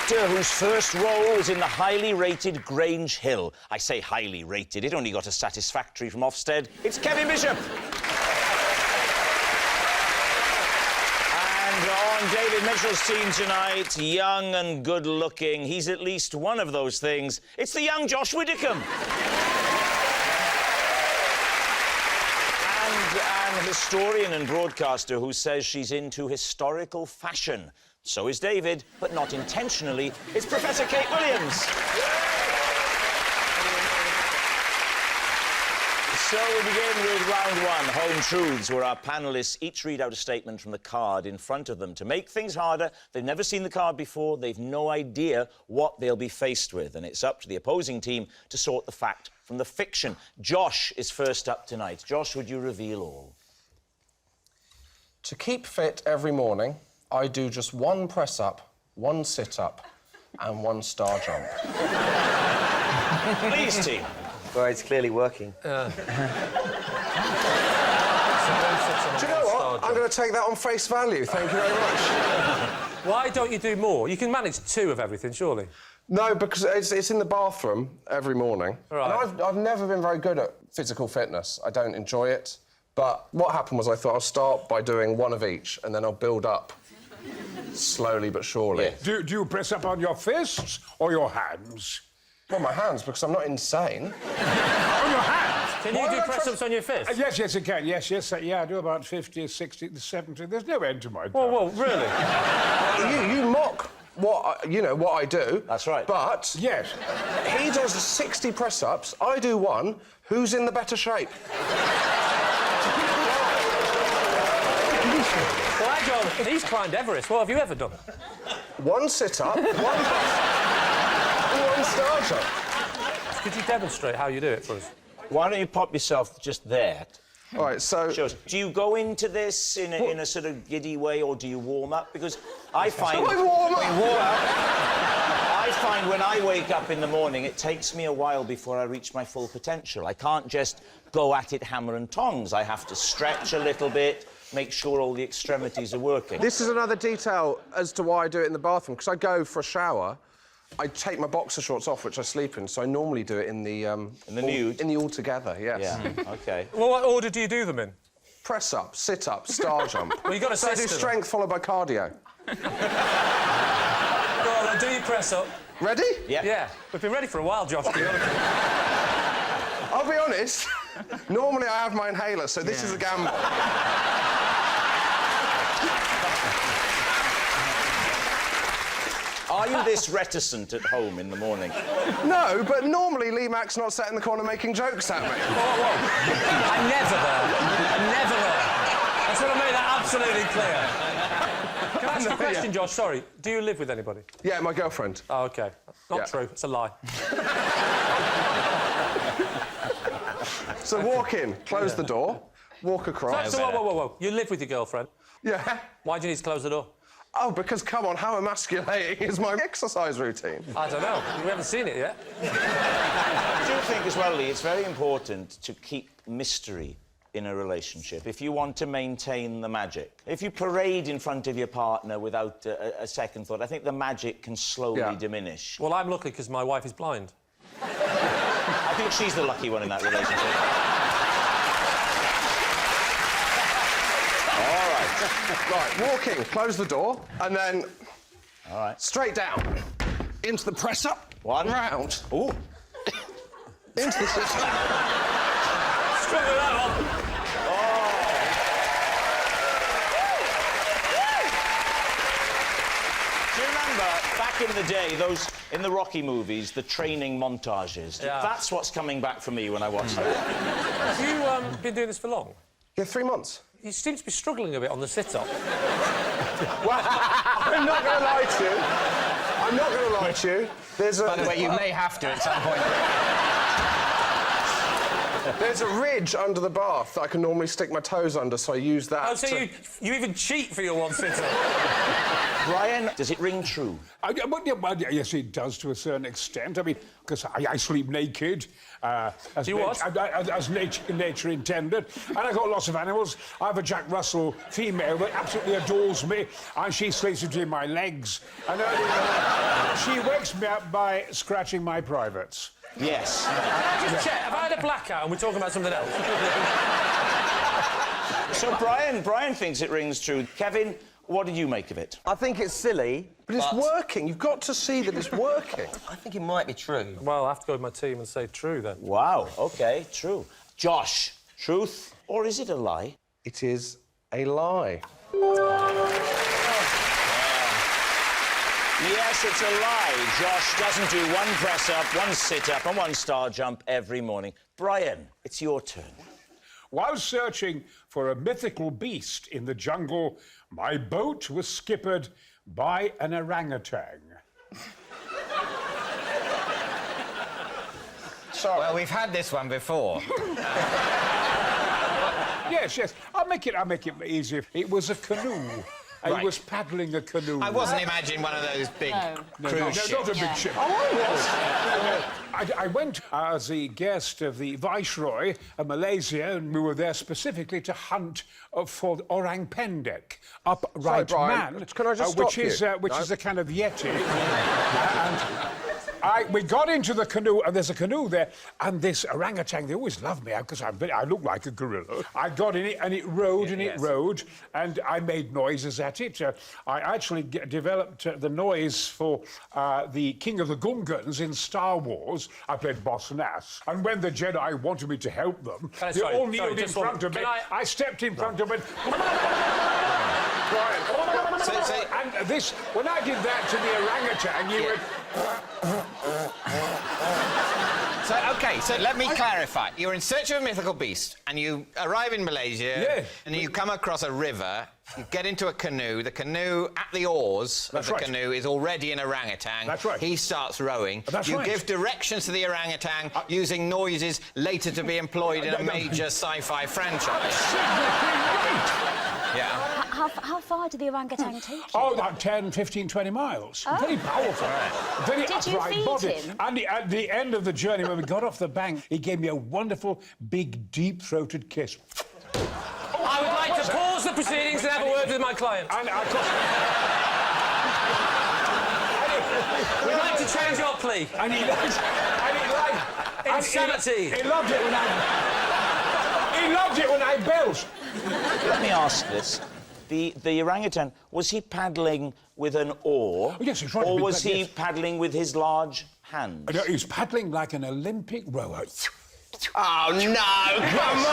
actor whose first role was in the highly rated Grange Hill. I say highly rated, it only got a satisfactory from Ofsted. It's Kevin Bishop. And on David Mitchell's team tonight, young and good-looking, he's at least one of those things. It's the young Josh Widdicombe. And an historian and broadcaster who says she's into historical fashion. So is David, but not intentionally. It's Professor Kate Williams. So we begin with round one, Home Truths, where our panellists each read out a statement from the card in front of them. To make things harder, they've never seen the card before, they've no idea what they'll be faced with, and it's up to the opposing team to sort the fact from the fiction. Josh is first up tonight. Josh, would you reveal all? To keep fit every morning, I do just one press-up, one sit-up and one star jump. Please, team. Well, it's clearly working. Do you know what? I'm going to take that on face value. Thank you very much. Why don't you do more? You can manage 2 of everything, surely. No, because it's in the bathroom every morning. Right. And I've never been very good at physical fitness. I don't enjoy it. But what happened was I thought I'll start by doing one of each and then I'll build up slowly but surely. Yeah. Do you press up on your fists or your hands? Well, my hands, because I'm not insane. On your hands? Can you do press-ups on your fist? Yes, I can. Yes. Yeah, I do about 50, 60, 70. There's no end to my... Whoa, really? You mock what I do. That's right. But... Yes. He does 60 press-ups, I do 1. Who's in the better shape? Well, hang on, he's climbed Everest. What have you ever done? 1 sit-up, 1 one star jump. Could you demonstrate how you do it for us? Why don't you pop yourself just there? All right, so... Shows. Do you go into this in a sort of giddy way, or do you warm up? Because I find... I warm up? I find when I wake up in the morning, it takes me a while before I reach my full potential. I can't just go at it hammer and tongs. I have to stretch a little bit, make sure all the extremities are working. This is another detail as to why I do it in the bathroom, because I go for a shower, I take my boxer shorts off, which I sleep in, so I normally do it in the... in the nude? In the all-together, yes. Yeah, OK. Well, what order do you do them in? Press-up, sit-up, star jump. Well, you've got a So I do system. strength followed by cardio. Go on, then, do your press-up. Ready? Yeah. Yeah. We've been ready for a while, Josh. I'll be honest, normally I have my inhaler, so this is a gamble. Are you this reticent at home in the morning? No, but normally Lee Mack's not sat in the corner making jokes at me. Whoa. I'm never there. I'm never there. I just want to make that absolutely clear. Can I ask you a question, Josh? Sorry. Do you live with anybody? Yeah, my girlfriend. Oh, OK. Not Yeah. true. It's a lie. So walk in, close the door, walk across. So, whoa. You live with your girlfriend? Yeah. Why do you need to close the door? Oh, because, come on, how emasculating is my exercise routine? I don't know. We haven't seen it yet. I do think as well, Lee, it's very important to keep mystery in a relationship if you want to maintain the magic. If you parade in front of your partner without a second thought, I think the magic can slowly diminish. Well, I'm lucky because my wife is blind. I think she's the lucky one in that relationship. All right. Right, walk in, close the door, and then... All right. Straight down. Into the press-up. 1. Round. Ooh. Into the sit-up. Straight with that one. Do you remember, back in the day, those, in the Rocky movies, the training montages? Yeah. That's what's coming back for me when I watch them. Have you been doing this for long? Yeah, 3 months. You seem to be struggling a bit on the sit-up. Well, I'm not going to lie to you. I'm not going to lie to you. There's a... By the way, you may have to at some point. There's a ridge under the bath that I can normally stick my toes under, so I use that. Oh, so you even cheat for your one sitter? Brian, does it ring true? Yes, it does to a certain extent. I mean, because I sleep naked. As nature intended. And I've got lots of animals. I have a Jack Russell female that absolutely adores me, and she sleeps between my legs. And she wakes me up by scratching my privates. Yes. Can I just check? Have I had a blackout and we're talking about something else? So Brian thinks it rings true. Kevin, what did you make of it? I think it's silly, But it's working. You've got to see that it's working. I think it might be true. Well, I have to go with my team and say true, then. Wow, OK, true. Josh, truth or is it a lie? It is a lie. Yes, it's a lie. Josh doesn't do one press-up, one sit-up and one star jump every morning. Brian, it's your turn. While searching for a mythical beast in the jungle, my boat was skippered by an orangutan. Sorry. Well, we've had this one before. Yes. I'll make it easier. It was a canoe. He was paddling a canoe. I wasn't imagining one of those big cruise ships. Not a big ship. I went as the guest of the Viceroy of Malaysia, and we were there specifically to hunt for the orang pendek, upright Brian, man, can I just which stop is you? which is a kind of yeti. We got into the canoe, and there's a canoe there, and this orangutan, they always love me because I look like a gorilla. I got in it, and it rode, and I made noises at it. I actually developed the noise for the King of the Gungans in Star Wars. I played Boss Nass, and when the Jedi wanted me to help them, they all kneeled in front of me. I stepped in front of it. And this, when I did that to the orangutan, you went... So let me clarify. You're in search of a mythical beast, and you arrive in Malaysia, and you come across a river, you get into a canoe, the canoe, at the oars of the canoe, is already an orangutan. That's right. He starts rowing. You give directions to the orangutan using noises later to be employed in a major sci-fi franchise. Yeah. How far did the orangutan take you? Oh, about 10, 15, 20 miles. Very powerful. Very Did you upright feed body. him? And at the end of the journey, when we got off the bank, he gave me a wonderful, big, deep-throated kiss. I would like to pause the proceedings and have a word with my client. And of course... We'd like to change your plea. And he liked... Insanity. He loved it when I... He loved it when I belched. Let me ask this. The orangutan, was he paddling with an oar? Oh, yes, he's right. Or was he paddling with his large hands? No, he was paddling like an Olympic rower. Oh, no! Come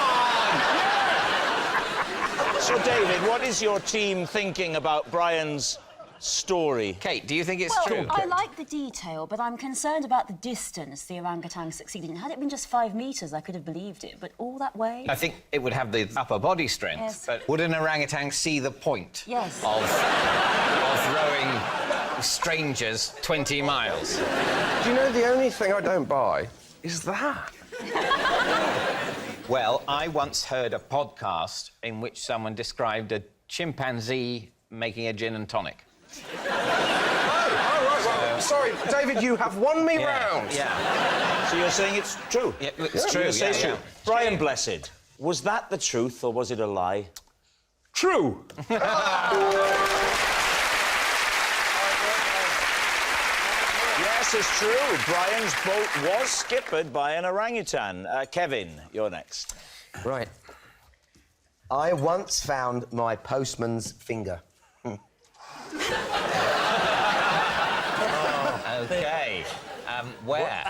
on! So, David, what is your team thinking about Brian's story? Kate, do you think it's Well, true? I like the detail, but I'm concerned about the distance the orangutan succeeded in. Had it been just 5 metres, I could have believed it, but all that way... I think it would have the upper body strength, Yes. but would an orangutan see the point Yes. of rowing strangers 20 miles? Do you know the only thing I don't buy is that? Well, I once heard a podcast in which someone described a chimpanzee making a gin and tonic. Well, sorry, David, you have won me round. Yeah. So you're saying it's true? Yeah, it's true, Say yeah. true. Brian Blessed, was that the truth or was it a lie? True. Yes, it's true. Brian's boat was skippered by an orangutan. Kevin, you're next. Right. I once found my postman's finger. OK. Where?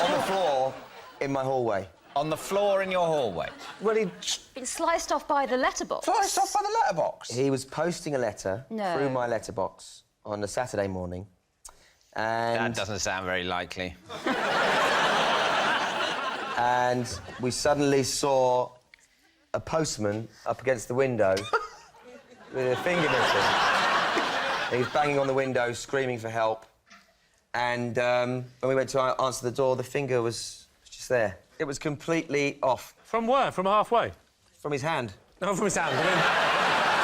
On the floor in my hallway. On the floor in your hallway? Well, he Been sliced off by the letterbox. Sliced off by the letterbox. He was posting a letter through my letterbox on a Saturday morning. And... That doesn't sound very likely. And we suddenly saw a postman up against the window with a finger missing. He was banging on the window, screaming for help. And when we went to answer the door, the finger was just there. It was completely off. From where? From halfway? From his hand. No, from his hand. I mean,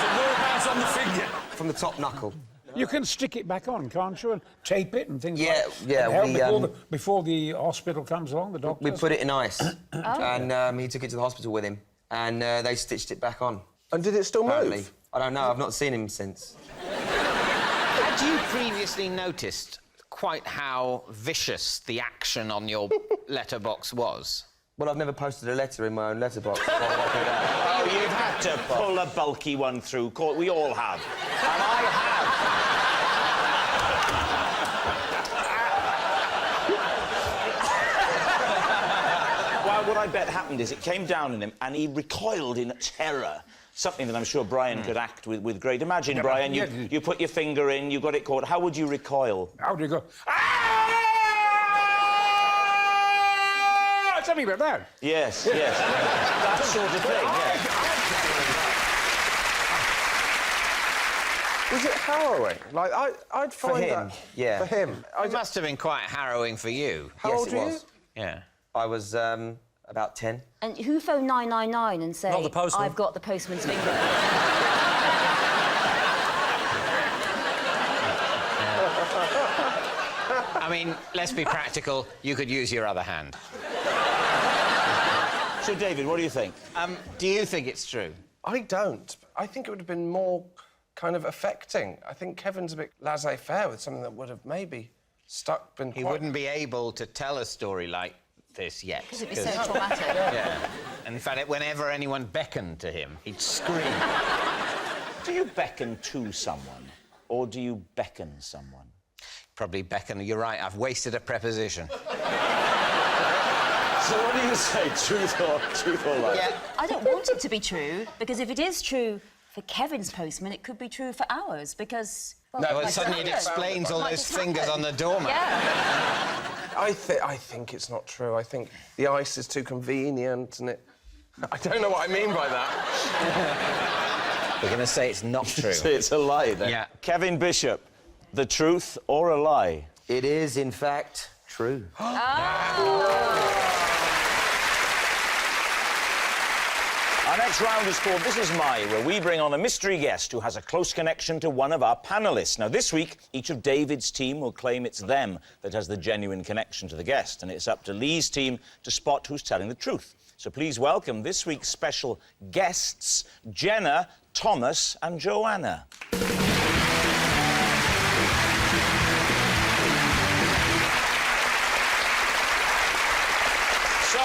so whereabouts on the finger? From the top knuckle. You can stick it back on, can't you, and tape it and things Yeah, like that. yeah, And help we, before the hospital comes along, the doctor. We put it in ice. And he took it to the hospital with him. And they stitched it back on. And did it still Apparently. move? I don't know. I've not seen him since. Had you previously noticed quite how vicious the action on your letterbox was? Well, I've never posted a letter in my own letterbox. Oh, you've had to pull a bulky one through. We all have. And I have. Well, what I bet happened is it came down on him and he recoiled in terror. Something that I'm sure Brian could act with great... Imagine, Yeah, Brian, yeah. you put your finger in, you got it caught. How would you recoil? How do you go? Ah! Something like that. Yes, yes. That sort of thing, yes. Was it harrowing? Like, I'd find him, that... yeah. For him. It must have been quite harrowing for you. How old it were you? was. Yeah. I was about 10. And who phoned 999 and say, Not the postman. I've got the postman's finger? I mean, let's be practical. You could use your other hand. So, David, what do you think? Do you think it's true? I don't. I think it would have been more kind of affecting. I think Kevin's a bit laissez-faire with something that would have maybe been He quite... wouldn't be able to tell a story like this yet. Because it'd be so traumatic. Yeah. And in fact, whenever anyone beckoned to him, he'd scream. Do you beckon to someone, or do you beckon someone? Probably beckon. You're right, I've wasted a preposition. So what do you say, truth or lie? Yeah. I don't want it to be true, because if it is true for Kevin's postman, it could be true for ours, because... Well, Well, might suddenly it happen. explains all Might those just fingers happen. on the doormat. Yeah. I think it's not true. I think the ice is too convenient and it... I don't know what I mean by that. We're going to say it's not true. So it's a lie, then? Yeah. Kevin Bishop, the truth or a lie? It is, in fact, true. Our next round is called This Is My, where we bring on a mystery guest who has a close connection to one of our panellists. Now, this week, each of David's team will claim it's them that has the genuine connection to the guest, and it's up to Lee's team to spot who's telling the truth. So please welcome this week's special guests, Jenna, Thomas and Joanna. So,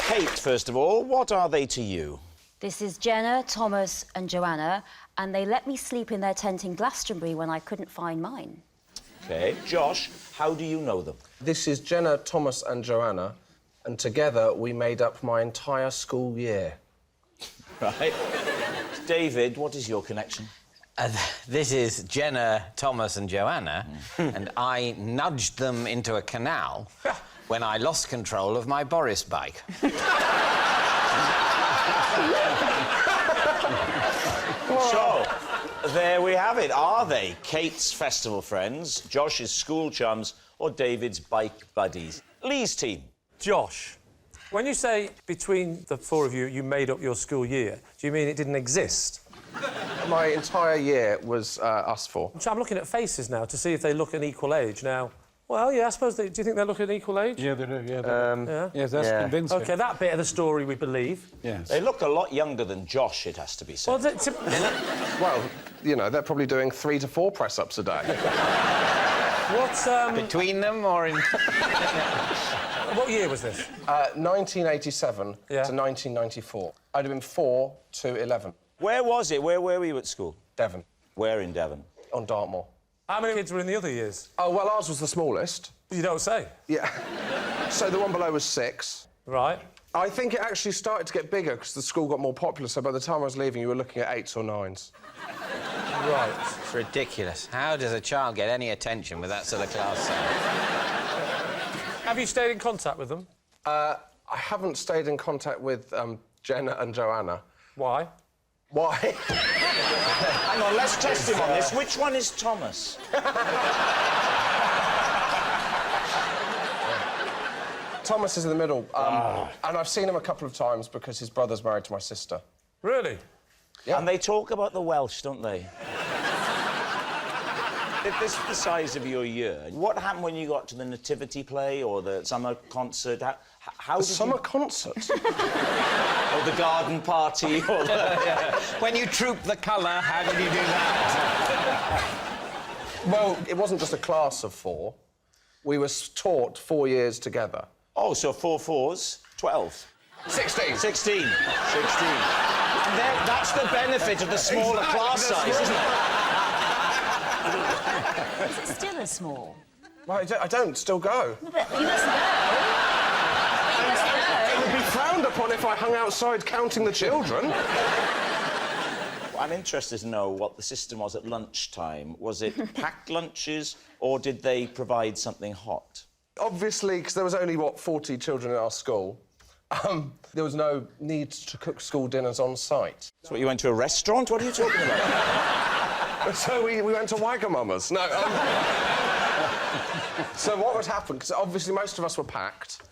Kate, first of all, what are they to you? This is Jenna, Thomas and Joanna, and they let me sleep in their tent in Glastonbury when I couldn't find mine. OK. Josh, how do you know them? This is Jenna, Thomas and Joanna, and together we made up my entire school year. Right. David, what is your connection? This is Jenna, Thomas and Joanna, and I nudged them into a canal when I lost control of my Boris bike. So, there we have it. Are they Kate's festival friends, Josh's school chums, or David's bike buddies? Lee's team. Josh, when you say between the four of you, you made up your school year, do you mean it didn't exist? My entire year was us four. So I'm looking at faces now to see if they look an equal age. Now, well, yeah, I suppose they... Do you think they look an equal age? Yeah, they do, yeah. Yeah? Yes, that's convincing. OK, that bit of the story we believe. Yes. They look a lot younger than Josh, it has to be said. Well, Well, you know, they're probably doing 3 to 4 press-ups a day. what's... Between them or in... What year was this? 1987 Yeah. to 1994. I'd have been 4 to 11. Where was it? Where were you at school? Devon, Where in Devon? on Dartmoor. How many kids were in the other years? Oh, well, ours was the smallest. You don't say. Yeah. So the one below was 6. Right. I think it actually started to get bigger because the school got more popular, so by the time I was leaving, you were looking at 8s or 9s. Right. It's ridiculous. How does a child get any attention with that sort of class size? Have you stayed in contact with them? I haven't stayed in contact with Jenna and Joanna. Why? Why? Hang on, let's test him on this. Which one is Thomas? Thomas is in the middle. And I've seen him a couple of times because his brother's married to my sister. Really? Yeah. And they talk about the Welsh, don't they? If this is the size of your year, what happened when you got to the nativity play or the summer concert? How The did summer concert? or the garden party or the... When you troop the colour, how did you do that? Well, it wasn't just a class of 4. We were taught 4 years together. Oh, so 4 4s, 12. 16. 16. 16. And that's the benefit of the smaller class size, isn't it? Is it still as small? Well, I don't still go. No, but you must know. You must know. It would be frowned upon if I hung outside counting the children. I'm interested to know what the system was at lunchtime. Was it packed lunches, or did they provide something hot? Obviously, because there was only, 40 children in our school, there was no need to cook school dinners on site. So what, you went to a restaurant? What are you talking about? So we went to Wagamama's. No. So what would happen? Because obviously most of us were packed.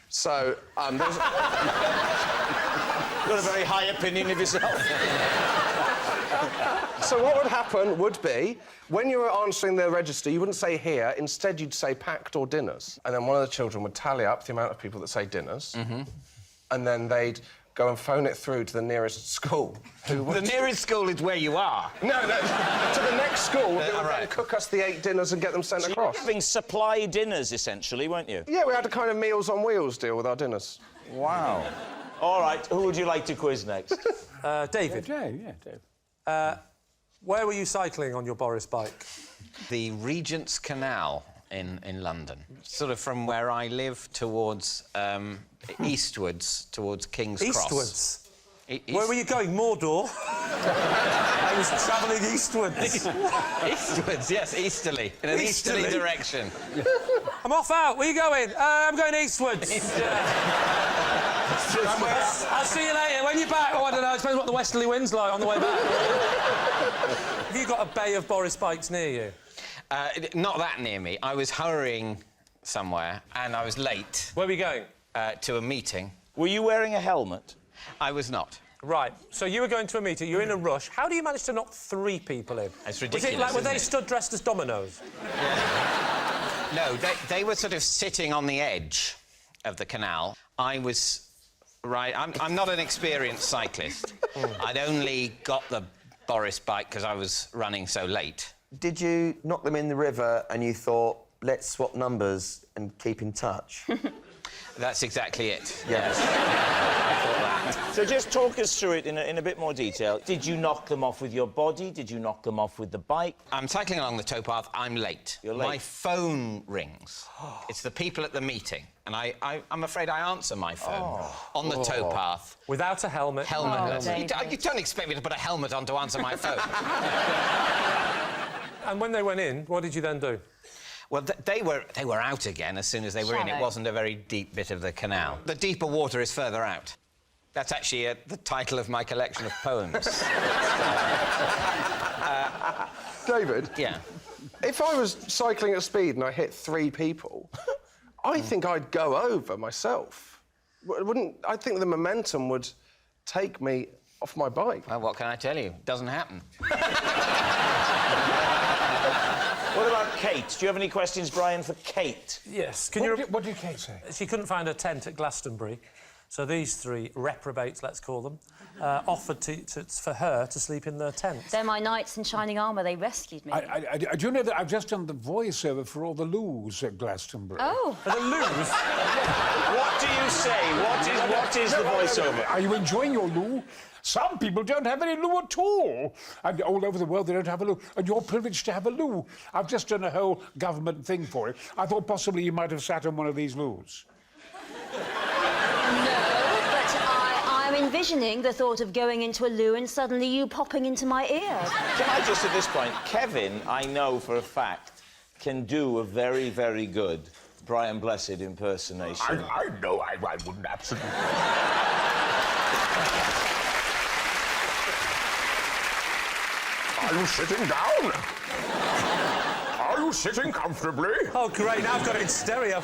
So there was... You've got a very high opinion of yourself. So what would happen would be, when you were answering the register, you wouldn't say here. Instead, you'd say packed or dinners. And then one of the children would tally up the amount of people that say dinners. Mm-hmm. And then they'd go and phone it through to the nearest school. Who would... The nearest school is where you are. No, to the next school. They would then cook us the 8 dinners and get them sent So across. you were having supply dinners, essentially, weren't you? Yeah, we had a kind of Meals on Wheels deal with our dinners. Wow. All right, who would you like to quiz next? David. Yeah, Dave. Where were you cycling on your Boris bike? The Regent's Canal in London. Sort of from where I live towards eastwards, towards King's Cross. Eastwards? Where were you going? Mordor? I was travelling eastwards. Eastwards, yes, easterly. In an easterly direction. I'm off out. Where are you going? I'm going eastwards. I'll see you later. When you're back, I don't know. It depends what the westerly wind's like on the way back. Have you got a bay of Boris bikes near you? Not that near me. I was hurrying somewhere and I was late. Where were you going? To a meeting. Were you wearing a helmet? I was not. Right. So you were going to a meeting. You're in a rush. How do you manage to knock 3 people in? It's ridiculous. Was it like, were isn't they it? stood dressed as dominoes? Yeah. No, they were sort of sitting on the edge of the canal. I was... Right, I'm not an experienced cyclist. I'd only got the Boris bike because I was running so late. Did you knock them in the river and you thought, let's swap numbers and keep in touch? That's exactly it. Yes. I thought that. So just talk us through it in a bit more detail. Did you knock them off with your body? Did you knock them off with the bike? I'm cycling along the towpath. I'm late. You're late. My phone rings. It's the people at the meeting. And I'm afraid I answer my phone on the towpath. Without a helmet? Helmetless. David. You don't expect me to put a helmet on to answer my phone. And when they went in, what did you then do? Well, they were out again as soon as they were in. It Shallow. wasn't a very deep bit of the canal. The deeper water is further out. That's actually the title of my collection of poems. David? Yeah. If I was cycling at speed and I hit 3 people, I think I'd go over myself. I think the momentum would take me off my bike. Well, what can I tell you? It doesn't happen. What about Kate? Do you have any questions, Brian, for Kate? Yes. What did Kate say? She couldn't find a tent at Glastonbury, so these 3 reprobates, let's call them, offered for her to sleep in their tent. They're my knights in shining armour. They rescued me. Do you know that I've just done the voiceover for all the loos at Glastonbury? Oh. For the loos? What do you say? What is the voiceover? Are you enjoying your loo? Some people don't have any loo at all. And all over the world, they don't have a loo. And you're privileged to have a loo. I've just done a whole government thing for it. I thought possibly you might have sat on one of these loos. I'm envisioning the thought of going into a loo and suddenly you popping into my ear. Can I just, at this point, Kevin, I know for a fact, can do a very, very good Brian Blessed impersonation. I know I wouldn't absolutely. Are you sitting down? Are you sitting comfortably? Oh, great, now I've got it in stereo.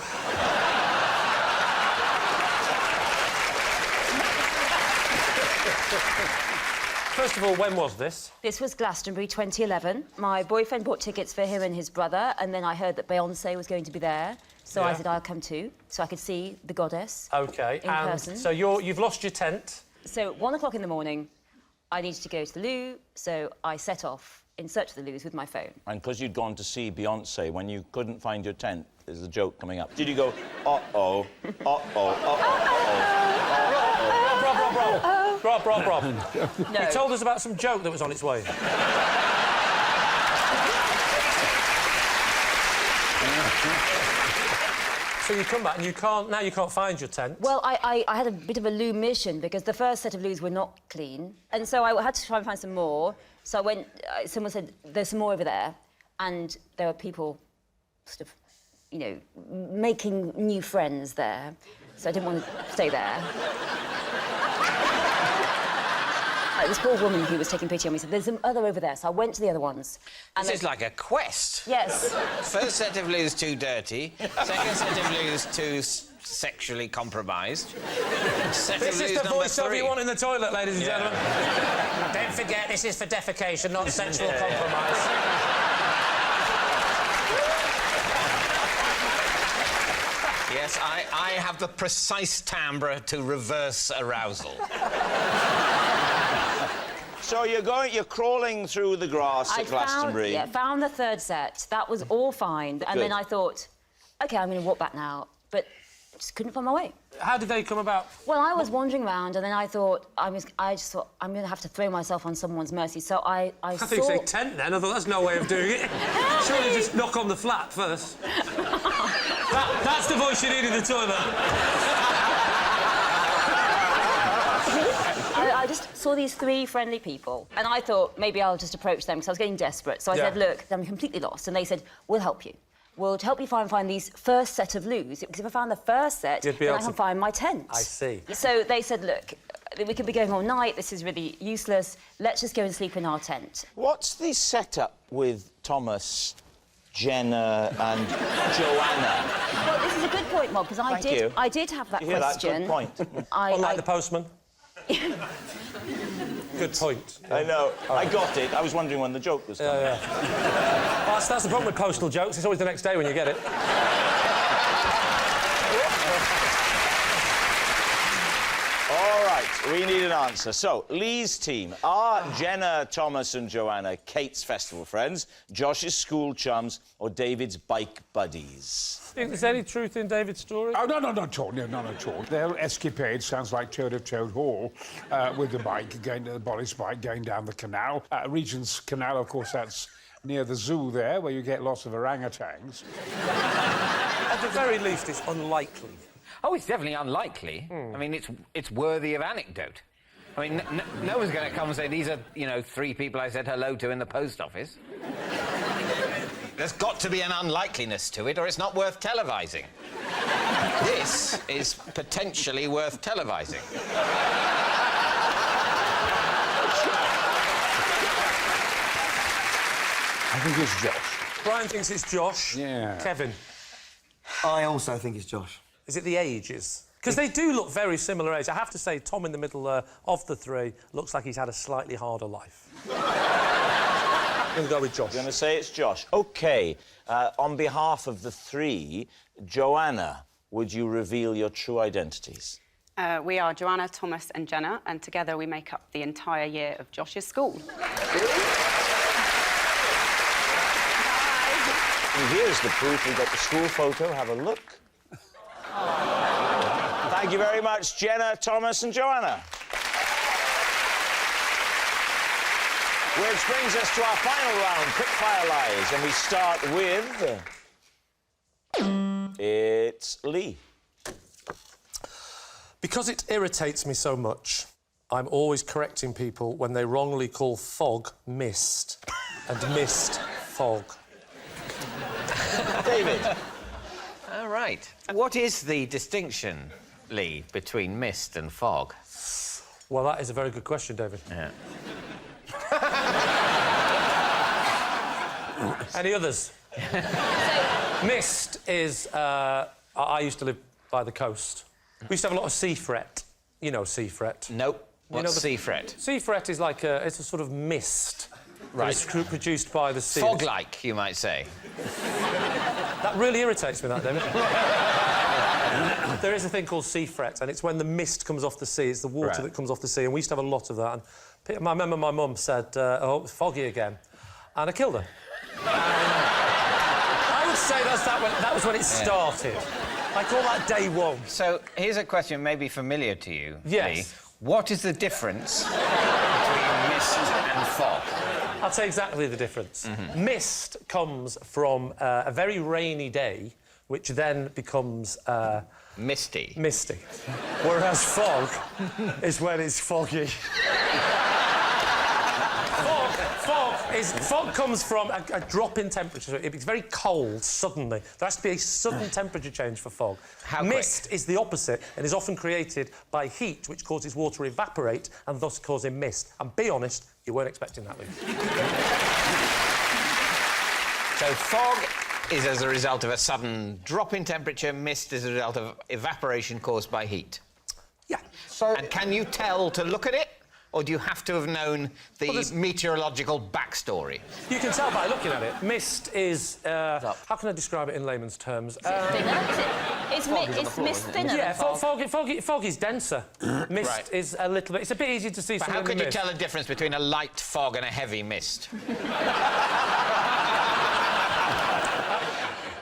First of all, when was this? This was Glastonbury 2011. My boyfriend bought tickets for him and his brother, and then I heard that Beyoncé was going to be there. So I said I'll come too, so I could see the goddess. OK, in person. So you've lost your tent. So 1 o'clock in the morning, I needed to go to the loo, so I set off in search of the loos with my phone. And because you'd gone to see Beyoncé, when you couldn't find your tent, there's a joke coming up. Did you go, uh-oh, uh-oh, uh-oh, uh-oh? Rob. No. He told us about some joke that was on its way. So you come back and you can't find your tent. Well, I had a bit of a loo mission because the first set of loos were not clean, and so I had to try and find some more. So I went. Someone said there's some more over there, and there were people, sort of, you know, making new friends there. So I didn't want to stay there. This poor woman who was taking pity on me said, there's some other over there. So I went to the other ones. And This is like a quest. Yes. First set of loos too dirty. Second set of loos too sexually compromised. Set This of is loos the number voiceover 3. you want in the toilet, ladies and gentlemen. Don't forget, this is for defecation, not sexual compromise. Yes, I have the precise timbre to reverse arousal. So you're crawling through the grass at Glastonbury. Found the third set. That was all fine. And then I thought, OK, I'm going to walk back now. But just couldn't find my way. How did they come about? Well, I was wandering around, and then I thought, I just thought, I'm going to have to throw myself on someone's mercy. So I think you say tent then. I thought that's no way of doing it. Surely just knock on the flat first. That's the voice you need in the toilet. I just saw these 3 friendly people, and I thought maybe I'll just approach them because I was getting desperate. So I said, look, I'm completely lost. And they said, we'll help you. We'll help you find these first set of loos, because if I found the first set, then I can find my tent. I see. So they said, look, we could be going all night, this is really useless, let's just go and sleep in our tent. What's the setup with Thomas, Jenna and Joanna? Well, this is a good point, Mob, because I did have that question. Good point. Unlike the postman. Good point. I know. I got it. I was wondering when the joke was coming. Well, that's the problem with postal jokes. It's always the next day when you get it. All right, we need an answer. So, Lee's team. Are Jenna, Thomas and Joanna Kate's festival friends, Josh's school chums or David's bike buddies? Is there any truth in David's story? Oh, no, not at all. No, not at all. Their escapade sounds like Toad of Toad Hall with the bike, going to the Boris bike, going down the canal. Regent's Canal, of course, that's near the zoo there, where you get lots of orangutans. At the very least, it's unlikely. Oh, it's definitely unlikely. I mean, it's worthy of anecdote. I mean, no one's going to come and say, these are, 3 people I said hello to in the post office. There's got to be an unlikeliness to it, or it's not worth televising. This is potentially worth televising. I think it's Josh. Brian thinks it's Josh. Yeah. Kevin? I also think it's Josh. Is it the ages? Because they do look very similar age. I have to say, Tom in the middle of the 3 looks like he's had a slightly harder life. I'm going to go with Josh. You're going to say it's Josh. OK. On behalf of the 3, Joanna, would you reveal your true identities? We are Joanna, Thomas and Jenna, and together we make up the entire year of Josh's school. And here's the proof. We've got the school photo. Have a look. Thank you very much, Jenna, Thomas and Joanna. Which brings us to our final round, quick-fire lies, and we start with... It's Lee. Because it irritates me so much, I'm always correcting people when they wrongly call fog mist and mist fog. David. All right. What is the distinction, Lee, between mist and fog? Well, that is a very good question, David. Yeah. Any others? Mist is... I used to live by the coast. We used to have a lot of sea fret. You know sea fret. Nope. What's sea fret? Sea fret is like it's a sort of mist. Right. It's produced by the sea. Fog-like, you might say. That really irritates me, that, David. There is a thing called sea fret, and it's when the mist comes off the sea. It's the water that comes off the sea, and we used to have a lot of that. And I remember my mum said, oh, it's foggy again. And I killed her. I would say that was when it started. I call that day one. So, here's a question maybe familiar to you, Yes. Lee. What is the difference between mist and fog? I'll tell you exactly the difference. Mist comes from a very rainy day, which then becomes... Misty. misty. Whereas fog is when it's foggy. Fog comes from a drop in temperature. It's very cold suddenly. There has to be a sudden temperature change for fog. Mist is the opposite and is often created by heat, which causes water to evaporate and thus causing mist. And be honest, you weren't expecting that, Luke. So fog is as a result of a sudden drop in temperature, mist is a result of evaporation caused by heat. Yeah. And can you tell to look at it? Or do you have to have known the meteorological backstory? You can tell by looking at it. Mist is... how can I describe it in layman's terms? It's mist thinner. Yeah, fog is denser. Mist is a little bit... It's a bit easier to see But something how in could the you mist. tell the difference between a light fog and a heavy mist?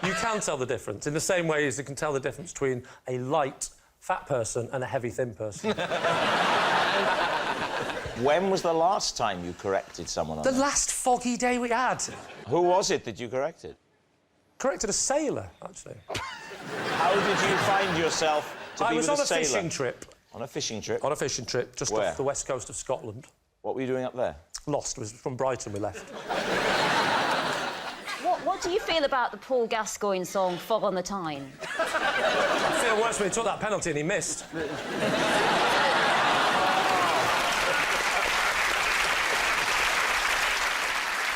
You can tell the difference in the same way as you can tell the difference between a light, fat person and a heavy, thin person. When was the last time you corrected someone on The that? last foggy day we had. Who was it that you corrected? Corrected a sailor, actually. How did you find yourself to be I was with on a sailor? fishing trip. On a fishing trip? On a fishing trip, just Where? off the west coast of Scotland. What were you doing up there? Lost. It was from Brighton we left. What do you feel about the Paul Gascoigne song Fog on the Tyne? I feel worse when he took that penalty and he missed.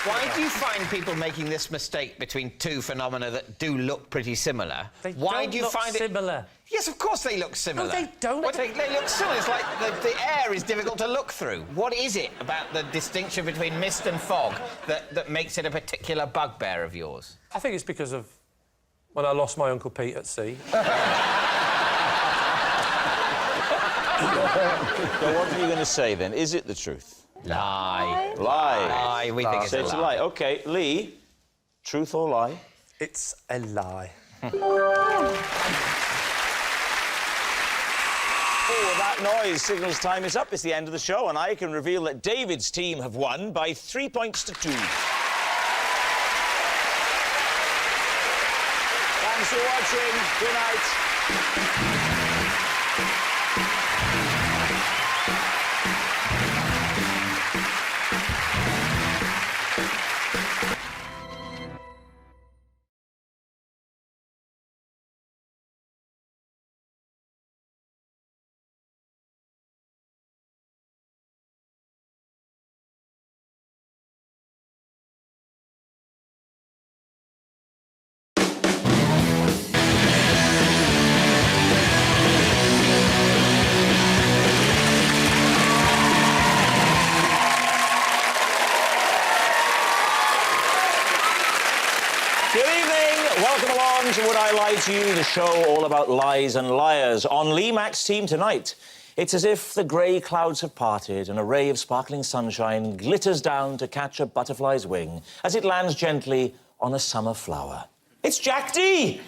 Why do you find people making this mistake between two phenomena that do look pretty similar? Why do you find similar? Yes, of course they look similar. No, they don't. Well, they look similar. It's like the air is difficult to look through. What is it about the distinction between mist and fog that makes it a particular bugbear of yours? I think it's because of when I lost my Uncle Pete at sea. So what are you going to say, then? Is it the truth? Lie. Lie. Lie. We think So it's a lie. OK, Lee, truth or lie? It's a lie. Oh, that noise signals time is up. It's the end of the show, and I can reveal that David's team have won by 3 points to 2. Thanks for watching. Good night. Welcome along to Would I Lie to You, the show all about lies and liars. On Lee Mack's team tonight, it's as if the grey clouds have parted and a ray of sparkling sunshine glitters down to catch a butterfly's wing as it lands gently on a summer flower. It's Jack Dee!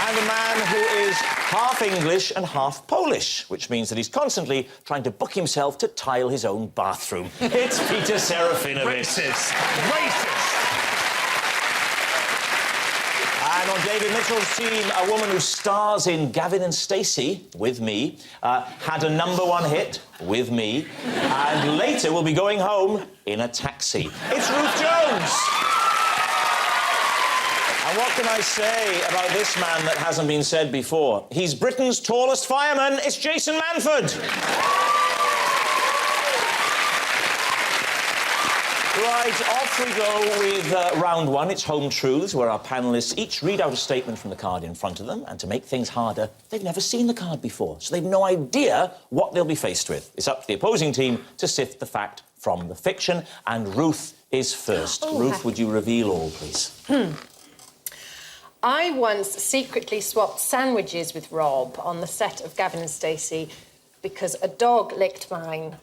And a man who is half English and half Polish, which means that he's constantly trying to book himself to tile his own bathroom. It's Peter Serafinowicz. Racist! And on David Mitchell's team, a woman who stars in Gavin and Stacey, with me, had a #1 hit, with me, and later will be going home in a taxi. It's Ruth Jones! And what can I say about this man that hasn't been said before? He's Britain's tallest fireman. It's Jason Manford. Right, off we go with round one. It's Home Truths, where our panellists each read out a statement from the card in front of them, and to make things harder, they've never seen the card before, so they've no idea what they'll be faced with. It's up to the opposing team to sift the fact from the fiction, and Ruth is first. Ruth, would you reveal all, please? I once secretly swapped sandwiches with Rob on the set of Gavin and Stacey because a dog licked mine.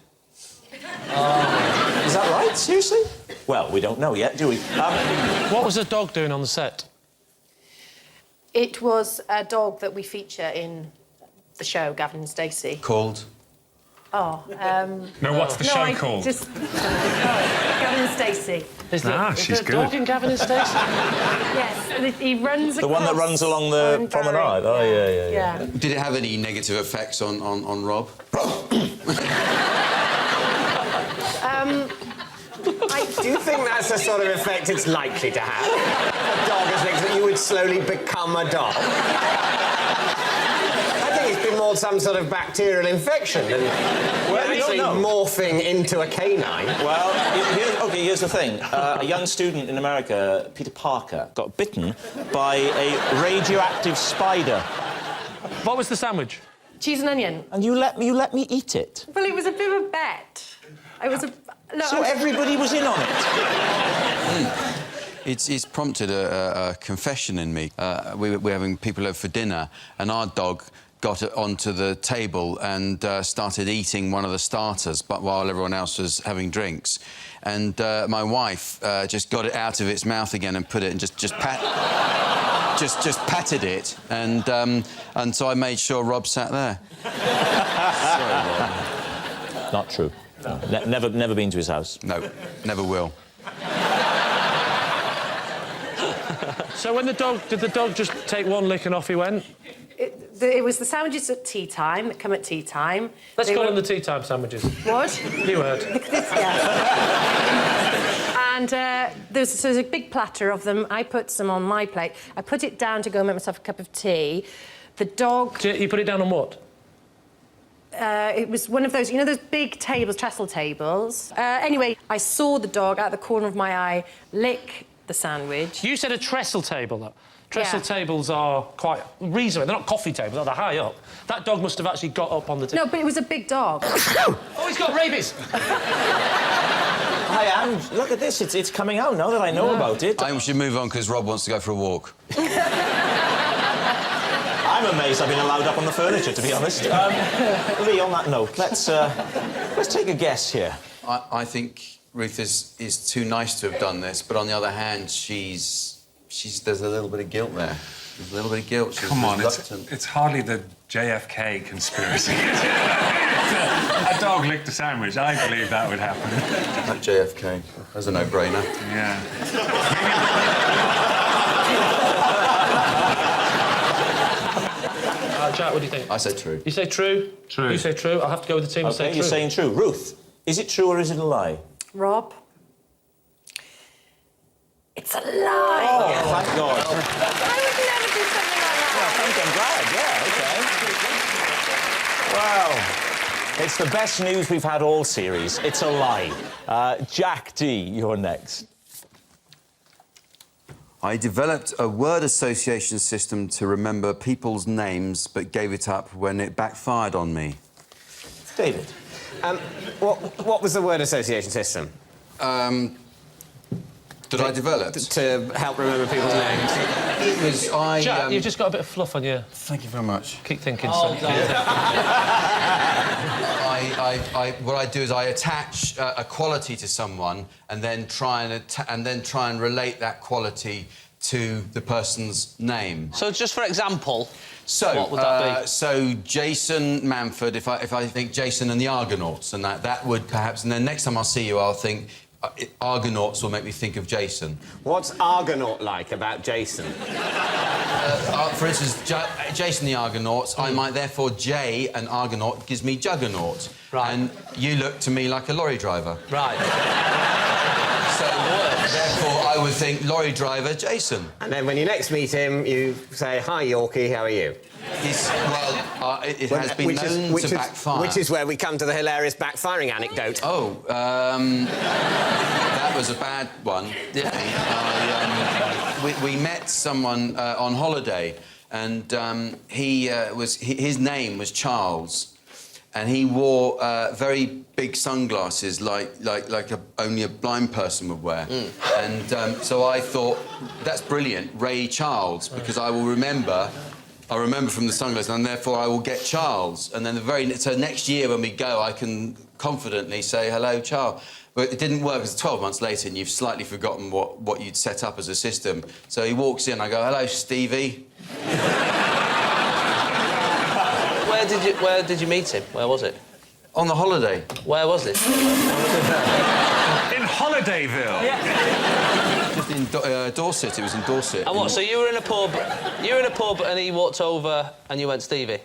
Is that right? Seriously? Well, we don't know yet, do we? What was the dog doing on the set? It was a dog that we feature in the show, Gavin and Stacey. Called? Oh, No, what's the show called? Just... Gavin and Stacey. She's good. Dog in Gavin and Stacey? Yes, and he runs The one that runs along the promenade? Oh, yeah. Did it have any negative effects on Rob? Do you think that's the sort of effect it's likely to have? A dog is licked, that you would slowly become a dog? I think it's been more some sort of bacterial infection than actually morphing into a canine. Well, here's the thing. A young student in America, Peter Parker, got bitten by a radioactive spider. What was the sandwich? Cheese and onion. And you let me eat it? Well, it was a bit of a bet. It was a... Look, so everybody was in on it? It's prompted a confession in me. We're having people over for dinner, and our dog got onto the table and started eating one of the starters, but while everyone else was having drinks. And my wife just got it out of its mouth again and put it and just patted it, and so I made sure Rob sat there. Sorry, Rob. Not true. No. Never been to his house. No, never will. So when did the dog just take one lick and off he went? It was the sandwiches at tea time, that come at tea time. Let's call them the tea time sandwiches. What? You heard. And there's a big platter of them. I put some on my plate. I put it down to go make myself a cup of tea. The dog... You put it down on what? It was one of those, you know, those big tables, trestle tables. Anyway, I saw the dog out the corner of my eye lick the sandwich. You said a trestle table, though. Trestle tables are quite reasonable. They're not coffee tables, they're high up. That dog must have actually got up on the table. No, but it was a big dog. Oh, he's got rabies! I am. Look at this. It's coming out now that I know about it. I think we should move on because Rob wants to go for a walk. I'm amazed I've been allowed up on the furniture, to be honest. Lee, on that note, let's take a guess here. I think Ruth is too nice to have done this, but on the other hand, there's a little bit of guilt there. There's a little bit of guilt. She's Come on, reluctant. it's hardly the JFK conspiracy. A dog licked a sandwich. I believe that would happen. Like JFK. That's a no-brainer. Yeah. Jack, what do you think? I say true. You say true? True. You say true? I'll have to go with the team and say OK, true. you're saying true. Ruth, is it true or is it a lie? Rob? It's a lie! Oh, thank God. I would never do something like that. Well, thank you, I'm glad, yeah, OK. Wow. It's the best news we've had all series. It's a lie. Jack Dee, you're next. I developed a word association system to remember people's names, but gave it up when it backfired on me. David. What was the word association system? Did I develop? To help remember people's names. It was Jack, you've just got a bit of fluff on you. Thank you very much. Keep thinking. What I do is I attach a quality to someone and then try and relate that quality to the person's name. So, just for example, so what would that be? So Jason Manford. If I think Jason and the Argonauts, and that would perhaps, and then next time I'll see you, I'll think. Argonauts will make me think of Jason. What's Argonaut like about Jason? For instance, Jason the Argonauts, I might therefore J and Argonaut gives me Juggernaut. Right. And you look to me like a lorry driver. Right. So therefore I I would think lorry driver Jason. And then when you next meet him, you say, "Hi, Yorkie, how are you?" It has been known to backfire. Which is where we come to the hilarious backfiring anecdote. Oh, that was a bad one. Yeah. We met someone on holiday, and his name was Charles, and he wore very big sunglasses, like only a blind person would wear. And so I thought, that's brilliant, Ray Charles, because I remember from the sunglasses, and therefore I will get Charles. And then so next year when we go, I can confidently say, hello, Charles. But it didn't work, because 12 months later, and you've slightly forgotten what you'd set up as a system. So he walks in, I go, hello, Stevie. Where did you meet him? Where was it? On the holiday. Where was it? In Holidayville. Yeah. Just in Dorset. It was in Dorset. And what? So you were in a pub. You were in a pub, and he walked over, and you went, Stevie.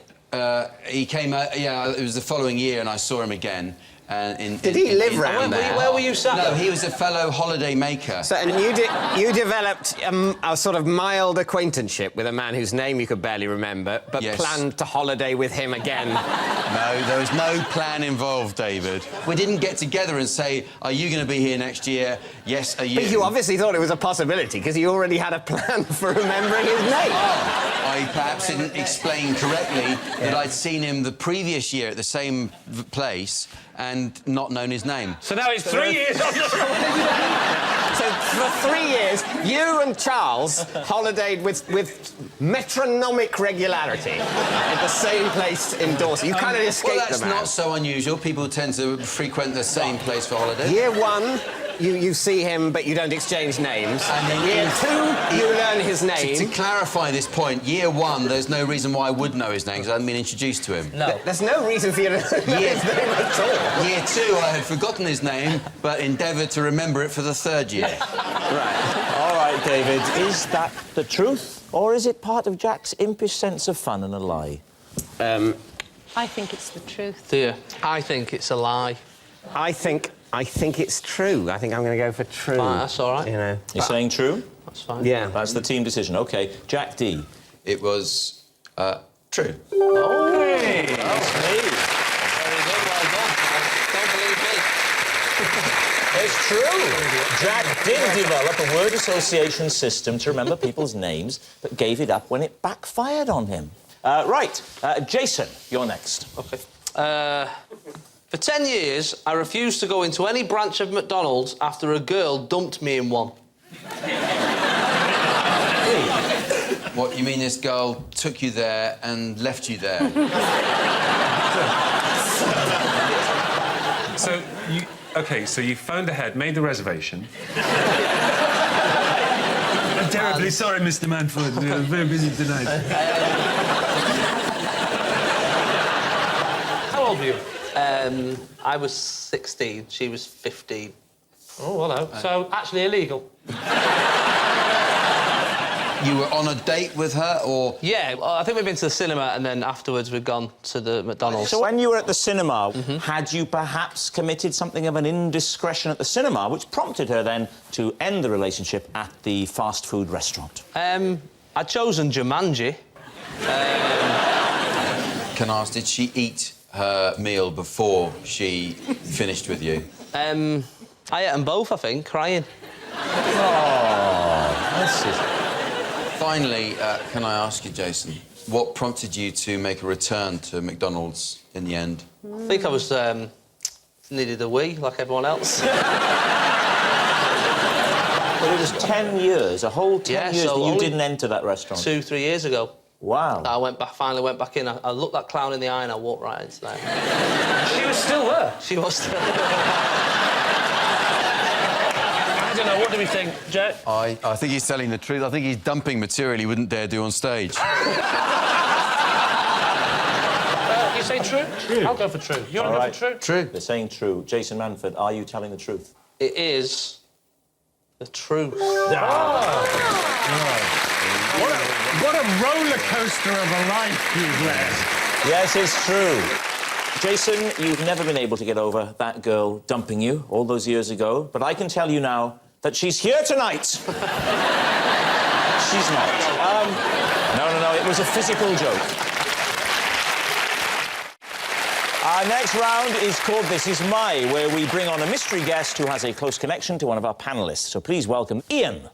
He came out. Yeah, it was the following year, and I saw him again. Did he live round there? Where were you sat? No, he was a fellow holiday maker. So, and you developed a sort of mild acquaintanceship with a man whose name you could barely remember, but planned to holiday with him again. No, there was no plan involved, David. We didn't get together and say, are you going to be here next year? Yes, are you? But you obviously thought it was a possibility, because you already had a plan for remembering his name. Oh, I perhaps didn't explain correctly that I'd seen him the previous year at the same place and not known his name. So now it's 3 years on the So for 3 years, you and Charles holidayed with metronomic regularity at the same place in Dorset. You kind of escaped Well, that's the man. not so unusual. People tend to frequent the same place for holiday. Year one, you see him, but you don't exchange names. And then year two, you learn his name. To clarify this point, year one, there's no reason why I would know his name, because I hadn't been introduced to him. No. There's no reason for you to know his name at all. Year two, I had forgotten his name, but endeavoured to remember it for the third year. Right. All right, David, is that the truth, or is it part of Jack's impish sense of fun and a lie? I think it's the truth. Do you? I think it's a lie. I think it's true. I think I'm going to go for true. Fine, that's all right. You know. You're saying true? That's fine. Yeah. That's the team decision. OK. Jack Dee. It was true. Oh, Hey! That's me. very good, well done. Don't believe me. It's true. Jack did develop a word association system to remember people's names, but gave it up when it backfired on him. Right. Jason, you're next. OK. For 10 years, I refused to go into any branch of McDonald's after a girl dumped me in one. What, you mean this girl took you there and left you there? So you phoned ahead, made the reservation. I'm terribly sorry, Mr. Manford. I'm very busy tonight. How old were you? I was 16, she was 15. Oh, hello. So, actually illegal. You were on a date with her, or...? Yeah, well, I think we've been to the cinema, and then afterwards we've gone to the McDonald's. So when you were at the cinema, had you perhaps committed something of an indiscretion at the cinema, which prompted her then to end the relationship at the fast food restaurant? I'd chosen Jumanji. Can I ask, did she eat her meal before she finished with you? I ate them both, I think, crying. Oh, this is... Finally, can I ask you, Jason, what prompted you to make a return to McDonald's in the end? I think I was, needed a wee, like everyone else. But it was 10 years, a whole 10 years that you didn't enter that restaurant. 2, 3 years ago. Wow. I finally went back in. I looked that clown in the eye and I walked right into there. She was still there. She was still there. I don't know, what do we think, Jack? I think he's telling the truth. I think he's dumping material he wouldn't dare do on stage. You say true? True. I'll go for true. You want to go for true? True. They're saying true. Jason Manford, are you telling the truth? It is the truth. What a roller coaster of a life you've led. Yes, it's true. Jason, you've never been able to get over that girl dumping you all those years ago, but I can tell you now that she's here tonight. She's not. No, it was a physical joke. Our next round is called This Is My, where we bring on a mystery guest who has a close connection to one of our panellists. So please welcome Ian.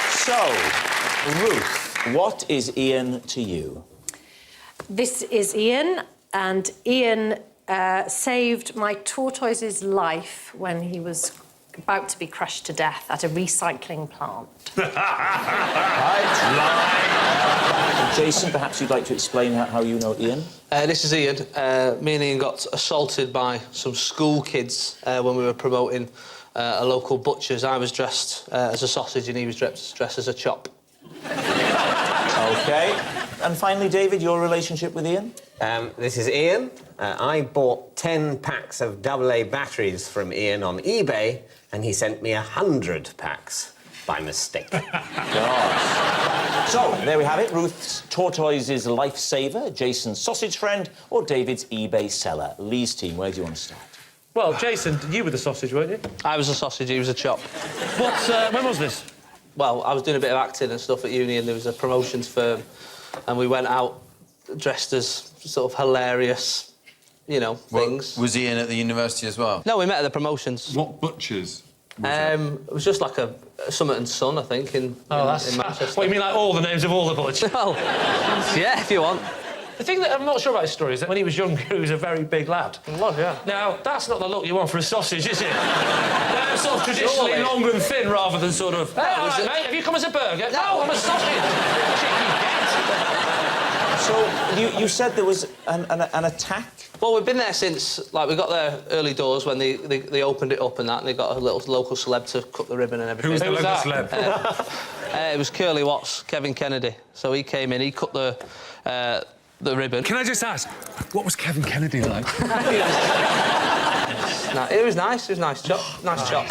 So, Ruth, what is Ian to you? This is Ian, and Ian saved my tortoise's life when he was about to be crushed to death at a recycling plant. Right. Jason, perhaps you'd like to explain how you know Ian? This is Ian. Me and Ian got assaulted by some school kids when we were promoting a local butcher's. I was dressed as a sausage and he was dressed as a chop. OK. And finally, David, your relationship with Ian? This is Ian. I bought 10 packs of AA batteries from Ian on eBay, and he sent me 100 packs by mistake. So, there we have it. Ruth's tortoise's lifesaver, Jason's sausage friend, or David's eBay seller. Lee's team, where do you want to start? Well, Jason, you were the sausage, weren't you? I was a sausage, he was a chop. When was this? Well, I was doing a bit of acting and stuff at uni, and there was a promotions firm, and we went out dressed as sort of hilarious, you know, things. Was Ian at the university as well? No, we met at the promotions. What butchers? It was just like a Summit and Son, I think, in Manchester. What, you mean like all the names of all the butchers? Well, yeah, if you want. The thing that I'm not sure about his story is that when he was younger, he was a very big lad. Well, yeah. Now, that's not the look you want for a sausage, is it? Sort of traditionally long and thin rather than sort of... Hey, all right, mate, have you come as a burger? No, I'm a sausage. So, you said there was an attack? Well, we've been there since, like, we got there early doors when they opened it up and that, and they got a little local celeb to cut the ribbon and everything. Who was the local celeb? It was Curly Watts, Kevin Kennedy. So he came in, he cut the ribbon. Can I just ask, what was Kevin Kennedy like? It was nice. It was nice chop. Nice chop.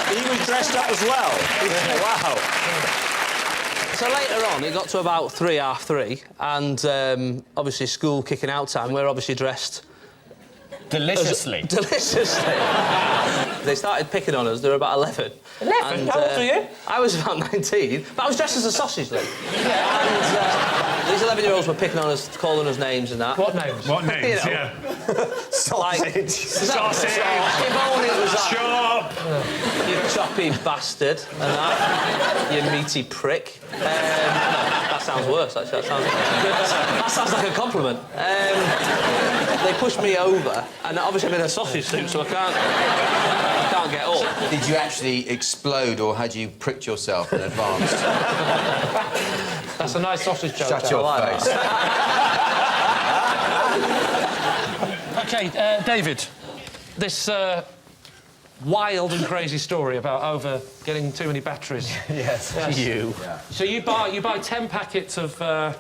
He was dressed up as well. Wow. So later on, it got to about 3, half 3, and obviously school kicking out time. We're obviously dressed Deliciously. Deliciously. They started picking on us. They were about 11. 11? And, How old were you? I was about 19, but I was dressed as a sausage, Lee. And these 11-year-olds were picking on us, calling us names and that. What names? What names, You know. yeah. Sausage. Sausage. If only it was that. Chop. You choppy bastard and that. You meaty prick. No, that sounds worse, actually. That sounds like a compliment. They pushed me over, and obviously I'm in a sausage suit, so I can't get up. Did you actually explode, or had you pricked yourself in advance? That's a nice sausage joke. Shut your face. OK, David, this wild and crazy story about getting too many batteries. Yes. You. Yeah. So you buy 10 packets of AA.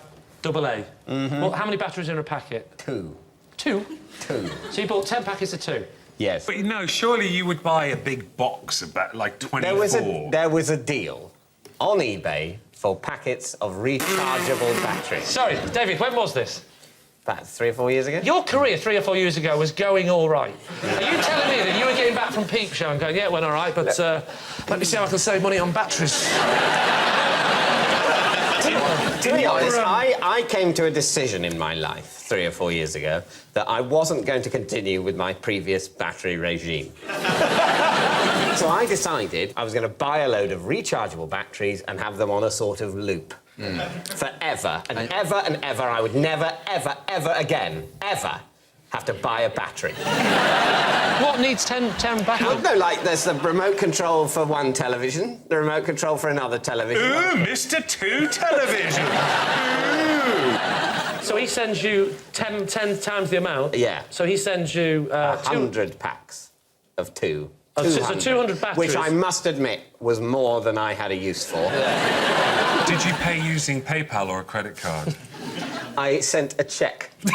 Mm-hmm. Well, how many batteries in a packet? 2. 2? 2. So you bought 10 packets of 2? Yes. But no, surely you would buy a big box of like 24. There was a deal on eBay for packets of rechargeable batteries. Sorry, David, when was this? About 3 or 4 years ago. Your career 3 or 4 years ago was going all right. Are you telling me that you were getting back from Peep Show and going, yeah, it went all right, but let me see how I can save money on batteries? To be honest, I came to a decision in my life 3 or 4 years ago that I wasn't going to continue with my previous battery regime. So I decided I was going to buy a load of rechargeable batteries and have them on a sort of loop. Forever and ever and ever. I would never, ever, ever again, ever have to buy a battery. What needs 10 batteries? No, like there's the remote control for one television, the remote control for another television. Ooh, Mr. 2 television. Ooh. So he sends you 10 times the amount? Yeah. So he sends you... 100 packs of 2. So 200 batteries. Which I must admit was more than I had a use for. Did you pay using PayPal or a credit card? I sent a cheque. True.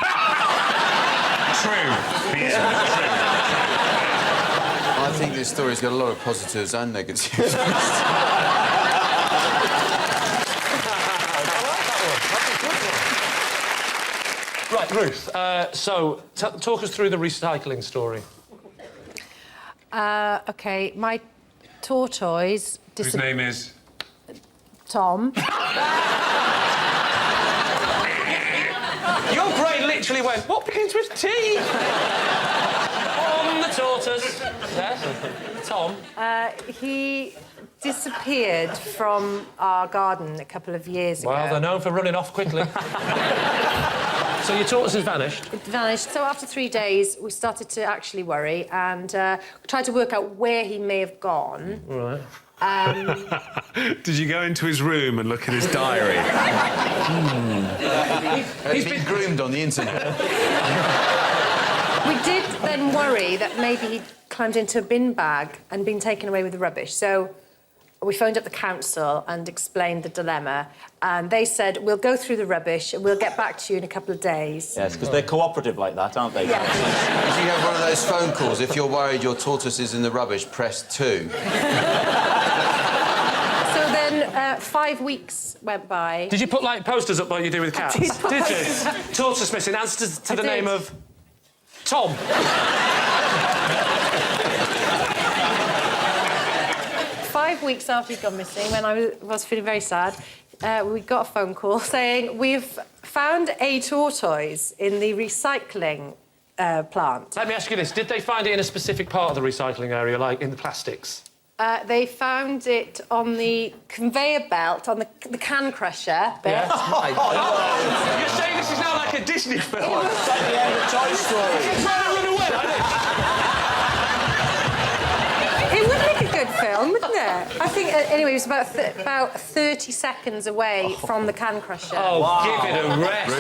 I think this story's got a lot of positives and negatives. Right, Ruth, so talk us through the recycling story. OK, my tortoise... Whose name is? Tom. Your brain literally went, what begins with T? On the tortoise. Yes. Tom. He disappeared from our garden a couple of years ago. Well, they're known for running off quickly. So your tortoise has vanished? It vanished. So after 3 days, we started to actually worry and tried to work out where he may have gone. Right. Did you go into his room and look at his diary? He's been groomed on the internet. We did then worry that maybe he'd climbed into a bin bag and been taken away with the rubbish. So we phoned up the council and explained the dilemma, and they said, we'll go through the rubbish and we'll get back to you in a couple of days. Yes, because they're cooperative like that, aren't they? Yeah. If you have one of those phone calls, if you're worried your tortoise is in the rubbish, press 2. So then 5 weeks went by. Did you put, like, posters up like you do with cats? Did you? Tortoise missing, answers to the name of... Tom. 5 weeks after he'd gone missing, when I was feeling very sad, we got a phone call saying, we've found a tortoise in the recycling plant. Let me ask you this, did they find it in a specific part of the recycling area, like in the plastics? They found it on the conveyor belt, on the can crusher bit. Yeah. You're saying this is now like a Disney film? It's like the end of Toy Story. It's trying to run away, It would make a good film, wouldn't it? I think, anyway, it was about 30 seconds away from the can crusher. Oh, wow. Give it a rest.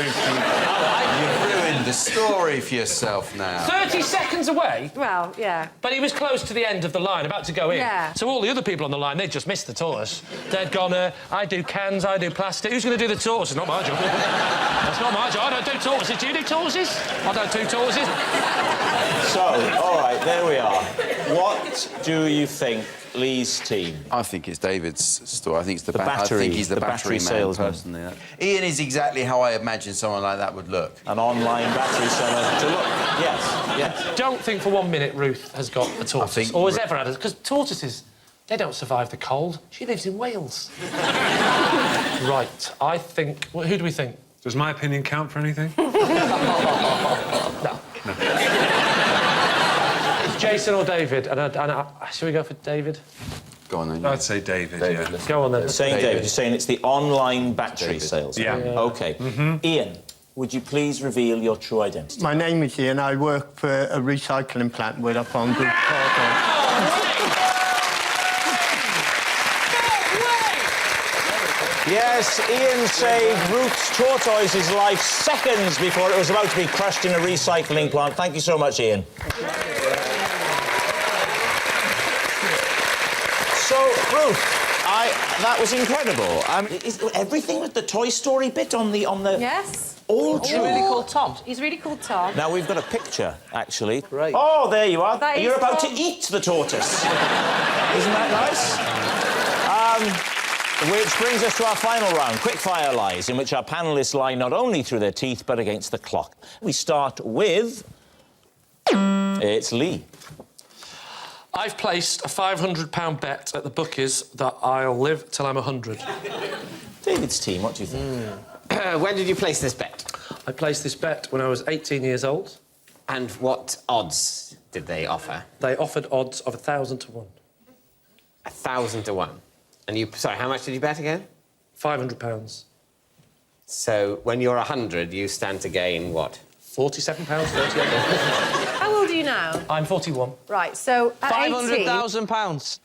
You've ruined the story for yourself now. 30 seconds away? Well, yeah. But he was close to the end of the line, about to go in. Yeah. So all the other people on the line, they just missed the tortoise. They'd gone, I do cans, I do plastic. Who's going to do the tortoise? It's not my job. That's not my job. I don't do tortoises. Do you do tortoises? I don't do tortoises. So, all right, there we are. What do you think, Lee's team? I think it's David's story. I think it's the battery. I think he's the battery man, salesman. personally. Ian is exactly how I imagine someone like that would look. An online battery seller to look. Yes, yes. Don't think for 1 minute Ruth has got a tortoise, or has ever had it, because tortoises, they don't survive the cold. She lives in Wales. Right, I think... Well, who do we think? Does my opinion count for anything? No. Jason or David? Shall we go for David? Go on then. I'd say David, yeah. Go on then. Saying David, you're saying it's the online battery sales. Yeah. OK. Ian, would you please reveal your true identity? My name is Ian. I work for a recycling plant with up on Good Cargo. Yes, Ian saved Ruth's tortoise's life seconds before it was about to be crushed in a recycling plant. Thank you so much, Ian. So, Ruth, that was incredible. Is everything with the Toy Story bit on the... Yes. All true. He's really called Tom. He's really called Tom. Now, we've got a picture, actually. Great. Oh, there you are. That You're is about Tom. to eat the tortoise. Isn't that nice? Which brings us to our final round, quickfire lies, in which our panellists lie not only through their teeth, but against the clock. We start with... It's Lee. I've placed a £500 bet at the bookies that I'll live till I'm 100. David's team, what do you think? When did you place this bet? I placed this bet when I was 18 years old. And what odds did they offer? They offered odds of 1,000 to 1. 1,000 to 1. And you... Sorry, how much did you bet again? £500. So, when you're 100, you stand to gain what? £47, 38. How old are you now? I'm 41. Right, so at 18... £500,000.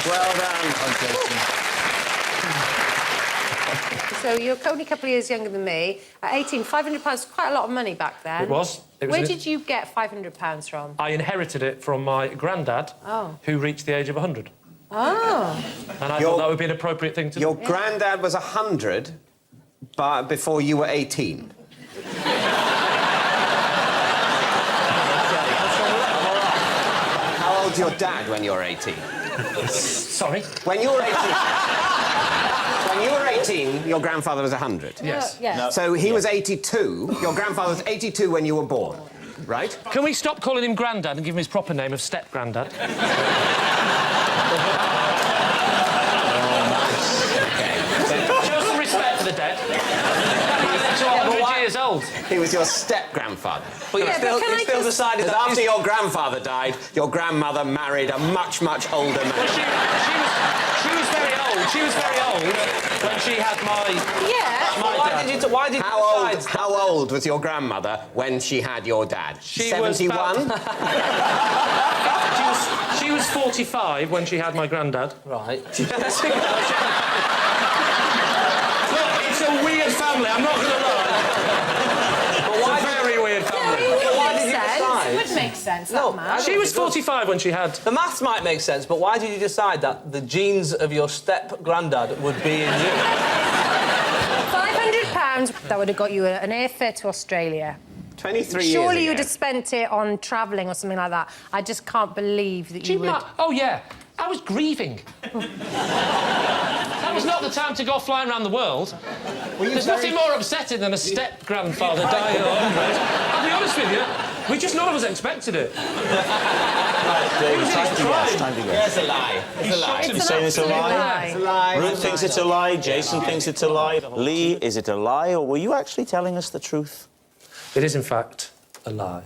Well done. So you're only a couple of years younger than me. At 18, £500 was quite a lot of money back then. It was. Where did you get £500 from? I inherited it from my granddad, who reached the age of 100. Oh. And I thought that would be an appropriate thing to do. Your granddad was 100 before you were 18. How old's your dad when you're 18? Sorry? When you were 18... when you were 18, your grandfather was 100? Yes. Yeah. No. So he was 82. Your grandfather was 82 when you were born, right? Can we stop calling him Grandad and give him his proper name of Step-Grandad? Show some respect for the dead. He's 200 years old. He was your step-grandfather. But you still decided that... After your grandfather died, your grandmother married a much, much older man. Well, she was very old. She was very old when she had my... Yeah. Why did you decide... How old was your grandmother when she had your dad? She 71? She was 45 when she had my granddad. Right. Look, it's a weird family, I'm not going to lie. It's a very weird family. Why did you decide? It would make sense, that math. She was 45 when she had... The maths might make sense, but why did you decide that the genes of your step-granddad would be in you? £500, that would have got you an airfare to Australia. 23 years Surely ago. you'd have spent it on travelling or something like that. I just can't believe that you would... Oh, yeah. I was grieving. That was not the time to go flying around the world. There's nothing more upsetting than a step-grandfather dying at 100. I'll be honest with you, none of us expected it. David, time to guess. Yeah, it's a lie. It's a lie. You're saying it's a lie? It's a lie. Ruth thinks it's a lie. Jason thinks it's a lie. Lee, is it a lie, or were you actually telling us the truth? It is, in fact, a lie.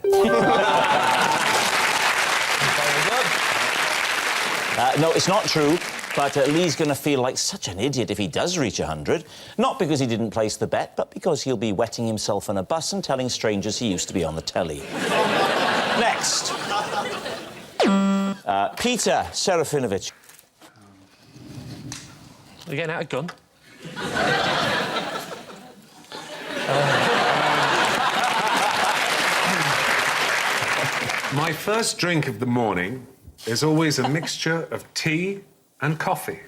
No, it's not true, but Lee's going to feel like such an idiot if he does reach 100. Not because he didn't place the bet, but because he'll be wetting himself on a bus and telling strangers he used to be on the telly. Next. Peter Serafinowicz. You're getting out a gun? My first drink of the morning is always a mixture of tea and coffee.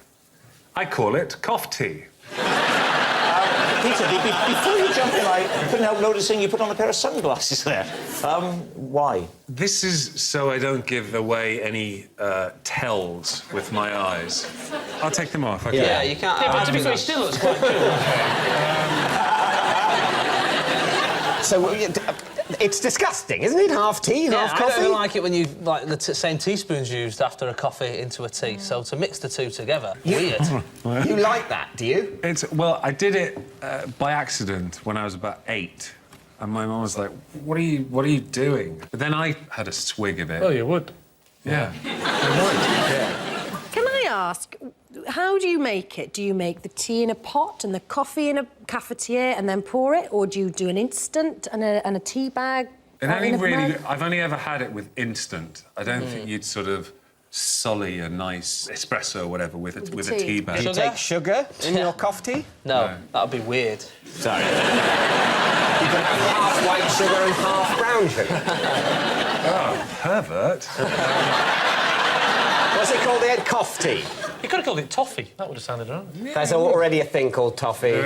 I call it cough tea. Peter, before you jump in, I couldn't help noticing you put on a pair of sunglasses there. Why? This is so I don't give away any tells with my eyes. I'll take them off. Okay? Yeah, you can't... Yeah, but to be fair, he still looks quite cool. So, it's disgusting, isn't it? Half tea, half coffee? I don't like it when you, like, the same teaspoon's used after a coffee into a tea. So to mix the two together, weird. You like that, do you? Well, I did it by accident when I was about 8. And my mum was like, what are you doing? But then I had a swig of it. Oh, you would? Yeah. Can I ask, how do you make it? Do you make the tea in a pot and the coffee in a cafetiere and then pour it? Or do you do an instant and a tea bag? I've only ever had it with instant. I don't think you'd sort of sully a nice espresso or whatever with a tea bag. Do you take sugar in your coffee tea? No, that would be weird. Sorry. You can have half white sugar and half brown sugar. Oh, pervert. What's it called? They had coffee tea. You could have called it toffee. That would have sounded right. Yeah. There's already a thing called toffee.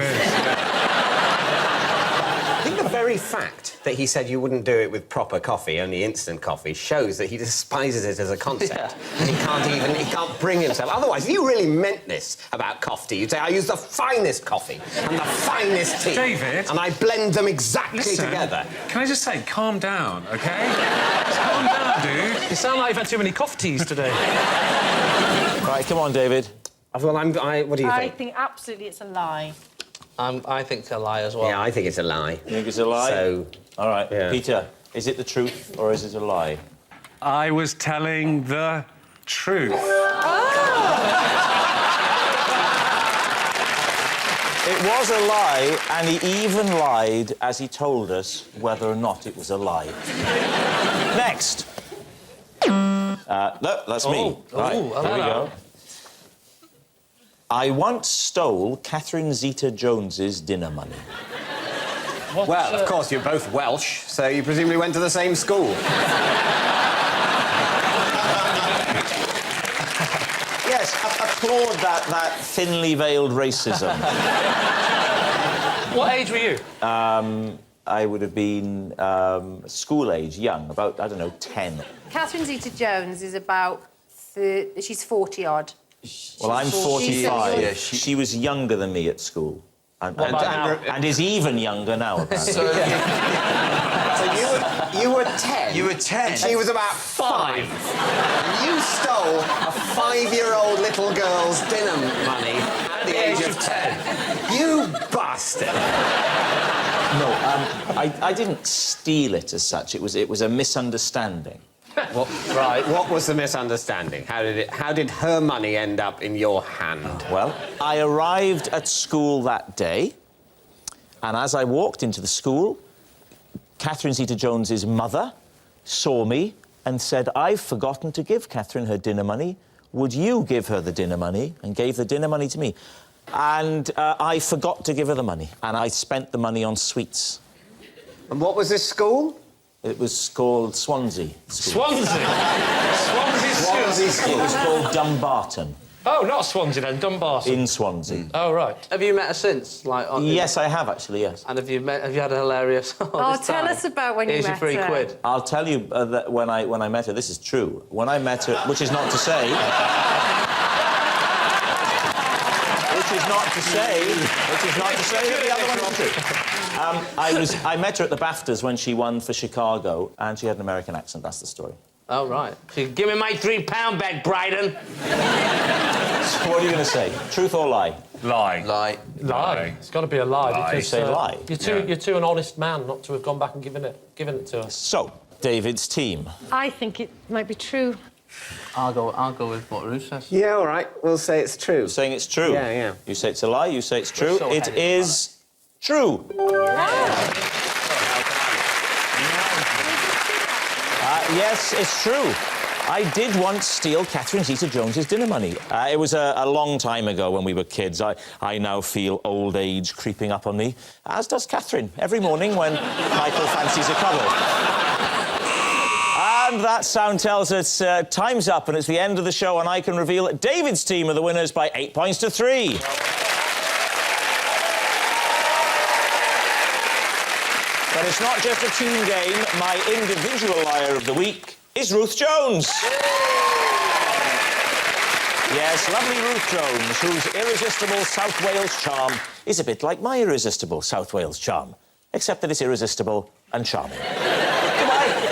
I think the very fact that he said you wouldn't do it with proper coffee, only instant coffee, shows that he despises it as a concept. Yeah. And he can't bring himself. Otherwise, if you really meant this about coffee, you'd say, I use the finest coffee and the finest tea. David. And I blend them exactly together. Can I just say, calm down, OK? Just calm down, dude. You sound like you've had too many coffee teas today. Right, come on, David. Well, what do you think? I think absolutely it's a lie. I think a lie as well. Yeah, I think it's a lie. You think it's a lie? So... All right, yeah. Peter, is it the truth or is it a lie? I was telling the truth. It was a lie, and he even lied as he told us whether or not it was a lie. Next. No, that's me. Right, here we go. I once stole Catherine Zeta-Jones's dinner money. Well, of course, you're both Welsh, so you presumably went to the same school. Yes, applaud that thinly veiled racism. What age were you? I would have been school age, young, about, I don't know, 10. Catherine Zeta-Jones is about She's 40-odd. Well, I'm 45. Yeah, she was younger than me at school. And is even younger now, apparently. So you were 10? You were 10. And she was about 5. You stole a 5-year-old little girl's dinner money at the age of 10. You bastard! No, I didn't steal it as such. It was a misunderstanding. Right. What was the misunderstanding? How did her money end up in your hand? Well, I arrived at school that day, and as I walked into the school, Catherine Zeta-Jones's mother saw me and said, "I've forgotten to give Catherine her dinner money. Would you give her the dinner money?" And gave the dinner money to me. And I forgot to give her the money, and I spent the money on sweets. And what was this school? It was called Swansea School. Swansea? Swansea School. It was called Dumbarton. Oh, not Swansea then, Dumbarton. In Swansea. Oh, right. Have you met her since? Yes, I have, actually, yes. And have you had a hilarious... Oh, tell us about when you met her. Here's your £3. I'll tell you that when I met her, this is true. When I met her, which is not to say... which is not to say that the other one is true. I met her at the BAFTAs when she won for Chicago, and she had an American accent. That's the story. Oh, right. So give me my £3 back, Bryden. So what are you going to say? Truth or lie? Lie. Lie. Lie. It's got to be a lie. Lie. Because, You say lie. You're too an honest man not to have gone back and given it to her. So, David's team. I think it might be true. I'll go with what Ruth says. Yeah, all right. We'll say it's true. You're saying it's true? Yeah, yeah. You say it's a lie, you say it's true. So it is true. Yes, it's true. I did once steal Catherine Zeta-Jones's dinner money. It was a long time ago when we were kids. I now feel old age creeping up on me, as does Catherine, every morning when Michael fancies a cuddle. And that sound tells us time's up, and it's the end of the show, and I can reveal that David's team are the winners by 8 points to 3. But it's not just a team game. My individual liar of the week is Ruth Jones. Yes, lovely Ruth Jones, whose irresistible South Wales charm is a bit like my irresistible South Wales charm, except that it's irresistible and charming. Goodbye.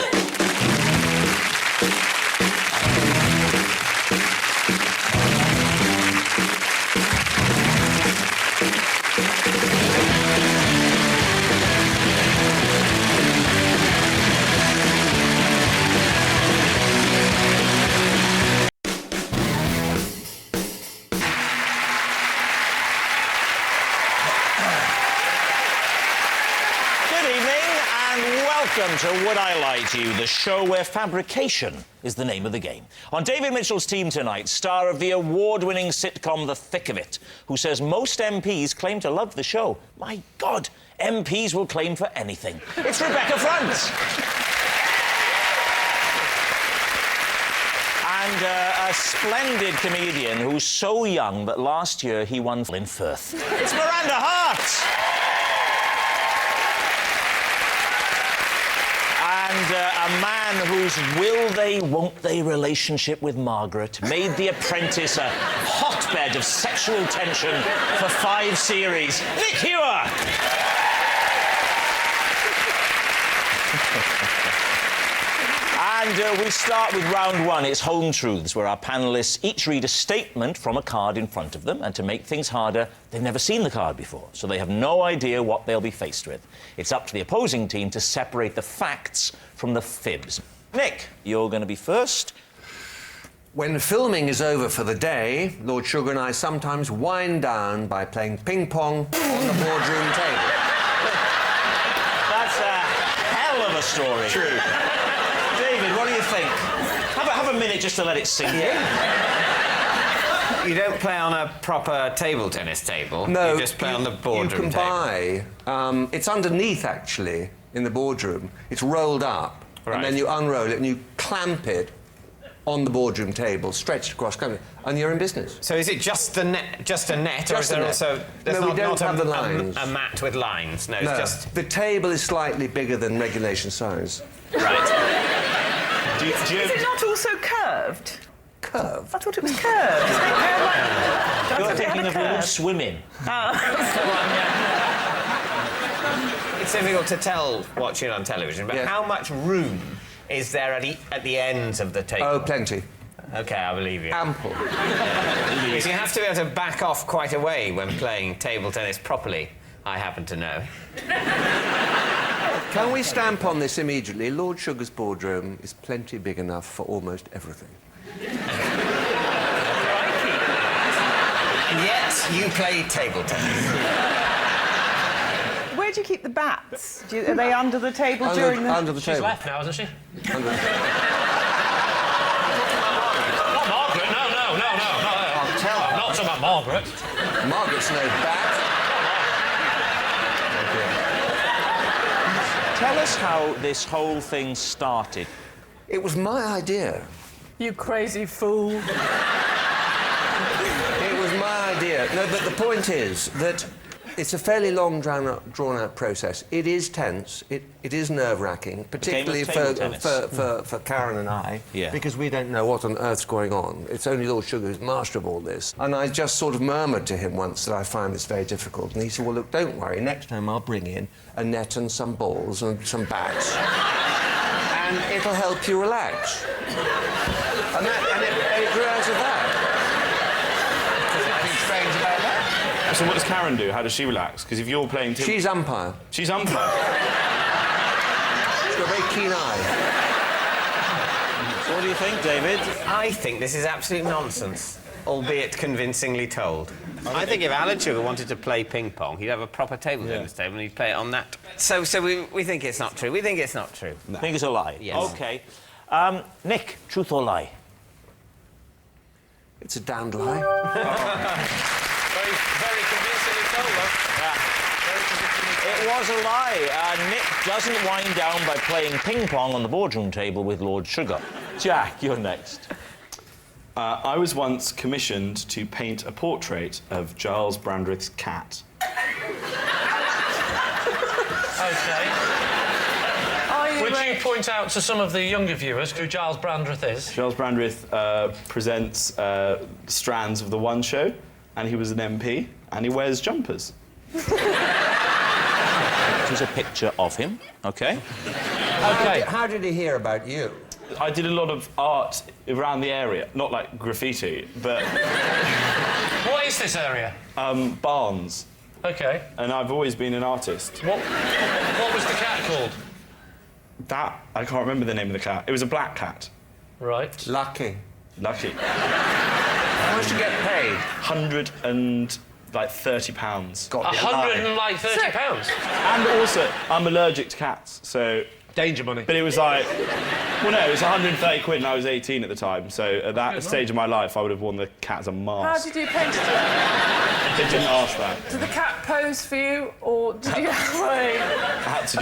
Welcome to Would I Lie to You, the show where fabrication is the name of the game. On David Mitchell's team tonight, star of the award-winning sitcom The Thick of It, who says most MPs claim to love the show. My God, MPs will claim for anything. It's Rebecca Front. And a splendid comedian who's so young that last year he won in Firth. It's Miranda Hart. And a man whose will-they, won't-they relationship with Margaret made The Apprentice a hotbed of sexual tension for 5 series. Nick Hewer! And we start with round 1. It's Home Truths, where our panellists each read a statement from a card in front of them, and to make things harder, they've never seen the card before, so they have no idea what they'll be faced with. It's up to the opposing team to separate the facts from the fibs. Nick, you're going to be first. When filming is over for the day, Lord Sugar and I sometimes wind down by playing ping-pong on the boardroom table. That's a hell of a story. True. David, what do you think? Have a minute just to let it sink in. You don't play on a proper table tennis table. No, you just play on the boardroom you can buy. It's underneath, actually, in the boardroom. It's rolled up, and then you unroll it and you clamp it on the boardroom table, stretched across, and you're in business. So is it just the net, just a net, Just or is there a net. also No, we don't have the lines. a mat with lines? No, No, it's just the table is slightly bigger than regulation size. right. Is it not also curved? curved. I thought it was curved. You're thinking of Lord Swimming. It's difficult to tell watching on television, but how much room is there at the ends of the table? Oh, plenty. OK, I believe you. Ample. Because you have to be able to back off quite a way when playing table tennis properly, I happen to know. Can we stamp on this immediately? Lord Sugar's boardroom is plenty big enough for almost everything. Yet you play table tennis. Where do you keep the bats? Are they under the table during the... Under the table. She's left now, hasn't she? Under... Not Margaret, no. I'll tell her. Not talking about Margaret. Margaret's no bat. Tell us how this whole thing started. It was my idea. You crazy fool. It was my idea. No, but the point is that it's a fairly long, drawn-out process. It is tense. It is nerve-wracking, particularly for Karen and I, because we don't know what on earth's going on. It's only Lord Sugar who's master of all this. And I just sort of murmured to him once that I find this very difficult. And he said, well, look, don't worry. Next time I'll bring in a net and some balls and some bats. And it'll help you relax. And it grew out of that. There's nothing strange about that. So what does Karen do? How does she relax? Because if you're playing... She's umpire. She's umpire? She's got a very keen eye. So what do you think, David? I think this is absolute nonsense, albeit convincingly told. I think if Alan Sugar wanted to play ping-pong, he'd have a proper table tennis table and he'd play it on that. So we think it's not true. We think it's not true. No. Think it's a lie? Yes. OK. Nick, truth or lie? It's a damned lie. Very convincingly told, though. It was a lie. Nick doesn't wind down by playing ping-pong on the boardroom table with Lord Sugar. Jack, you're next. I was once commissioned to paint a portrait of Giles Brandreth's cat. OK. Would you point out to some of the younger viewers who Giles Brandreth is? Giles Brandreth presents strands of The One Show, and he was an MP, and he wears jumpers. Here's a picture of him, OK? OK. How did he hear about you? I did a lot of art around the area, not like graffiti, but... What is this area? Barnes. OK. And I've always been an artist. What was the cat called? That... I can't remember the name of the cat. It was a black cat. Right. Lucky. Lucky. How much do you get paid? £130. £130? And also, I'm allergic to cats, so... Danger money. But it was like... Well, no, it was 130 quid and I was 18 at the time, so at that stage of my life, I would have worn the cat as a mask. How did you paint it? They didn't ask that. Did the cat pose for you, or did you have I had to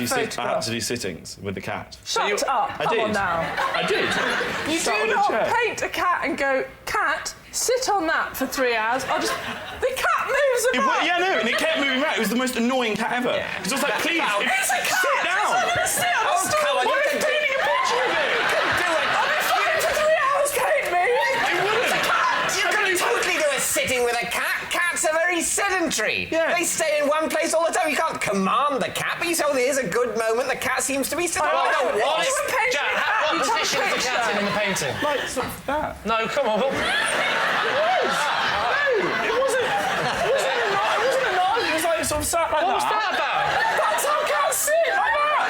do sittings with the cat. Shut up! Come on now. I did. You do not paint a cat and go, cat, sit on that for 3 hours. The cat moves around. Yeah, no, and it kept moving around. It was the most annoying cat ever. Because I was like, please, it's a cat. sit down. Sit on the stool. Come on, you can painting a picture of it. You can do it. I'll be fine for 3 hours, paint me. It wouldn't. It's a cat. You can totally do a sitting with a cat. Cats are very sedentary. Yeah. They stay in one place all the time. You can't command the cat, but you say, oh, here's a good moment. The cat seems to be sitting. What Jack, position is the cat in the painting? Like, sort of that. No, come on. It wasn't a nod. It was like sort of sat like What was that about? That's how cats sit, like that.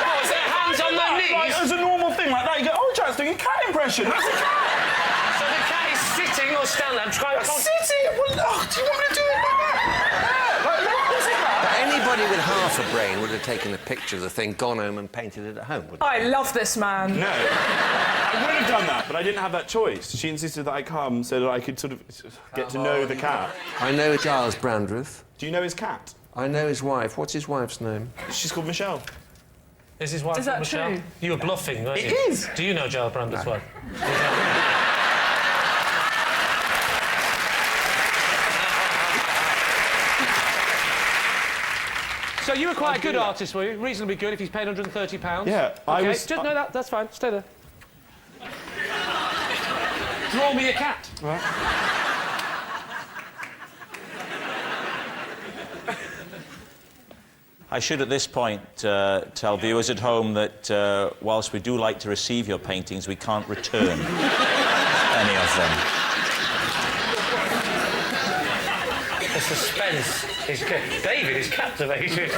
Oh, is their hands on their knees? Like, it was a normal thing like that. You go, oh, Jack's doing a cat impression. That's a cat. So the cat is sitting or standing? Sitting? Well, do you want me to do it like that? Anybody with half a brain would have taken a picture of the thing, gone home and painted it at home, wouldn't I love this man. No. I would have done that, but I didn't have that choice. She insisted that I come so that I could sort of get to know the cat. I know Giles Brandreth. Do you know his cat? I know his wife. What's his wife's name? She's called Michelle. Is his wife Is that Michelle? true? You were bluffing, weren't you? It is. Do you know Giles Brandreth's wife? So you were quite a good artist, were you? Reasonably good if he's paid £130? Yeah, I was... No, that's fine. Stay there. Draw me a cat. Right. I should, at this point, tell viewers at home that whilst we do like to receive your paintings, we can't return any of them. The suspense is good. David is captivated.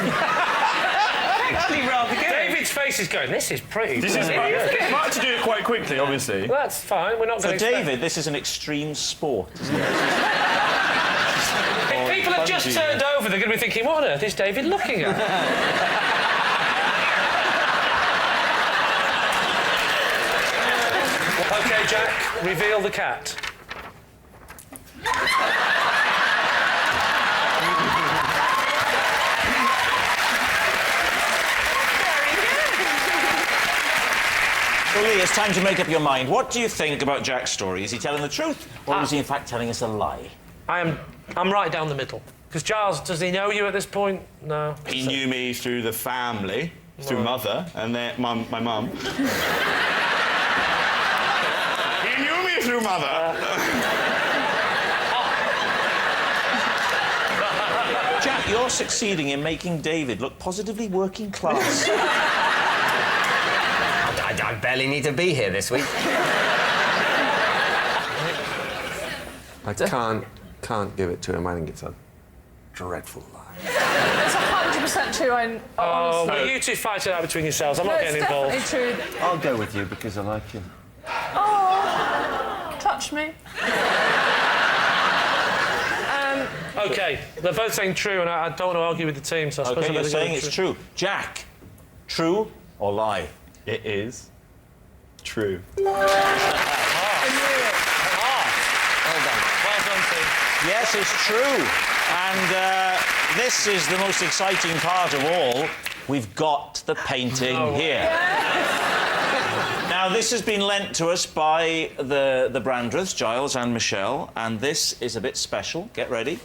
Actually, rather good. David's face is going, this is pretty. This is might have to do it quite quickly, obviously. Well, that's fine. We're not For going to. David, this is an extreme sport, isn't it? If people have just turned over, they're going to be thinking, what on earth is David looking at? OK, Jack, reveal the cat. Well, Lee, it's time to make up your mind. What do you think about Jack's story? Is he telling the truth, or is he in fact telling us a lie? I'm right down the middle. Because Giles, does he know you at this point? No. He knew me through the family, through mother, and then my mum. He knew me through mother. Jack, you're succeeding in making David look positively working class. I barely need to be here this week. I can't give it to him. I think it's a dreadful lie. It's 100% true. Oh, well, you two fight it out between yourselves. I'm not getting involved. It's definitely true. I'll go with you because I like him. Oh, touch me. OK, they're both saying true, and I don't want to argue with the team, so I suppose OK, you're saying it's true. Jack, true or lie? It is true. Well done, team. Yes, it's true. And this is the most exciting part of all. We've got the painting here. Now, this has been lent to us by the Brandreths, Giles and Michelle, and this is a bit special. Get ready.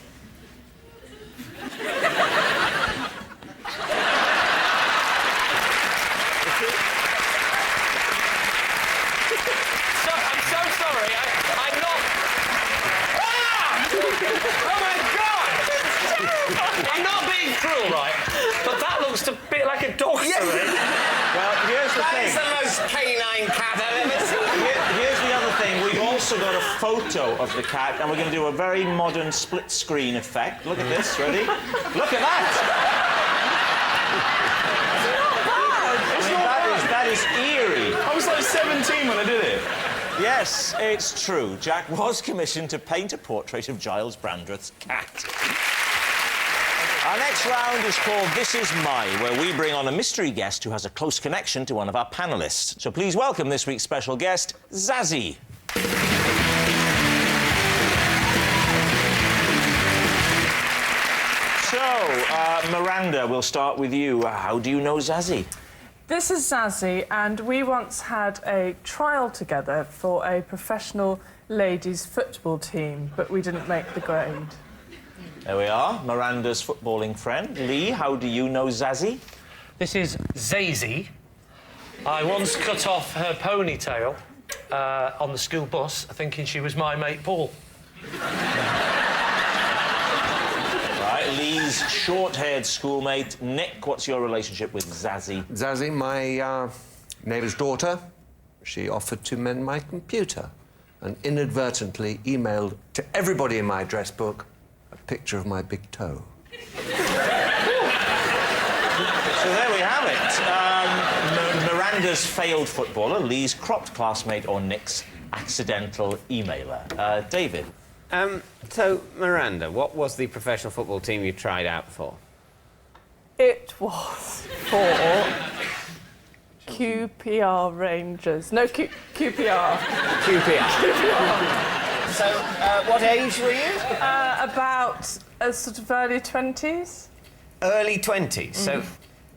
A bit like a dog to me. Well, here's the thing. That is the most canine cat I've ever seen. Here's the other thing. We've also got a photo of the cat, and we're going to do a very modern split-screen effect. Look at this. Ready? Look at that! It's not bad. That is eerie. I was like 17 when I did it. Yes, it's true. Jack was commissioned to paint a portrait of Giles Brandreth's cat. Our next round is called This Is My, where we bring on a mystery guest who has a close connection to one of our panellists. So please welcome this week's special guest, Zazie. So, Miranda, we'll start with you. How do you know Zazie? This is Zazie, and we once had a trial together for a professional ladies' football team, but we didn't make the grade. There we are, Miranda's footballing friend. Lee, how do you know Zazie? This is Zazie. I once cut off her ponytail on the school bus, thinking she was my mate Paul. Right, Lee's short-haired schoolmate. Nick, what's your relationship with Zazie? Zazie, my neighbour's daughter, she offered to mend my computer and inadvertently emailed to everybody in my address book a picture of my big toe. So there we have it. Miranda's failed footballer, Lee's cropped classmate, or Nick's accidental emailer. David? So, Miranda, what was the professional football team you tried out for? It was for QPR Rangers. No, QPR. QPR. So, what age were you? About sort of early 20s. Early 20s? So,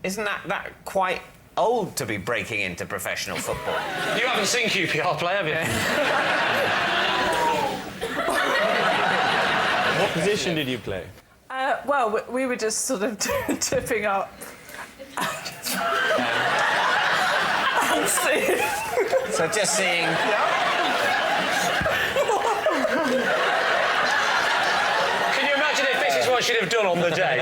isn't that quite old to be breaking into professional football? You haven't seen QPR play, have you? What position did you play? Well, we were just sort of tipping up. So just seeing... what she'd have done on the day.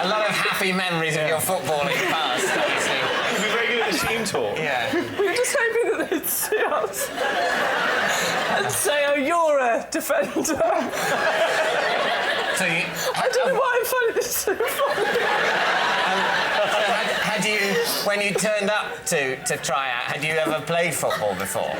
A lot of happy memories of your footballing past, obviously. You'd be very good at the team talk. Yeah. We were just hoping that they'd see us and say, oh, you're a defender. So you, I don't know why I'm finding this so funny. had you, when you turned up to try out, had you ever played football before?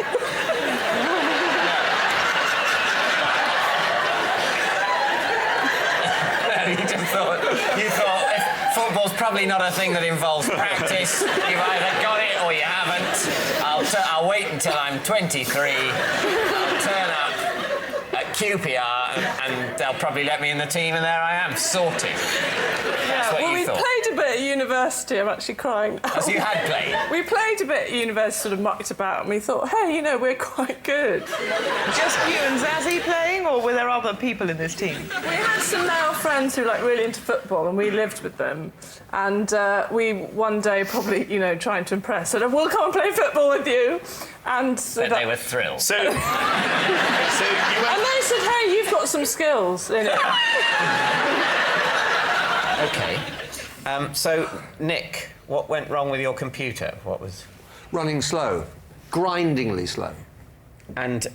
You just thought if football's probably not a thing that involves practice. You've either got it or you haven't. I'll wait until I'm 23. I'll turn up at QPR and they'll probably let me in the team, and there I am, sorted. That's what you thought. We played a bit at university. I'm actually crying. As you had played? We played a bit at university, sort of mucked about, and we thought, hey, you know, we're quite good. Just you and Zazie playing, or were there other people in this team? We had some male friends who were, like, really into football, and we lived with them. And we, one day, probably, you know, trying to impress, said, we'll come and play football with you. And so they were thrilled. So you went... And they said, hey, you've got some skills in it. OK. So, Nick, what went wrong with your computer? What was... Running slow. Grindingly slow. And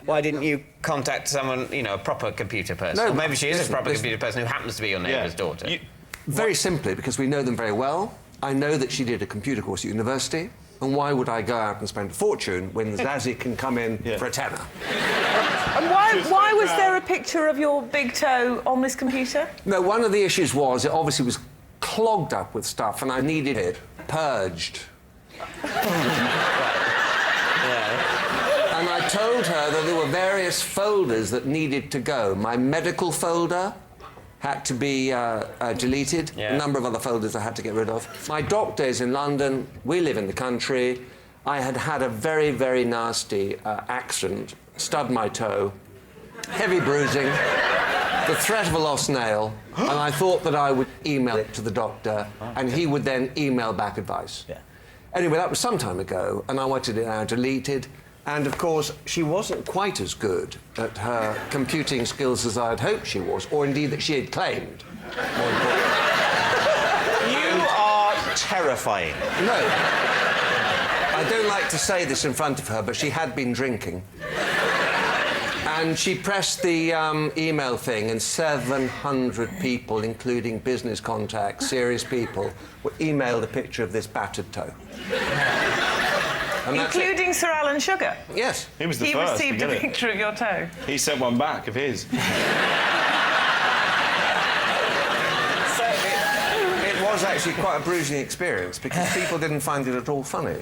why didn't you contact someone, you know, a proper computer person? No, or maybe she is a proper computer person who happens to be your neighbour's daughter. Very simply, because we know them very well. I know that she did a computer course at university. And why would I go out and spend a fortune when Zazie can come in for a tenner? And why was there a picture of your big toe on this computer? No, one of the issues was it obviously was clogged up with stuff and I needed it purged. And I told her that there were various folders that needed to go. My medical folder had to be deleted. A number of other folders I had to get rid of. My doctor is in London. We live in the country. I had had a very, very nasty accident, stubbed my toe, heavy bruising, the threat of a lost nail, and I thought that I would email it to the doctor, and he would then email back advice. Anyway, that was some time ago, and I wanted it now deleted. And, of course, she wasn't quite as good at her computing skills as I had hoped she was, or indeed that she had claimed. You are terrifying. No. I don't like to say this in front of her, but she had been drinking. And she pressed the email thing, and 700 people, including business contacts, serious people, were emailed a picture of this battered toe. Including Sir Alan Sugar? Yes. He was the first. He received a picture of your toe. He sent one back of his. So it was actually quite a bruising experience because people didn't find it at all funny.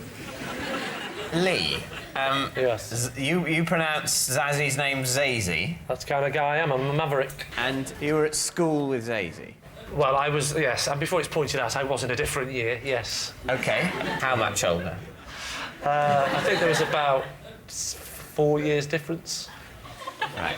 Lee, yes. You pronounce Zazie's name Zazie. That's the kind of guy I am. I'm a maverick. And you were at school with Zazie? Well, I was, yes. And before it's pointed out, I was in a different year, yes. OK. How much older? I think there was about 4 years difference. Right.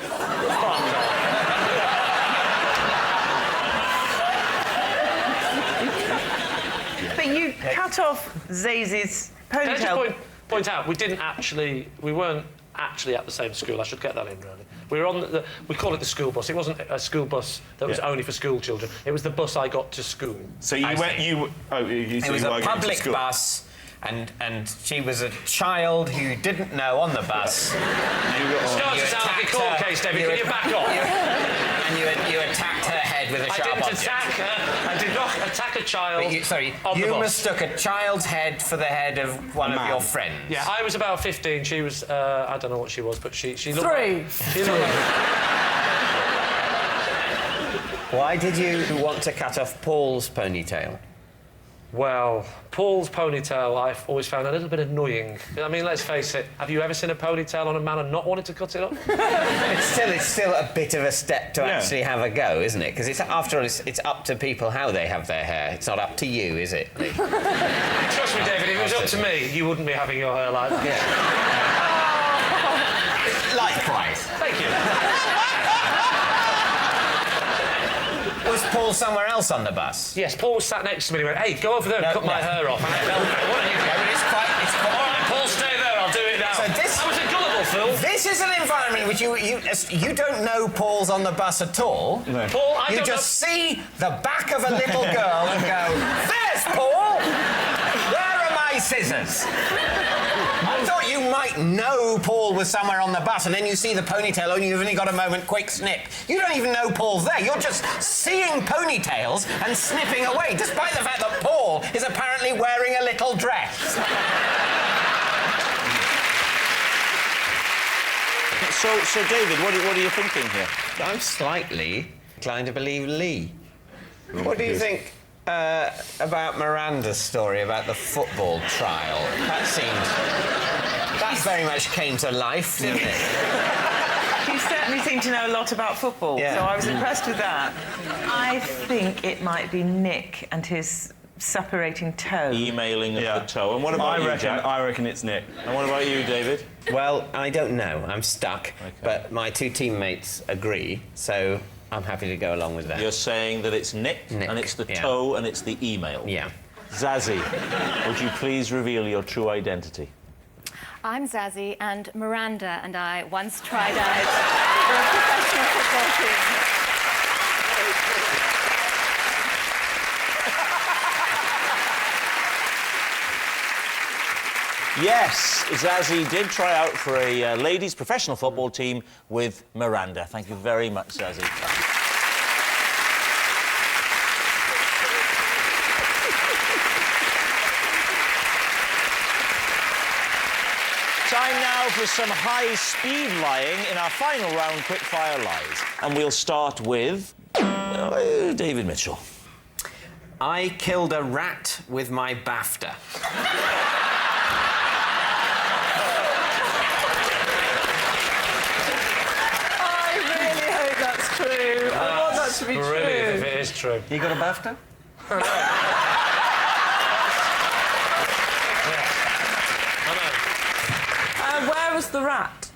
But you cut off Zazie's ponytail. Can I just point out, we weren't actually at the same school. I should get that in, really. We were on we call it the school bus. It wasn't a school bus that was only for school children. It was the bus I got to school. So it was a public bus. And she was a child who didn't know on the bus. It starts to sound like a court case, David. Can you back off? And you attacked her head with a sharp object. I didn't attack her. I did not attack a child on the bus. You mistook a child's head for the head of one of your friends. Yeah, I was about 15. She was, I don't know what she was, but she looked like... She looked like... Why did you want to cut off Paul's ponytail? Well, Paul's ponytail I've always found a little bit annoying. I mean, let's face it, have you ever seen a ponytail on a man and not wanted to cut it off? It's still a bit of a step to actually have a go, isn't it? Because after all, it's up to people how they have their hair. It's not up to you, is it, Lee? Trust me, David, if it was up to me, you wouldn't be having your hair like that. Yeah. Likewise. Thank you. Was Paul somewhere else on the bus? Yes, Paul sat next to me and he went, hey, go over there and cut my hair off. Why don't you go? All right, Paul, stay there, I'll do it now. So this... I was a gullible fool. This is an environment in which you don't know Paul's on the bus at all. No. Paul, I You don't just see the back of a little girl and go, "There's Paul! Where are my scissors?" I thought you might know Paul was somewhere on the bus, and then you see the ponytail, and you've only got a moment, quick snip. You don't even know Paul's there. You're just seeing ponytails and snipping away, despite the fact that Paul is apparently wearing a little dress. So David, what are you thinking here? I'm slightly inclined to believe Lee. What do you think about Miranda's story about the football trial? That very much came to life, didn't it? He certainly seemed to know a lot about football, Yeah. so I was impressed with that. I think it might be Nick and his separating toe. Emailing of the toe. And what about you, Jack? I reckon it's Nick. And what about you, David? Well, I don't know. I'm stuck. Okay. But my two teammates agree, so I'm happy to go along with that. You're saying that it's Nick. And it's the toe and it's the email. Yeah. Zazzy, would you please reveal your true identity? I'm Zazzy, and Miranda and I once tried out for a professional football team. Yes, Zazzy did try out for a ladies' professional football team with Miranda. Thank you very much, Zazzy. Time now for some high-speed lying in our final round, quick-fire lies. And we'll start with David Mitchell. I killed a rat with my BAFTA. I really hope that's true. I want that to be Brilliant if true. it is true. You got a BAFTA? Where was the rat?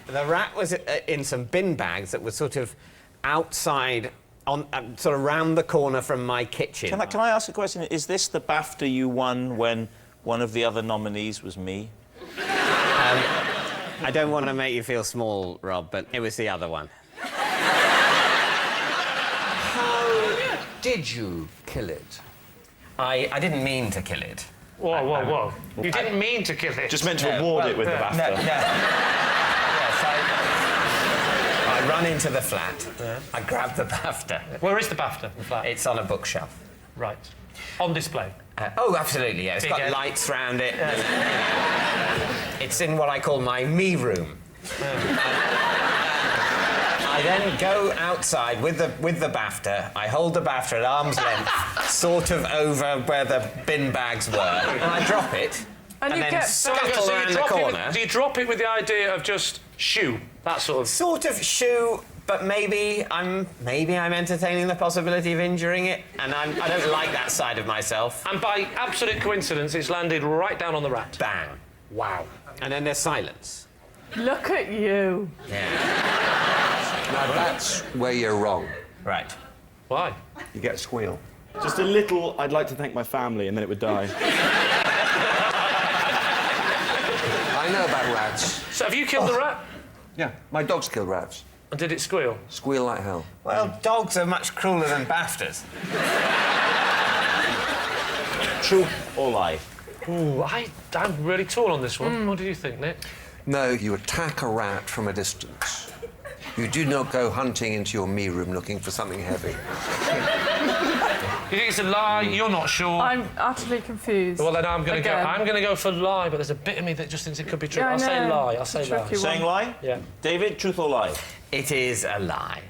The rat was in some bin bags that were sort of outside, on sort of round the corner from my kitchen. Can I ask a question? Is this the BAFTA you won when one of the other nominees was me? I don't want to make you feel small, Rob, but it was the other one. How did you kill it? I didn't mean to kill it. Whoa. You didn't mean to kill it. Just meant to award it with the BAFTA. Yes, I run into the flat. I grab the BAFTA. Where is the BAFTA? The flat? It's on a bookshelf. Right. On display? Oh, absolutely, yeah. It's got lights round it. It's in what I call my me room. I then go outside with the BAFTA. I hold the BAFTA at arm's length, sort of over where the bin bags were, and I drop it. And you then get scuttle around the corner. Do you drop it with the idea of just shoo? That sort of... Sort of shoo, but maybe I'm entertaining the possibility of injuring it, and I don't like that side of myself. And by absolute coincidence, it's landed right down on the rat. Bang. Wow. And then there's silence. Look at you. Now that's where you're wrong. Right. Why? You get a squeal. Just a little, I'd like to thank my family, and then it would die. I know about rats. So have you killed the rat? Yeah, my dogs kill rats. And did it squeal? Squeal like hell. Well, dogs are much crueler than BAFTAs. True or lie? Ooh, I'm really torn on this one. What do you think, Nick? No, you attack a rat from a distance. You do not go hunting into your me room looking for something heavy. You think it's a lie? You're not sure? I'm utterly confused. Well, then I'm going to go. Again. I'm going to go for lie, but there's a bit of me that just thinks it could be true. Yeah, I I'll say know. lie. I'll It's say a lie. tricky Saying lie? Yeah. David, truth or lie? It is a lie.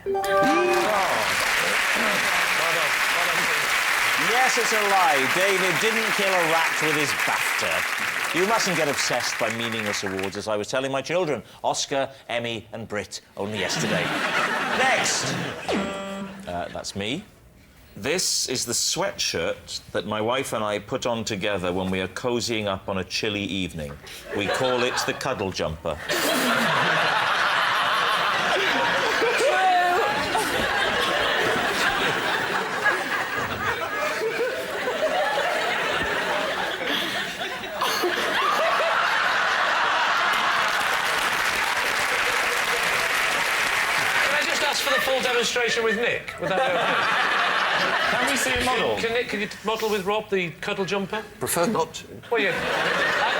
Yes, it's a lie. David didn't kill a rat with his BAFTA. You mustn't get obsessed by meaningless awards, as I was telling my children. Oscar, Emmy and Brit only yesterday. Next. That's me. This is the sweatshirt that my wife and I put on together when we are cozying up on a chilly evening. We call it the cuddle jumper. ask for the full demonstration with Nick? Would that be okay? Can we see a model? Can you model with Rob the cuddle jumper? Prefer not to. Well, yeah.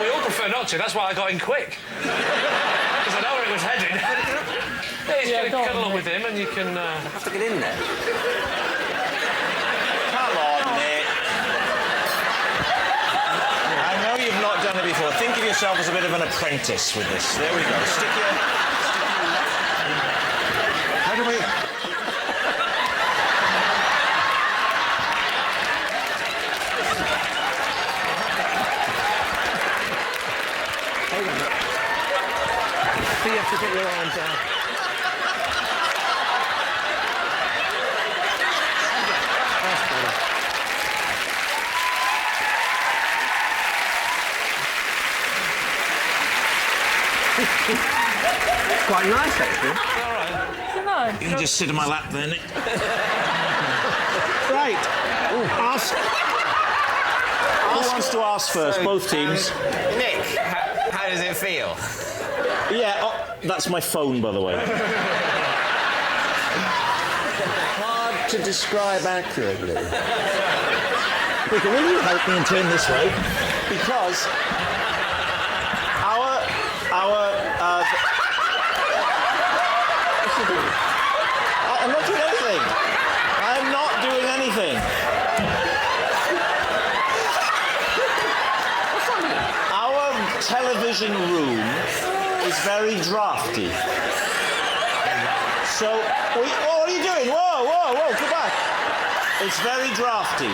We all prefer not to. That's why I got in quick. Because I know where it was heading. Yeah, you can cuddle up with him and you can... have to get in there. Come on, Nick. I know you've not done it before. Think of yourself as a bit of an apprentice with this. There we go. Stick your... How do we... You have to get your arm down. Quite nice, actually. All right. You can just sit in my lap there, Nick. Right. Ask... Who wants to ask first? Both teams. Nick, how does it feel? Yeah, that's my phone, by the way. Hard to describe accurately. Vicky, will you help me and turn this way? Because I'm not doing anything. I'm not doing anything. Our television room is very drafty. So, what are you doing? Whoa, go back. It's very drafty.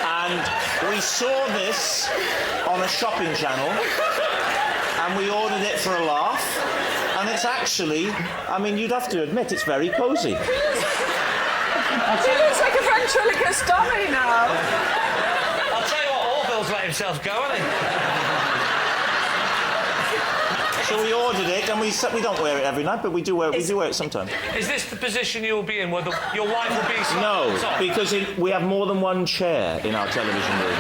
And we saw this on a shopping channel, and we ordered it for a laugh. And it's actually, I mean, you'd have to admit, it's very cosy. He looks like a ventriloquist dummy now. I'll tell you what, Orville's let himself go, hasn't he? So we ordered it, and we don't wear it every night, but we do wear it sometimes. Is this the position you'll be in, where your wife will be... No, because we have more than one chair in our television room.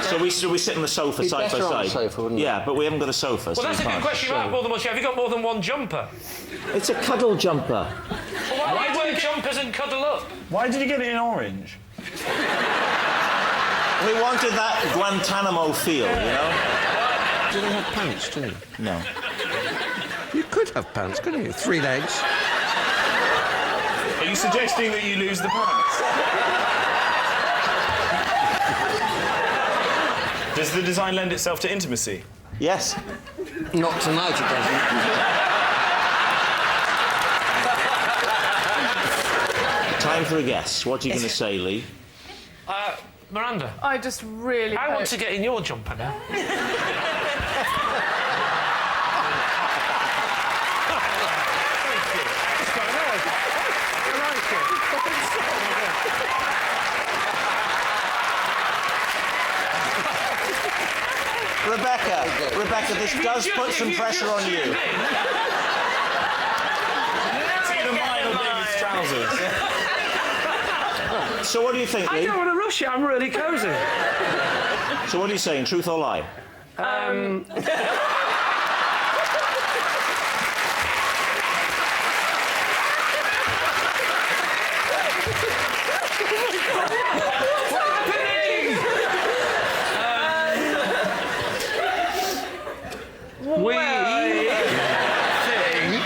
So we sit on the sofa side by side. On the sofa, wouldn't yeah, but we haven't got a sofa. Well, that's a good question. You might have more than one chair. Have you got more than one jumper? It's a cuddle jumper. Well, why do you wear jumpers and cuddle up? Why did you get it in orange? We wanted that Guantanamo feel, you know? Do they have pants, too? No. You could have pants, couldn't you? 3 legs. Are you suggesting that you lose the pants? Does the design lend itself to intimacy? Yes. Not tonight, it doesn't. Time for a guess. What are you going to say, Lee? Miranda. I just really I want to get in your jumper now. Rebecca, this does put some pressure on you. It's either mine or David's trousers. So what do you think, Lee? I don't want to rush you. I'm really cosy. So what are you saying, truth or lie? We think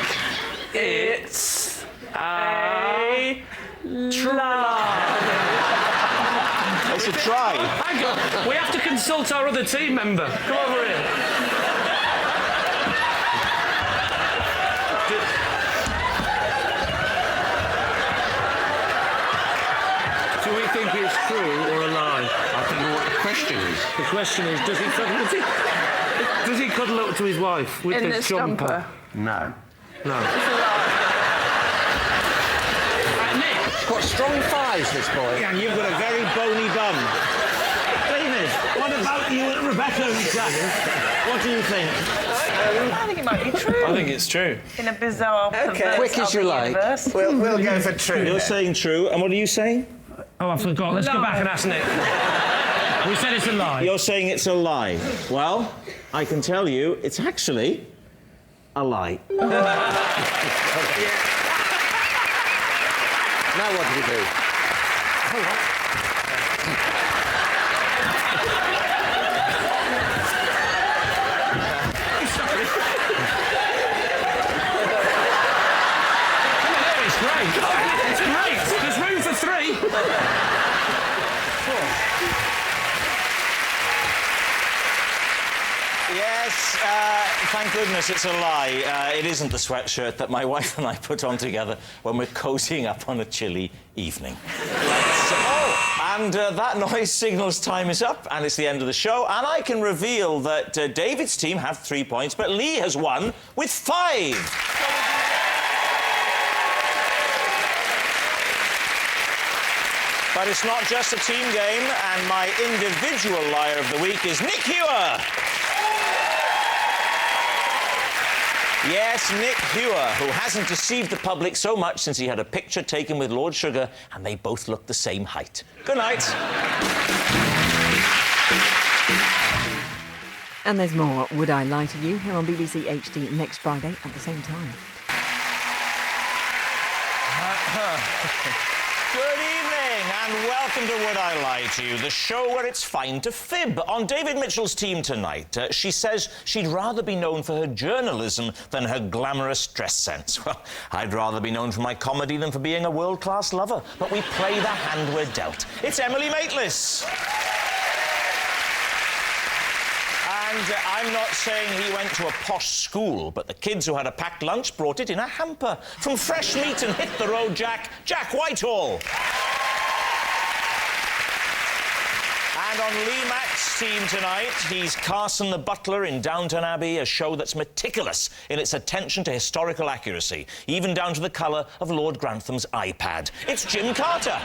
it's a try. It's a try. Hang on. We have to consult our other team member. Come over here. Do we think it's true or a lie? I don't know what the question is. The question is, does he cuddle up to his wife with In this this jumper? jumper? No. No. It's got strong thighs, this boy. Yeah, and you've got a very bony bum. David, what about you and Rebecca and Jack? What do you think? I think it might be true. I think it's true. In a bizarre, perverse Quick as you like. universe. We'll go for true. You're saying true, and what are you saying? Oh, I forgot. Let's go back and ask Nick. We said it's a lie. You're saying it's a lie. Well, I can tell you, it's actually a lie. Now what do we do? It's great. It's great. There's room for three. Yes, thank goodness it's a lie. It isn't the sweatshirt that my wife and I put on together when we're cozying up on a chilly evening. And that noise signals time is up, and it's the end of the show. And I can reveal that David's team have 3 points, but Lee has won with 5. But it's not just a team game, and my individual liar of the week is Nick Hewer. Yes, Nick Hewer, who hasn't deceived the public so much since he had a picture taken with Lord Sugar, and they both look the same height. Good night. And there's more Would I Lie to You here on BBC HD next Friday at the same time. Good evening and welcome to Would I Lie to You, the show where it's fine to fib. On David Mitchell's team tonight, she says she'd rather be known for her journalism than her glamorous dress sense. Well, I'd rather be known for my comedy than for being a world-class lover. But we play the hand we're dealt. It's Emily Maitlis. And I'm not saying he went to a posh school, but the kids who had a packed lunch brought it in a hamper. From fresh meat and hit the road, Jack Whitehall. And on Lee Mack's team tonight, he's Carson the butler in Downton Abbey, a show that's meticulous in its attention to historical accuracy, even down to the colour of Lord Grantham's iPad. It's Jim Carter.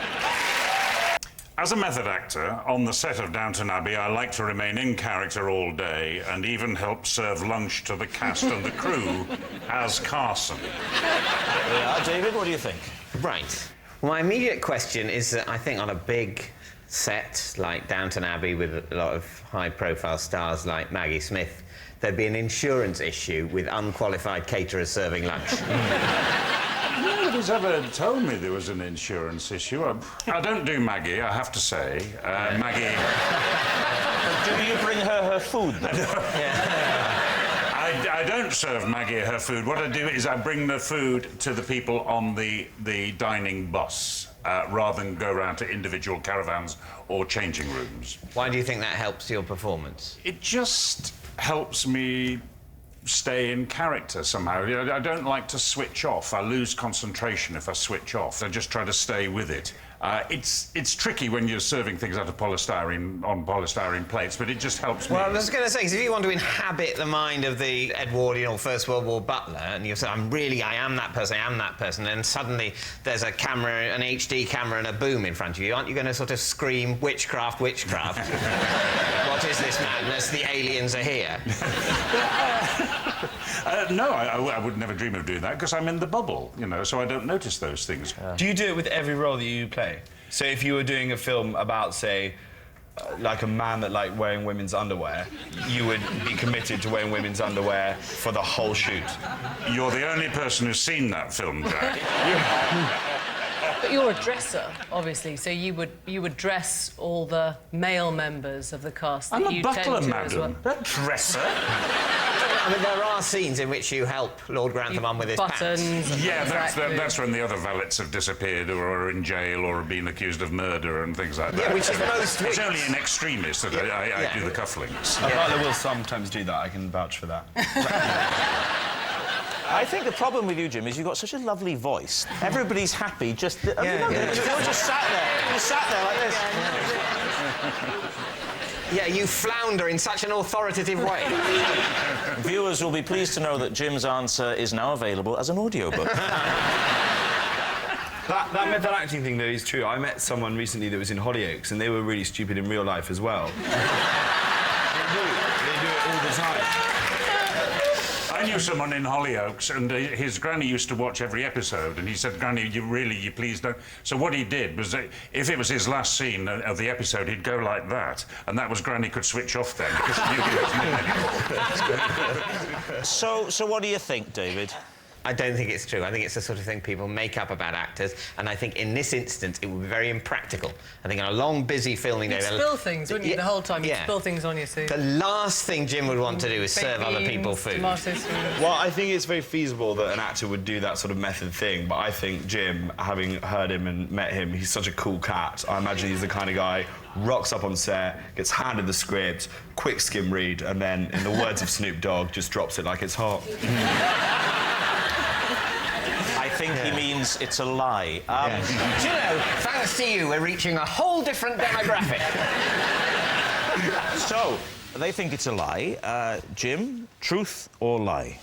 As a method actor, on the set of Downton Abbey, I like to remain in character all day and even help serve lunch to the cast and the crew as Carson. Yeah, David, what do you think? Right. Well, my immediate question is that I think on a big set like Downton Abbey with a lot of high-profile stars like Maggie Smith, there'd be an insurance issue with unqualified caterers serving lunch. Nobody's ever told me there was an insurance issue. I don't do Maggie, I have to say. Maggie... Do you bring her food, then? I don't serve Maggie her food. What I do is I bring the food to the people on the dining bus, rather than go around to individual caravans or changing rooms. Why do you think that helps your performance? It just helps me stay in character somehow. I don't like to switch off. I lose concentration if I switch off. I just try to stay with it. It's tricky when you're serving things out of polystyrene plates, but it just helps me. Well, I was going to say, 'cause if you want to inhabit the mind of the Edwardian or First World War butler, and you say, I am that person, and suddenly there's a camera, an HD camera and a boom in front of you, aren't you going to sort of scream, witchcraft, witchcraft? What is this madness? The aliens are here. No, I would never dream of doing that, because I'm in the bubble, you know, so I don't notice those things. Do you do it with every role that you play? So if you were doing a film about, say, like a man that liked wearing women's underwear, you would be committed to wearing women's underwear for the whole shoot? You're the only person who's seen that film, Jack. But you're a dresser, obviously, so you would dress all the male members of the cast that I'm you a butler, tend to as well. madam. A dresser. I mean, there are scenes in which you help Lord Grantham on with his buttons. pants. Yeah, that's when the other valets have disappeared or are in jail or have been accused of murder and things like that. Yeah, which is most It's only in extremis that I do the cufflinks. A butler will sometimes do that, I can vouch for that. I think the problem with you, Jim, is you've got such a lovely voice. Everybody's happy just... You're just sat there. You sat there like this. Yeah, you flounder in such an authoritative way. Viewers will be pleased to know that Jim's answer is now available as an audiobook. That method acting thing, though, is true. I met someone recently that was in Hollyoaks, and they were really stupid in real life as well. They do it all the time. I knew someone in Hollyoaks, and his granny used to watch every episode, and he said, Granny, you please don't... So what he did was, if it was his last scene of the episode, he'd go like that, and that was Granny could switch off then, because she knew he wasn't in anymore. So what do you think, David? I don't think it's true. I think it's the sort of thing people make up about actors, and I think in this instance it would be very impractical. I think on a long, busy filming day... You'd spill things, wouldn't you, the whole time? You'd spill things on your suit. The last thing Jim would want to do is serve other people food. Tomatoes, Well, I think it's very feasible that an actor would do that sort of method thing, but I think Jim, having heard him and met him, he's such a cool cat. I imagine he's the kind of guy rocks up on set, gets handed the script, quick skim read, and then, in the words of Snoop Dogg, just drops it like it's hot. I think he means it's a lie. Do you know, thanks to you, we're reaching a whole different demographic. So, they think it's a lie. Jim, truth or lie?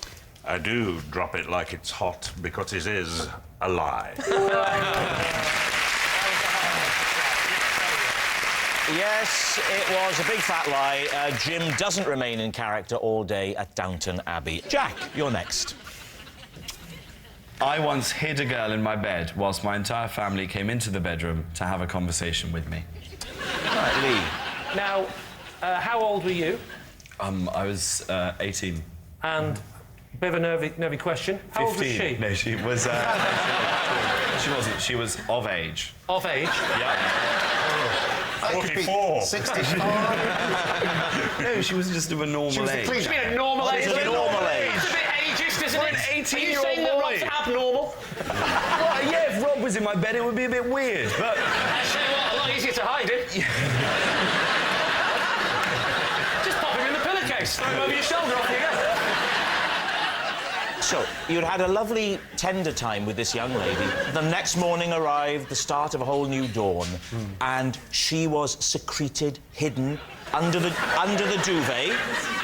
I do drop it like it's hot because it is a lie. Yes, it was a big fat lie. Jim doesn't remain in character all day at Downton Abbey. Jack, you're next. I once hid a girl in my bed whilst my entire family came into the bedroom to have a conversation with me. Right, Lee. Now, how old were you? I was 18. And a bit of a nervy question. How old was she? No, she was... she wasn't. She was of age. Of age? Yeah. 44. 65. No, she was just of a normal age. She mean a normal age? A normal age. It's a bit ageist, isn't it? An 18-year-old Are you saying that Rob's abnormal? Well, yeah, if Rob was in my bed, it would be a bit weird, but... Actually, a lot easier to hide it. Just pop him in the pillowcase, throw him over your shoulder, off you go. So, you'd had a lovely tender time with this young lady. The next morning arrived, the start of a whole new dawn, and she was secreted, hidden, under the duvet.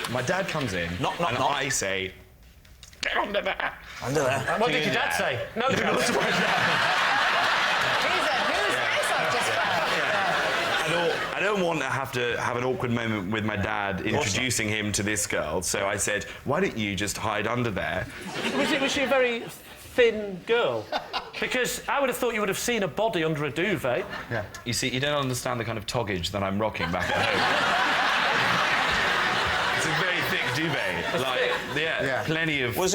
My dad comes in, knock, and I say, get under there. Under there. What did your dad say? No, to my dad. I don't want to have an awkward moment with my dad introducing him to this girl, so I said, why don't you just hide under there? Was she a very thin girl? Because I would have thought you would have seen a body under a duvet. Yeah. You see, you don't understand the kind of toggage that I'm rocking back at home. It's a very thick duvet. Like, yeah, plenty of... Was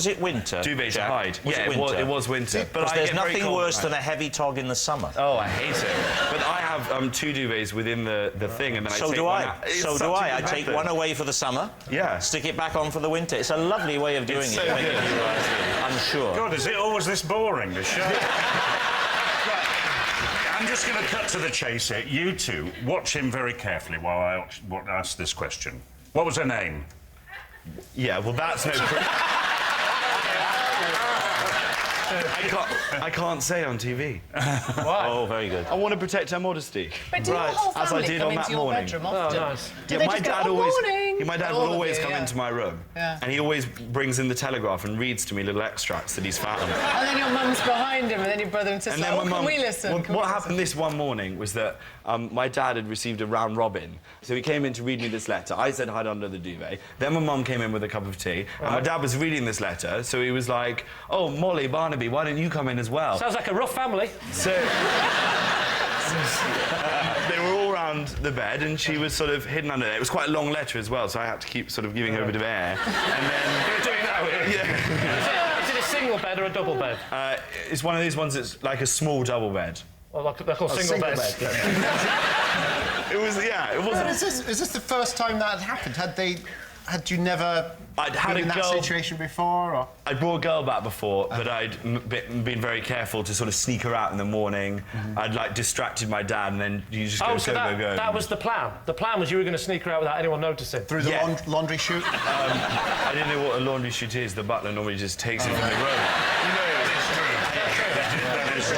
it winter? Duvet to Jack? hide. Was Yeah, it winter? it was winter. But there's nothing worse than a heavy tog in the summer. Oh, I hate it. But I have 2 duvets within the thing, and then I take one out. So do I. I take one away for the summer. Yeah. Stick it back on for the winter. It's a lovely way of doing It's it. so when good. you're unsure. God, is it always this boring, this show? I'm just going to cut to the chase here. You two, watch him very carefully while I ask this question. What was her name? Yeah, well, that's no... I can't say on TV. Why? Oh, very good. I want to protect her modesty. But did your whole as I family did come on into that your morning. bedroom often? Oh, nice. Did they just go, "Oh, morning"? My dad All will of always you, come yeah. into my room, Yeah. and he always brings in the Telegraph and reads to me little extracts that he's found. And then your mum's behind him, and then your brother and sister, And then can we listen? Well, Can we what listen?" happened this one morning was that my dad had received a round robin, so he came in to read me this letter. I said hide under the duvet. Then my mum came in with a cup of tea, and my dad was reading this letter, so he was like, "Oh, Molly, Barnaby, why don't you come in as well?" Sounds like a rough family. So they were all round the bed, and she was sort of hidden under there. It was quite a long letter as well, so I had to keep sort of giving her a bit of air. And then You're doing that, were you? yeah. Is it a single bed or a double bed? It's one of these ones that's like a small double bed. Well, they're called single beds. It was, yeah, it wasn't... Is this the first time that had happened? Had you never been in that situation before? Or? I'd brought a girl back before, but I'd been very careful to sort of sneak her out in the morning. I'd, like, distracted my dad, and then you just go, so go. that was the plan. The plan was you were going to sneak her out without anyone noticing. Through the laundry chute? I didn't know what a laundry chute is. The butler normally just takes it from the room.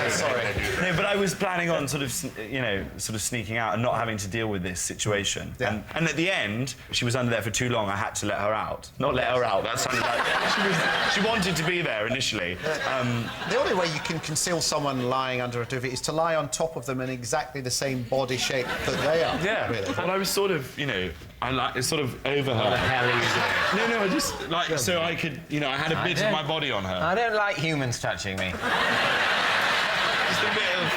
Sorry. No, but I was planning on sort of sneaking out and not having to deal with this situation. Yeah. And at the end, she was under there for too long. I had to let her out. Not let her out. That sounded like she wanted to be there initially. The only way you can conceal someone lying under a duvet is to lie on top of them in exactly the same body shape that they are. Yeah. Really. Well, I was sort of, sort of over her. What the hell are you doing? No, I just like so I could, I had a bit of my body on her. I don't like humans touching me. Just a bit of...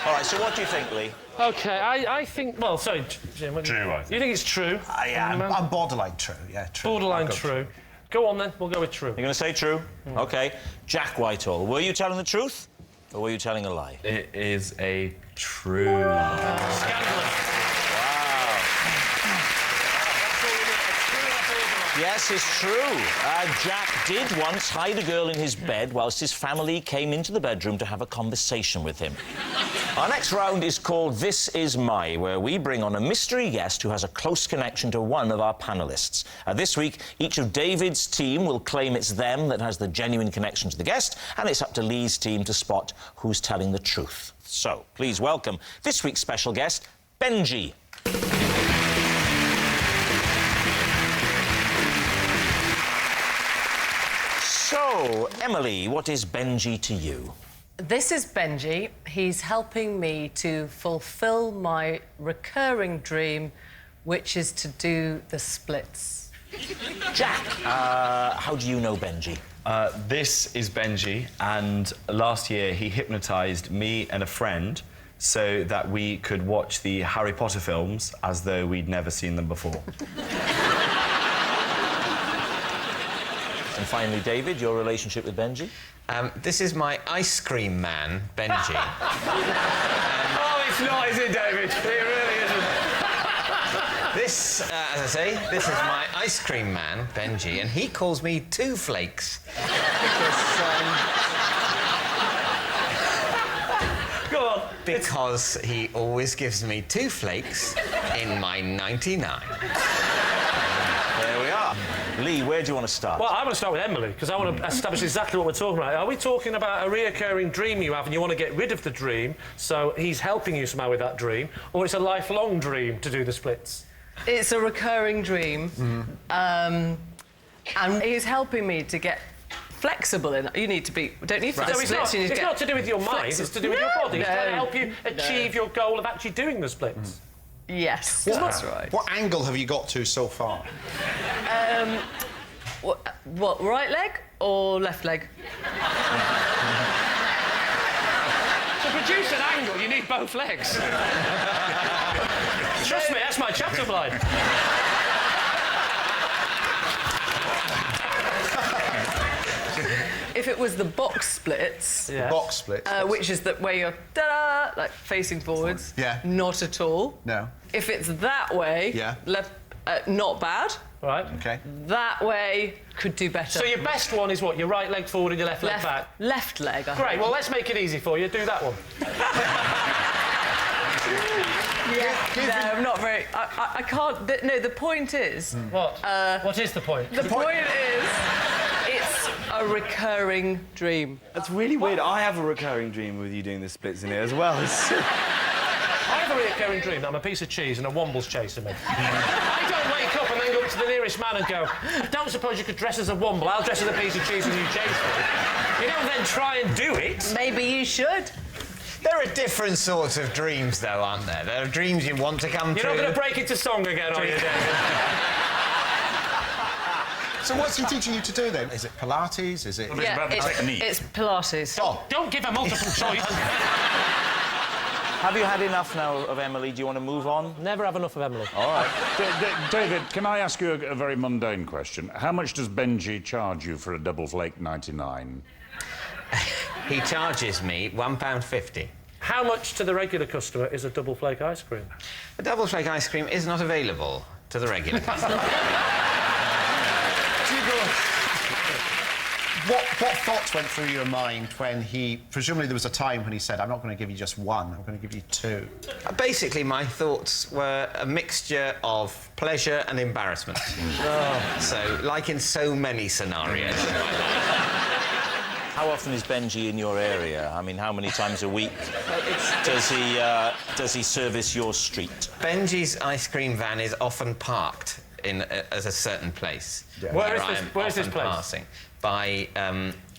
All right, so what do you think, Lee? OK, I think... Well, sorry, Jim. True, I think. You think it's true? I'm borderline true, yeah, true. Borderline true. Go on, then. We'll go with true. You're going to say true? OK. Jack Whitehall, were you telling the truth or were you telling a lie? It is a true. Scandalous. Yes, it's true. Jack did once hide a girl in his bed whilst his family came into the bedroom to have a conversation with him. Our next round is called This Is My, where we bring on a mystery guest who has a close connection to one of our panellists. This week, each of David's team will claim it's them that has the genuine connection to the guest, and it's up to Lee's team to spot who's telling the truth. So, please welcome this week's special guest, Benji. So, Emily, what is Benji to you? This is Benji. He's helping me to fulfil my recurring dream, which is to do the splits. Jack, how do you know Benji? This is Benji, and last year he hypnotised me and a friend so that we could watch the Harry Potter films as though we'd never seen them before. And finally, David, your relationship with Benji? This is my ice cream man, Benji. Oh, it's not, is it, David? It really isn't. This, as I say, this is my ice cream man, Benji, and he calls me Two Flakes. Go on. Because he always gives me 2 flakes in my 99. There we are. Lee, where do you want to start? Well, I want to start with Emily, because I want to establish exactly what we're talking about. Are we talking about a reoccurring dream you have and you want to get rid of the dream, so he's helping you somehow with that dream, or it's a lifelong dream to do the splits? It's a recurring dream, and he's helping me to get flexible in it. You need to be... Don't need to Right. do No, the splits. You need to it's get not to do with your mind, it's to do with your body. It's trying to help you achieve your goal of actually doing the splits. Yes, That's right. What angle have you got to so far? What, right leg or left leg? To produce an angle, you need both legs. Trust me, that's my chapter line. If it was the box splits... Yeah. Box splits? which is where you're, ta-da, like, facing forwards. Yeah. Not at all. No. If it's that way... Yeah. Left, not bad. Right. OK. That way could do better. So your best one is what? Your right leg forward and your left leg back? Left leg, I Great, think. well, let's make it easy for you. Do that one. No, I'm not very... I can't... No, the point is... What? What is the point? The point is... It's a recurring dream. That's really weird. I have a recurring dream with you doing the splits in it as well. I have a recurring dream that I'm a piece of cheese and a womble's chasing me. I don't wake up and then go up to the nearest man and go, I don't suppose you could dress as a womble, I'll dress as a piece of cheese and you chase me. You don't then try and do it. Maybe you should. There are different sorts of dreams, though, aren't there? There are dreams you want to come true. You're not going to break into song again, are you, David? So what's he teaching you to do, then? Is it Pilates? Is it... It's Pilates. Oh. Don't give a multiple choice. Have you had enough now of Emily? Do you want to move on? Never have enough of Emily. All right. David, can I ask you a very mundane question? How much does Benji charge you for a double flake 99? He charges me £1.50. How much to the regular customer is a double flake ice cream? A double flake ice cream is not available to the regular customer. What thoughts went through your mind when he... Presumably there was a time when he said, I'm not going to give you just one, I'm going to give you 2. Basically, my thoughts were a mixture of pleasure and embarrassment. So, like in so many scenarios. How often is Benji in your area? I mean, how many times a week does he service your street? Benji's ice cream van is often parked in at a certain place. Yeah. Where is this place? Passing by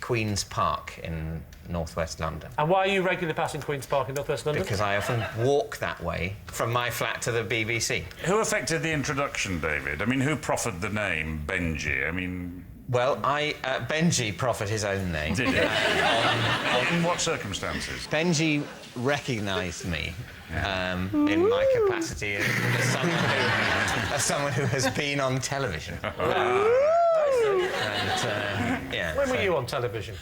Queen's Park in northwest London. And why are you regularly passing Queen's Park in northwest London? Because I often walk that way from my flat to the BBC. Who affected the introduction, David? I mean, who proffered the name Benji? I mean... Well, Benji proffered his own name. Did he? In what circumstances? Benji recognised me in my capacity as someone who has been on television. And, yeah. When were you on television?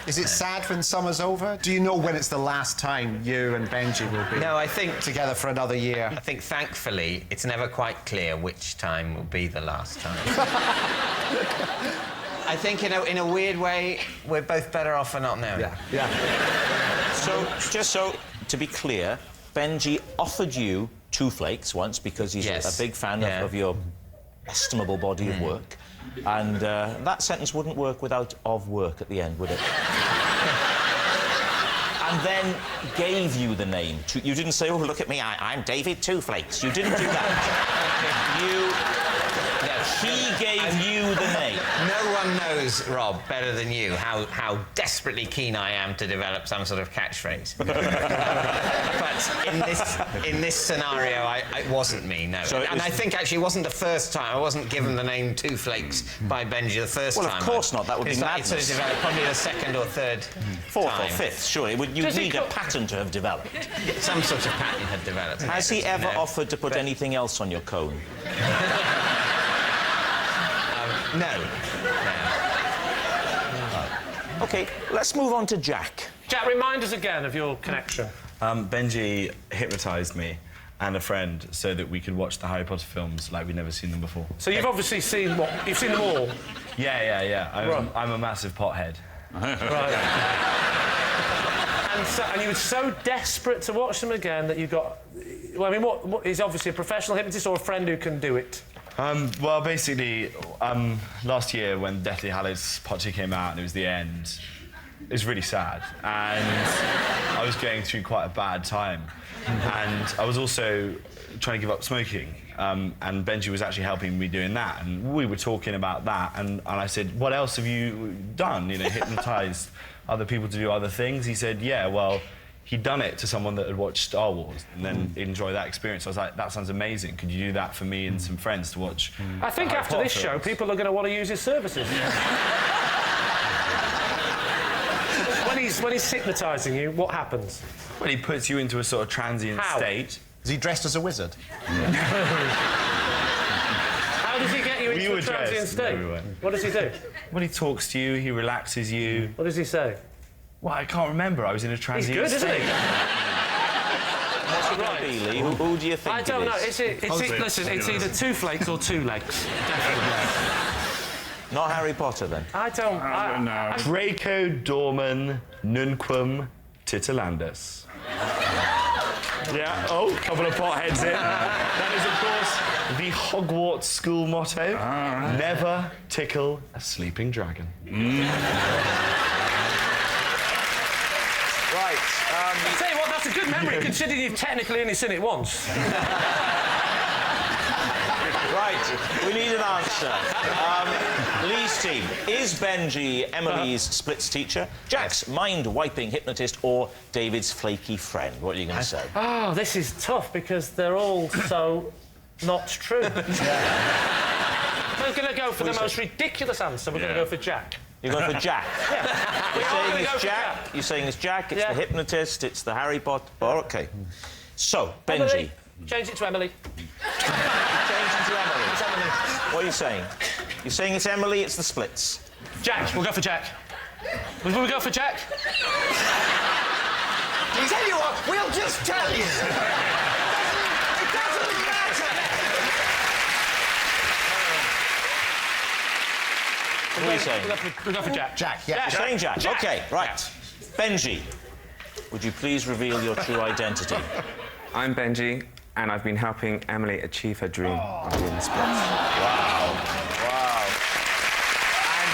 Is it sad when summer's over? Do you know when it's the last time you and Benji will be? No, I think together for another year. I think, thankfully, it's never quite clear which time will be the last time. I think, in a weird way, we're both better off for not knowing. Yeah. So, just so to be clear, Benji offered you 2 flakes once because he's a big fan of your estimable body of work. And that sentence wouldn't work without "of work" at the end, would it? And then gave you the name. You didn't say, "Oh, look at me, I'm David Two Flakes." You didn't do that. He gave you the name. No one knows, Rob, better than you how desperately keen I am to develop some sort of catchphrase. But in this scenario, it wasn't me, no. So and I think actually it wasn't the first time. I wasn't given the name Two Flakes by Benji the first time. Well, of course not. That would be madness. It sort of developed probably the second or third fourth time. or fifth, surely. You'd need a pattern to have developed. Some sort of pattern had developed. Has he ever offered to put anything else on your cone? No. OK, let's move on to Jack. Jack, remind us again of your connection. Benji hypnotised me and a friend so that we could watch the Harry Potter films like we'd never seen them before. So you've obviously seen what? You've seen them all? Yeah. I'm a massive pothead. Right. And you were so desperate to watch them again that you got... Well, I mean, what is obviously a professional hypnotist or a friend who can do it? Well, basically, last year when Deathly Hallows Part 2 came out and it was the end, it was really sad. And I was going through quite a bad time. And I was also trying to give up smoking. And Benji was actually helping me doing that. And we were talking about that. And I said, what else have you done? Hypnotised other people to do other things? He said, yeah, well... He'd done it to someone that had watched Star Wars and then enjoy that experience. I was like, that sounds amazing. Could you do that for me and some friends to watch? I think after this show, people are going to want to use his services. When he's hypnotising you, what happens? Well, he puts you into a sort of transient state. Is he dressed as a wizard? How does he get you into a transient state? What does he do? Well, he talks to you, he relaxes you. What does he say? Well, I can't remember. I was in a transient He's good, state. isn't he? What's it going to be, Lee? Who do you think I don't know. it is? Listen, it's either 2 flakes or 2 legs. Definitely. Not Harry Potter, then? I don't know. Draco Dorman Nunquam Titilandus. Yeah, couple of potheads in. That is, of course, the Hogwarts school motto. Never tickle a sleeping dragon. Right. I tell you what, that's a good memory, considering you've technically only seen it once. Right, we need an answer. Lee's team, is Benji Emily's splits teacher, Jack's mind-wiping hypnotist, or David's flaky friend? What are you going to say? Oh, this is tough, because they're all so not true. We're going to go for the most ridiculous answer. We're going to go for Jack. You're going for Jack? Yeah. You're saying it's Jack? You're saying it's Jack, it's the hypnotist, it's the Harry Potter... Oh, OK. So, Benji... Emily. Change it to Emily. Change it to Emily. It's Emily. What are you saying? You're saying it's Emily, it's the splits. Jack, we'll go for Jack. Will we go for Jack? I tell you what, we'll just tell you. It doesn't matter. What are you saying? We'll go for Jack. Jack, yeah. You're saying Jack? OK, right. Benji, would you please reveal your true identity? I'm Benji, and I've been helping Emily achieve her dream of doing the splits. Wow. Wow. And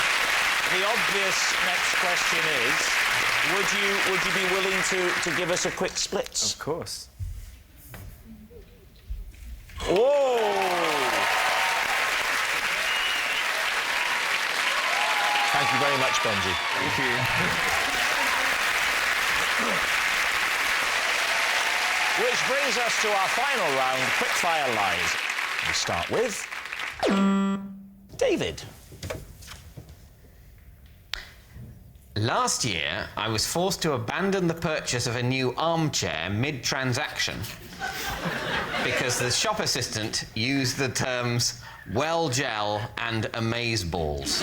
the obvious next question is, would you be willing to give us a quick splits? Of course. Whoa! Thank you very much, Benji. Thank you. Which brings us to our final round, quickfire lies. We start with... David. Last year, I was forced to abandon the purchase of a new armchair mid-transaction. Because the shop assistant used the terms well gel and amazeballs.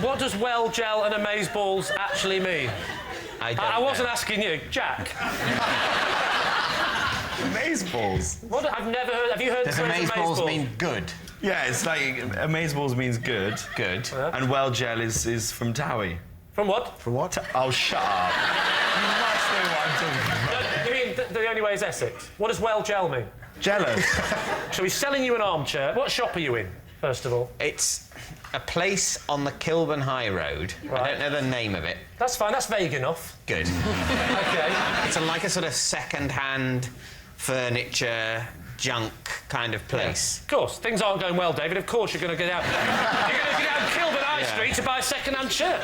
What does well gel and amazeballs actually mean? I wasn't asking you, Jack. Amazeballs. What? I've never heard. Have you heard? Does the phrase amazeballs mean good? Yeah, it's like amazeballs means good. Good. And well gel is from Towie. From what? From what? Oh, shut up. You must know what I'm talking about. You mean the only way is Essex? What does well gel mean? Jealous. So he's selling you an armchair. What shop are you in, first of all? It's a place on the Kilburn High Road. Right. I don't know the name of it. That's fine. That's vague enough. Good. Okay. It's like a sort of second-hand furniture, junk kind of place. Yeah. Of course, things aren't going well, David. Of course, you're going to get out. You're going to get out Kilburn High Street to buy a second-hand chair.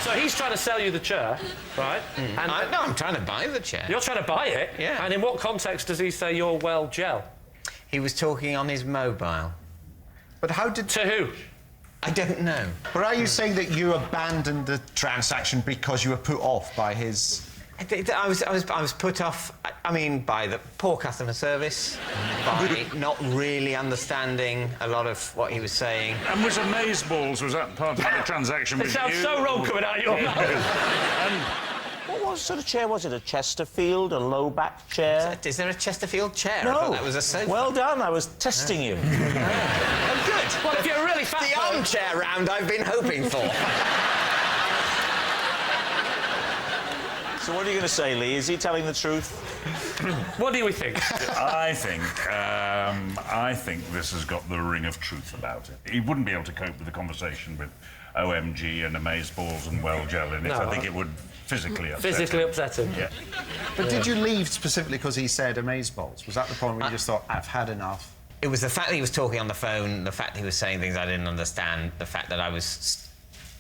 So he's trying to sell you the chair, right? And no, I'm trying to buy the chair. You're trying to buy it? Yeah. And in what context does he say you're well gel? He was talking on his mobile. But how did... To who? I don't know. But are you saying that you abandoned the transaction because you were put off by his... I was put off, I mean, by the poor customer service, by not really understanding a lot of what he was saying. And was amazeballs, was that part of the transaction It with sounds you? so wrong coming out of your mouth. What sort of chair was it? A Chesterfield, a low-back chair? Is there a Chesterfield chair? No. I thought that was a sofa. Well done, I was testing you. Oh, good. Well, if you're a really fat The armchair round I've been hoping for. So what are you going to say, Lee? Is he telling the truth? What do we think? I think this has got the ring of truth about it. He wouldn't be able to cope with the conversation with OMG and amazeballs and well gel in it. No, I think it would physically upset Physically him. upset him. Yeah. But did you leave specifically because he said amazeballs? Was that the point where you just thought, I've had enough? It was the fact that he was talking on the phone, the fact that he was saying things I didn't understand, the fact that I was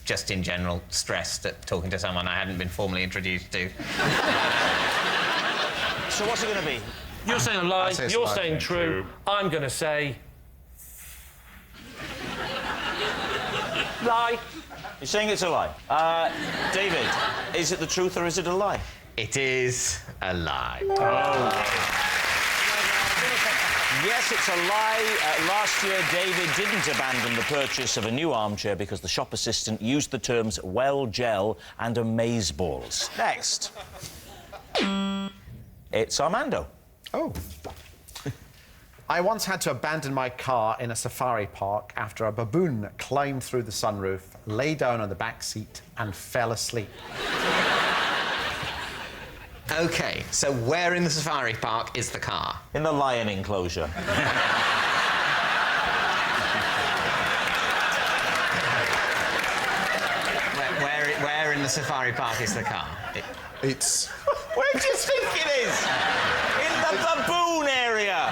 just in general stressed at talking to someone I hadn't been formally introduced to. So what's it going to be? You're saying a lie, say it's you're a lie. saying true. I'm going to say... lie. You're saying it's a lie. David, is it the truth or is it a lie? It is a lie. Oh. Yes, it's a lie. Last year, David didn't abandon the purchase of a new armchair because the shop assistant used the terms well gel and amazeballs. Next. It's Armando. Oh. I once had to abandon my car in a safari park after a baboon climbed through the sunroof, lay down on the back seat and fell asleep. OK, so where in the safari park is the car? In the lion enclosure. Where in the safari park is the car? It's... Where do you think it is? In the baboon area.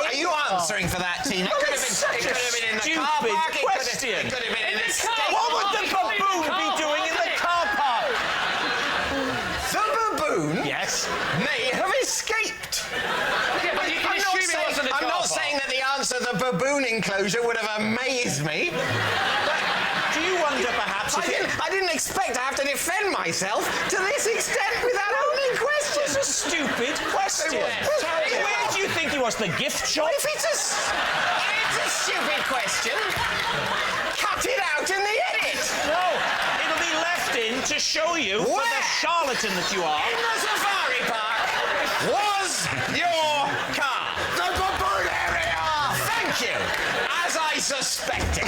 Are you answering for that, Tina? Well, It could it's have been in the car park. question. It could have been in a skate What would park. the baboon be doing in the car park? The baboon? Yes. May have escaped. Yeah, but you can assume it wasn't a I'm car not park. saying that the answer to the baboon enclosure would have amazed me. Do you wonder perhaps if I didn't expect to have to defend myself to this extent without owning questions. It's a stupid question. Where do you think he was? The gift shop? If it's a stupid question, cut it out in the edit. No, it'll be left in to show you for the charlatan that you are. In the safari park was your car. The baboon area! Thank you. As I suspected.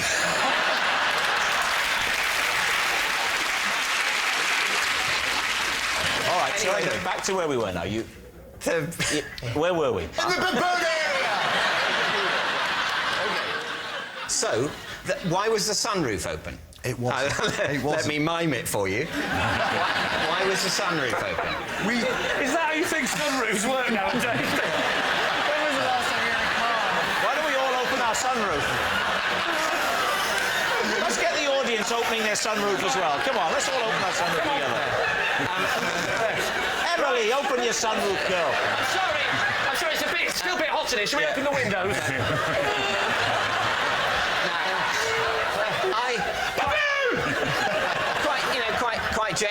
All right, so anyway, back to where we were now. Where were we? In the baboon area! So, why was the sunroof open? It wasn't. Let me mime it for you. Why was the sunroof open? Is that how you think sunroofs work nowadays? When was the last time you had a car? Why don't we all open our sunroof? Let's get the audience opening their sunroof as well. Come on, let's all open our sunroof together. Emily, open your sunroof, girl. I'm sorry, it's still a bit hot in here. Shall we open the windows?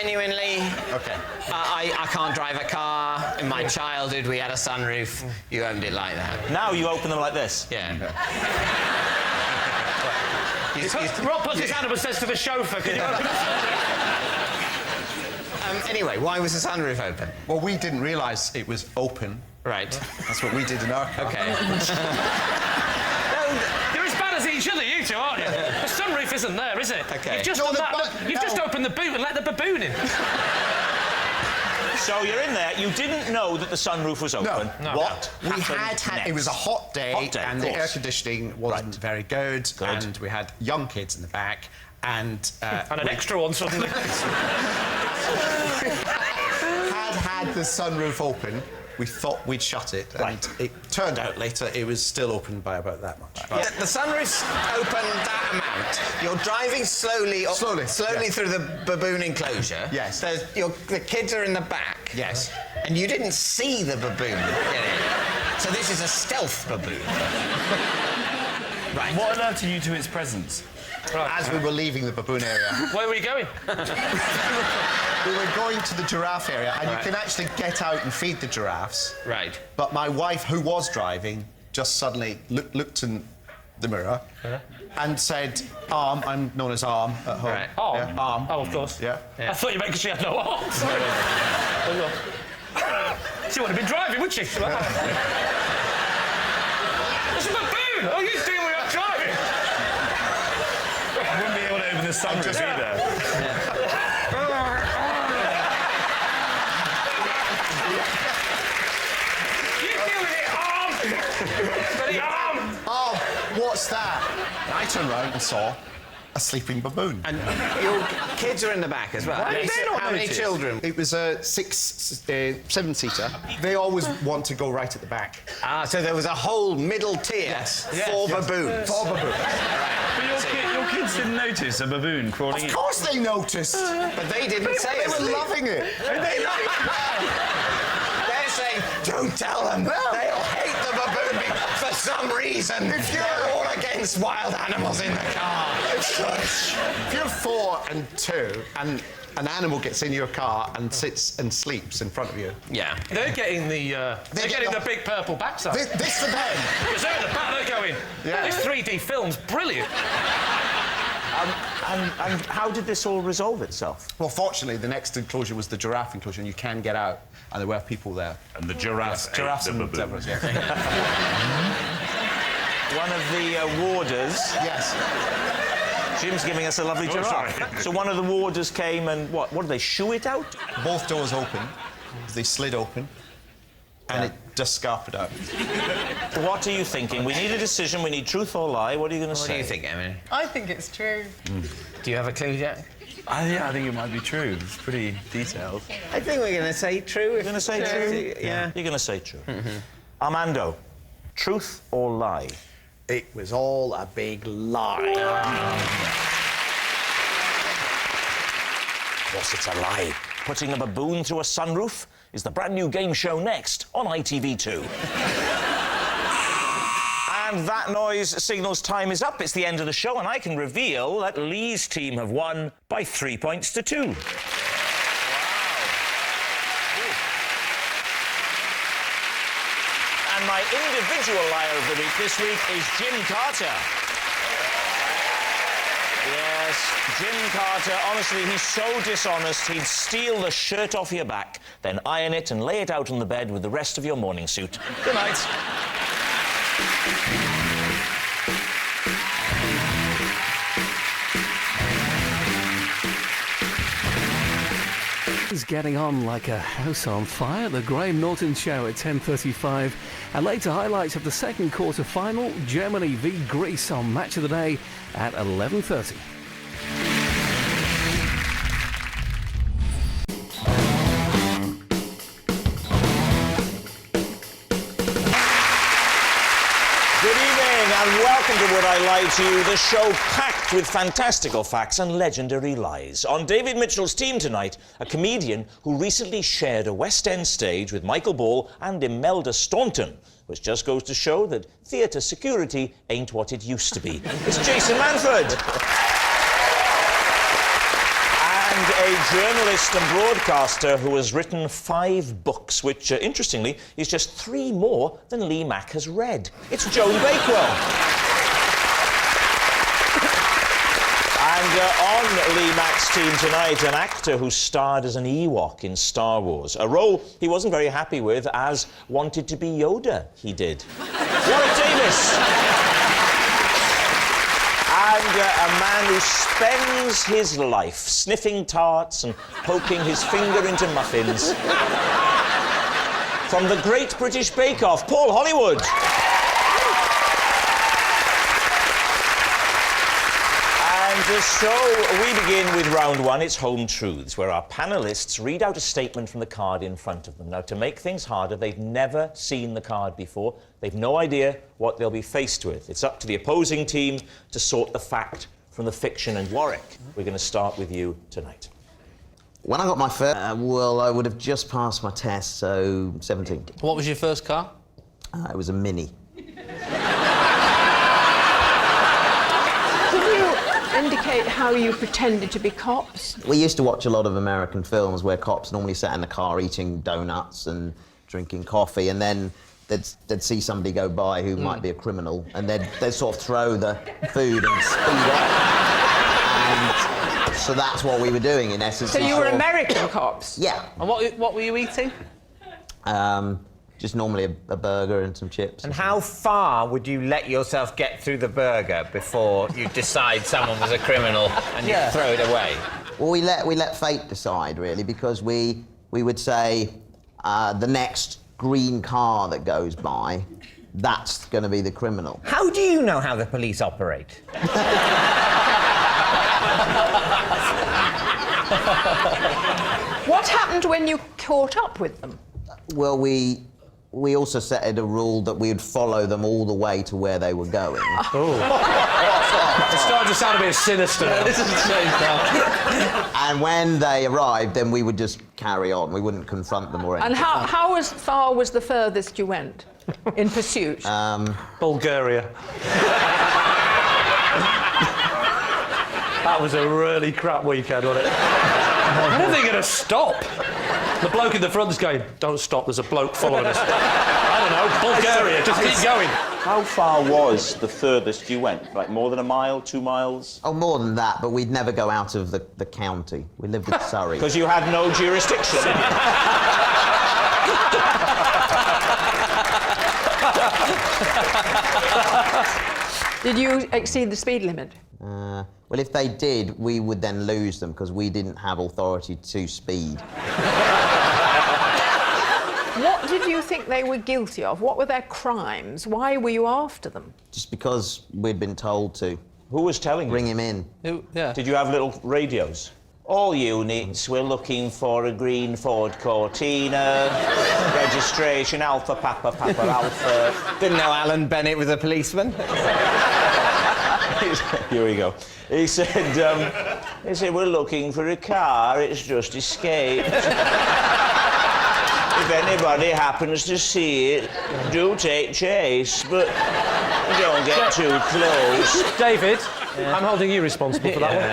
genuinely. OK. I can't drive a car. In my childhood, we had a sunroof. You owned it like that. Now you open them like this. Yeah. Rob puts his hand up and says to the chauffeur, can you open Anyway, why was the sunroof open? Well, we didn't realise it was open. Right. That's what we did in our car. OK. You're as bad as each other, you two, aren't you? The sunroof isn't there, is it? OK. You've just opened the boot and let the baboon in. So you're in there. You didn't know that the sunroof was open. No. What We happened had next? it was a hot day, and the of air course. conditioning wasn't very good, and we had young kids in the back, and an extra one suddenly. had the sunroof open. We thought we'd shut it, and it turned out later it was still open by about that much. The sunroof's open that amount. You're driving slowly through the baboon enclosure. Yes. The kids are in the back. Yes. And you didn't see the baboon in it. So this is a stealth baboon. Right. What alerted you to its presence? As we were leaving the baboon area. Where were you going? We were going to the giraffe area, and you can actually get out and feed the giraffes. Right. But my wife, who was driving, just suddenly looked in the mirror and said, "Arm." I'm known as Arm at home. Right. Arm? Yeah. Arm. Oh, of course. Yeah. I thought you meant because she had no arms. She would have been driving, wouldn't she? It's a baboon! What are you doing without driving? Wouldn't be able to open the sunroof either. Oh, what's that? I turned round and saw a sleeping baboon. And your kids are in the back as well. Why did they not How many notice? children? It was a seven-seater. They always want to go right at the back. Ah, so there was a whole middle tier for baboons. For baboons. But your kids didn't notice a baboon crawling in. Of course they noticed. But they didn't say it. They were loving it. They're saying, don't tell them. They'll hate the baboon for some reason. If you're all against wild animals in the car. If you're 4 and 2 and an animal gets in your car and sits and sleeps in front of you. Yeah. They're getting the big purple backside. This for them. Because they're in the back, they're going, this 3D film's brilliant. And how did this all resolve itself? Well, fortunately, the next enclosure was the giraffe enclosure, and you can get out, and there were people there. And the giraffes ate giraffes the and baboon. zebras, yeah. One of the warders... Yes. Jim's giving us a lovely giraffe. sorry. So one of the warders came and what did they shoo it out? Both doors open. They slid open, and it just scarpered out. What are you thinking? We need a decision. We need truth or lie. What are you going to say? What do you think, Emily? I think it's true. Do you have a clue, Jack? I think it might be true. It's pretty detailed. I think we're going to say true. You're going to say true? Yeah. You're going to say true. Armando, truth or lie? It was all a big lie. Of course, it's a lie. Putting a baboon through a sunroof is the brand new game show next on ITV2. And that noise signals time is up. It's the end of the show, and I can reveal that Lee's team have won by 3 points to 2. And my individual liar of the week this week is Jim Carter. Yes, Jim Carter, honestly, he's so dishonest, he'd steal the shirt off your back, then iron it and lay it out on the bed with the rest of your morning suit. Good night. Is getting on like a house on fire. The Graham Norton Show at 10:35, and later highlights of the second quarter final, Germany v Greece on Match of the Day at 11:30. Good evening and welcome to Would I Lie to You, the show packed with fantastical facts and legendary lies. On David Mitchell's team tonight, a comedian who recently shared a West End stage with Michael Ball and Imelda Staunton, which just goes to show that theatre security ain't what it used to be. It's Jason Manford. And And a journalist and broadcaster who has written 5 books, which, interestingly, is just 3 more than Lee Mack has read. It's Joan Bakewell. And on Lee Mack's team tonight, an actor who starred as an Ewok in Star Wars, a role he wasn't very happy with, as wanted to be Yoda, he did. Warwick Davis! And a man who spends his life sniffing tarts and poking his finger into muffins. From the Great British Bake Off, Paul Hollywood. And so we begin with round 1. It's Home Truths, where our panellists read out a statement from the card in front of them. Now, to make things harder, they've never seen the card before. They've no idea what they'll be faced with. It's up to the opposing team to sort the fact from the fiction. And Warwick, we're going to start with you tonight. When I got my first, well, I would have just passed my test, so 17. What was your first car? It was a Mini. Indicate how you pretended to be cops? We used to watch a lot of American films where cops normally sat in the car eating donuts and drinking coffee, and then they'd see somebody go by who might be a criminal, and they'd sort of throw the food and speed up. And so that's what we were doing, in essence. So you were American cops? Yeah. And what were you eating? Just normally a burger and some chips. And how far would you let yourself get through the burger before you decide someone was a criminal and you throw it away? Well, we let fate decide, really, because we would say the next green car that goes by, that's going to be the criminal. How do you know how the police operate? What happened when you caught up with them? Well, we also set a rule that we would follow them all the way to where they were going. Oh. It's starting to sound a bit sinister now. This has changed now. And when they arrived, then we would just carry on. We wouldn't confront them or anything. And how far was the furthest you went in pursuit? Bulgaria. That was a really crap weekend, wasn't it? When are they going to stop? The bloke in the front is going, don't stop, there's a bloke following us. I don't know, Bulgaria, just keep going. How far was the furthest you went? Like more than a mile, 2 miles? Oh, more than that, but we'd never go out of the county. We lived in Surrey. Because you had no jurisdiction. Did you exceed the speed limit? Well, if they did, we would then lose them because we didn't have authority to speed. What did you think they were guilty of? What were their crimes? Why were you after them? Just because we'd been told to. Who was telling you? Bring him in. Did you have little radios? All units, we're looking for a green Ford Cortina. Registration, Alpha Papa Papa Alpha. Didn't know Alan Bennett was a policeman. Here we go. He said, we're looking for a car, it's just escaped. If anybody happens to see it, do take chase, but don't get too close. David, I'm holding you responsible for that one.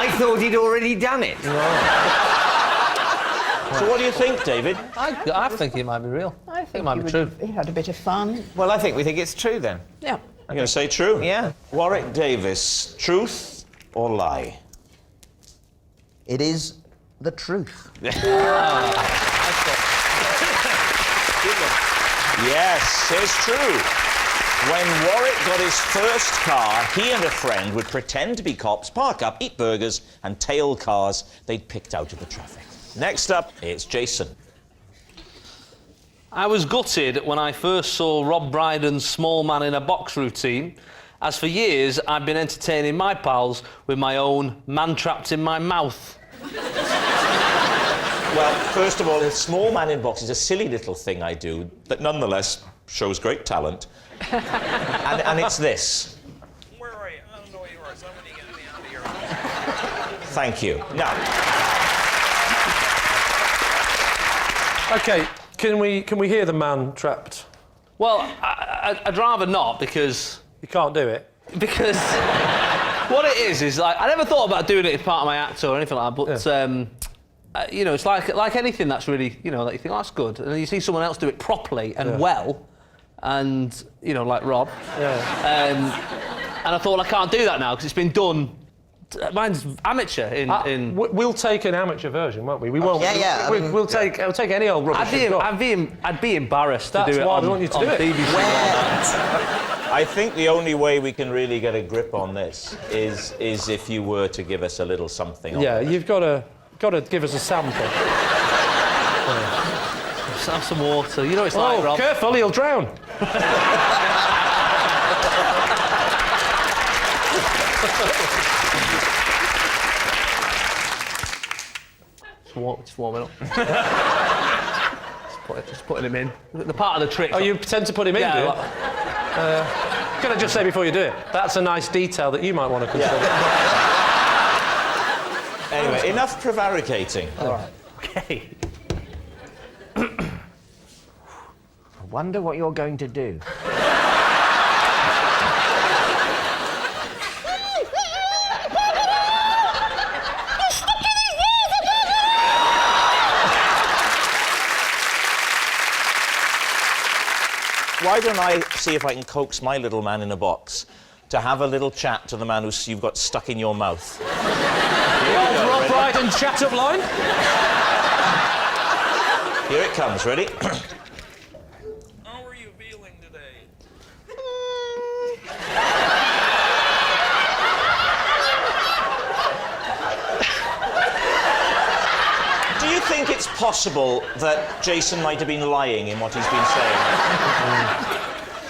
I thought he'd already done it. So what do you think, David? I think it might be real. I think it might be true. He had a bit of fun. Well, I think we think it's true, then. Yeah. You're going to say true? Yeah. Warwick Davis, truth or lie? It is the truth. Yes, it's true. When Warwick got his first car, he and a friend would pretend to be cops, park up, eat burgers, and tail cars they'd picked out of the traffic. Next up, it's Jason. I was gutted when I first saw Rob Brydon's Small Man in a Box routine, as for years I've been entertaining my pals with my own man trapped in my mouth. Well, first of all, the Small Man in Box is a silly little thing I do that nonetheless shows great talent. and it's this. Where are you? I don't know where you are. Somebody get me out of here. Thank you. Now. OK, can we hear the man trapped? Well, I'd rather not, because... You can't do it? Because... What it is like I never thought about doing it as part of my act or anything like that, but you know, it's like anything that's really, you know, that you think, oh, that's good, and then you see someone else do it properly and well, and you know, like Rob. And I thought, I can't do that now because it's been done. Mine's amateur in. We'll take an amateur version, won't we? We won't. Yeah. We'll take any old rubbish. I'd be embarrassed to do it. That's why we want you to do it. BBC. I think the only way we can really get a grip on this is if you were to give us a little something. Yeah, you've got to give us a sample. Just have some water. You know, it's like Rob. Careful, he'll drown. Just warming up. just putting him in. The part of the trick. Oh, you pretend to put him in, do you? Can I just say before you do it, that's a nice detail that you might want to consider. Anyway, enough prevaricating. All right. Okay. I wonder what you're going to do. Why don't I see if I can coax my little man in a box to have a little chat to the man you've got stuck in your mouth? The old Rob Brydon chat-up line. Here it comes. Ready? How are you feeling today? Do you think it's possible that Jason might have been lying in what he's been saying?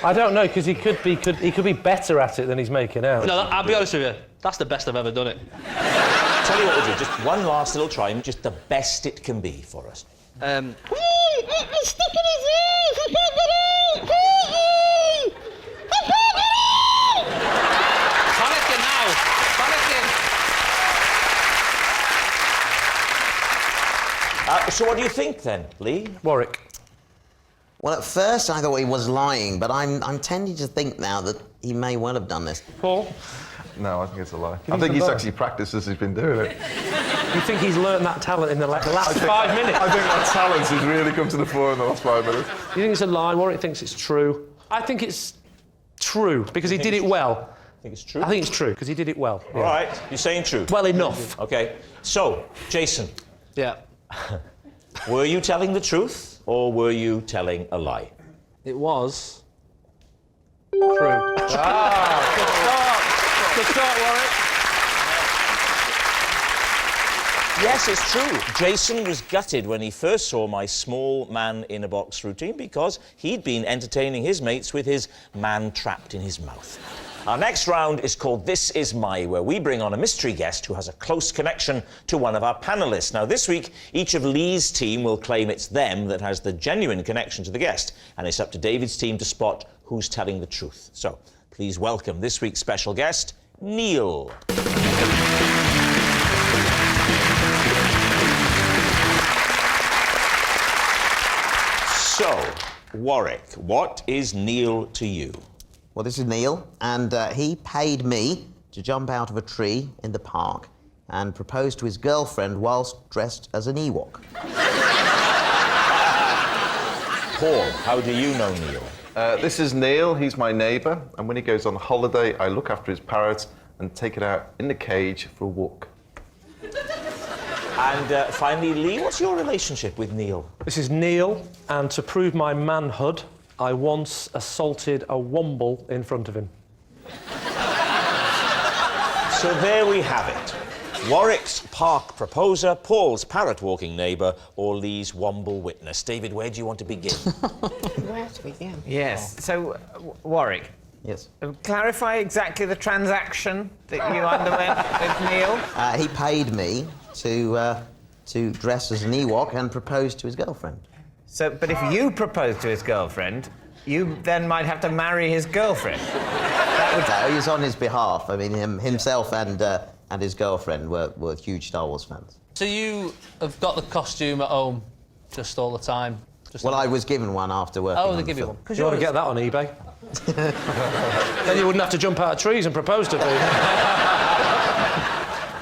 I don't know, because he could be better at it than he's making out. No, I'll be honest with you. That's the best I've ever done it. Tell you what we'll do. Just one last little try, just the best it can be for us. It's sticking his ears! I can't get out! Panicking now. Panicking. So what do you think then, Lee? Warwick. Well, at first I thought he was lying, but I'm tending to think now that he may well have done this. Paul? No, I think it's a lie. You I think he's it's a lie? actually practiced as he's been doing it. You think he's learned that talent in the last 5 minutes? I think that talent has really come to the fore in the last 5 minutes. You think it's a lie? Warwick thinks it's true. I think it's true, because he did it well. I think it's true? I think it's true, because he did it well. All right, you're saying true? Well enough. OK. So, Jason. Yeah. Were you telling the truth, or were you telling a lie? It was true. Good start, Warwick. Yes, it's true. Jason was gutted when he first saw my small man-in-a-box routine because he'd been entertaining his mates with his man trapped in his mouth. Our next round is called This Is My, where we bring on a mystery guest who has a close connection to one of our panellists. Now, this week, each of Lee's team will claim it's them that has the genuine connection to the guest, and it's up to David's team to spot who's telling the truth. So, please welcome this week's special guest, Neil. So, Warwick, what is Neil to you? Well, this is Neil, and he paid me to jump out of a tree in the park and propose to his girlfriend whilst dressed as an Ewok. Paul, how do you know Neil? This is Neil, he's my neighbour, and when he goes on holiday, I look after his parrot and take it out in the cage for a walk. And finally, Lee, what's your relationship with Neil? This is Neil, and to prove my manhood, I once assaulted a womble in front of him. So there we have it. Warwick's park proposer, Paul's parrot-walking neighbour, or Lee's womble witness. David, where do you want to begin? Where to begin? Yes. So, Warwick. Yes. Clarify exactly the transaction that you underwent with Neil. He paid me to dress as an Ewok and propose to his girlfriend. So, but if you proposed to his girlfriend, you then might have to marry his girlfriend. No, he was on his behalf. I mean, himself and his girlfriend were huge Star Wars fans. So you have got the costume at home just all the time? Well, I was given one after working on they the give you film. one? You ought to get that on eBay. Then you wouldn't have to jump out of trees and propose to people.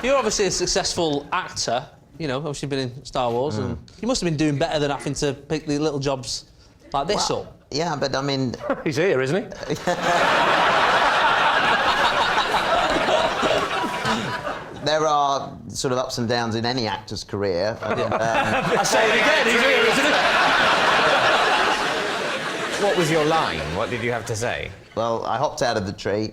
You're obviously a successful actor. You know, obviously been in Star Wars, and you must have been doing better than having to pick the little jobs like this up. Yeah, but I mean... He's here, isn't he? There are sort of ups and downs in any actor's career. I say it again, he's here, isn't he? What was your line? What did you have to say? Well, I hopped out of the tree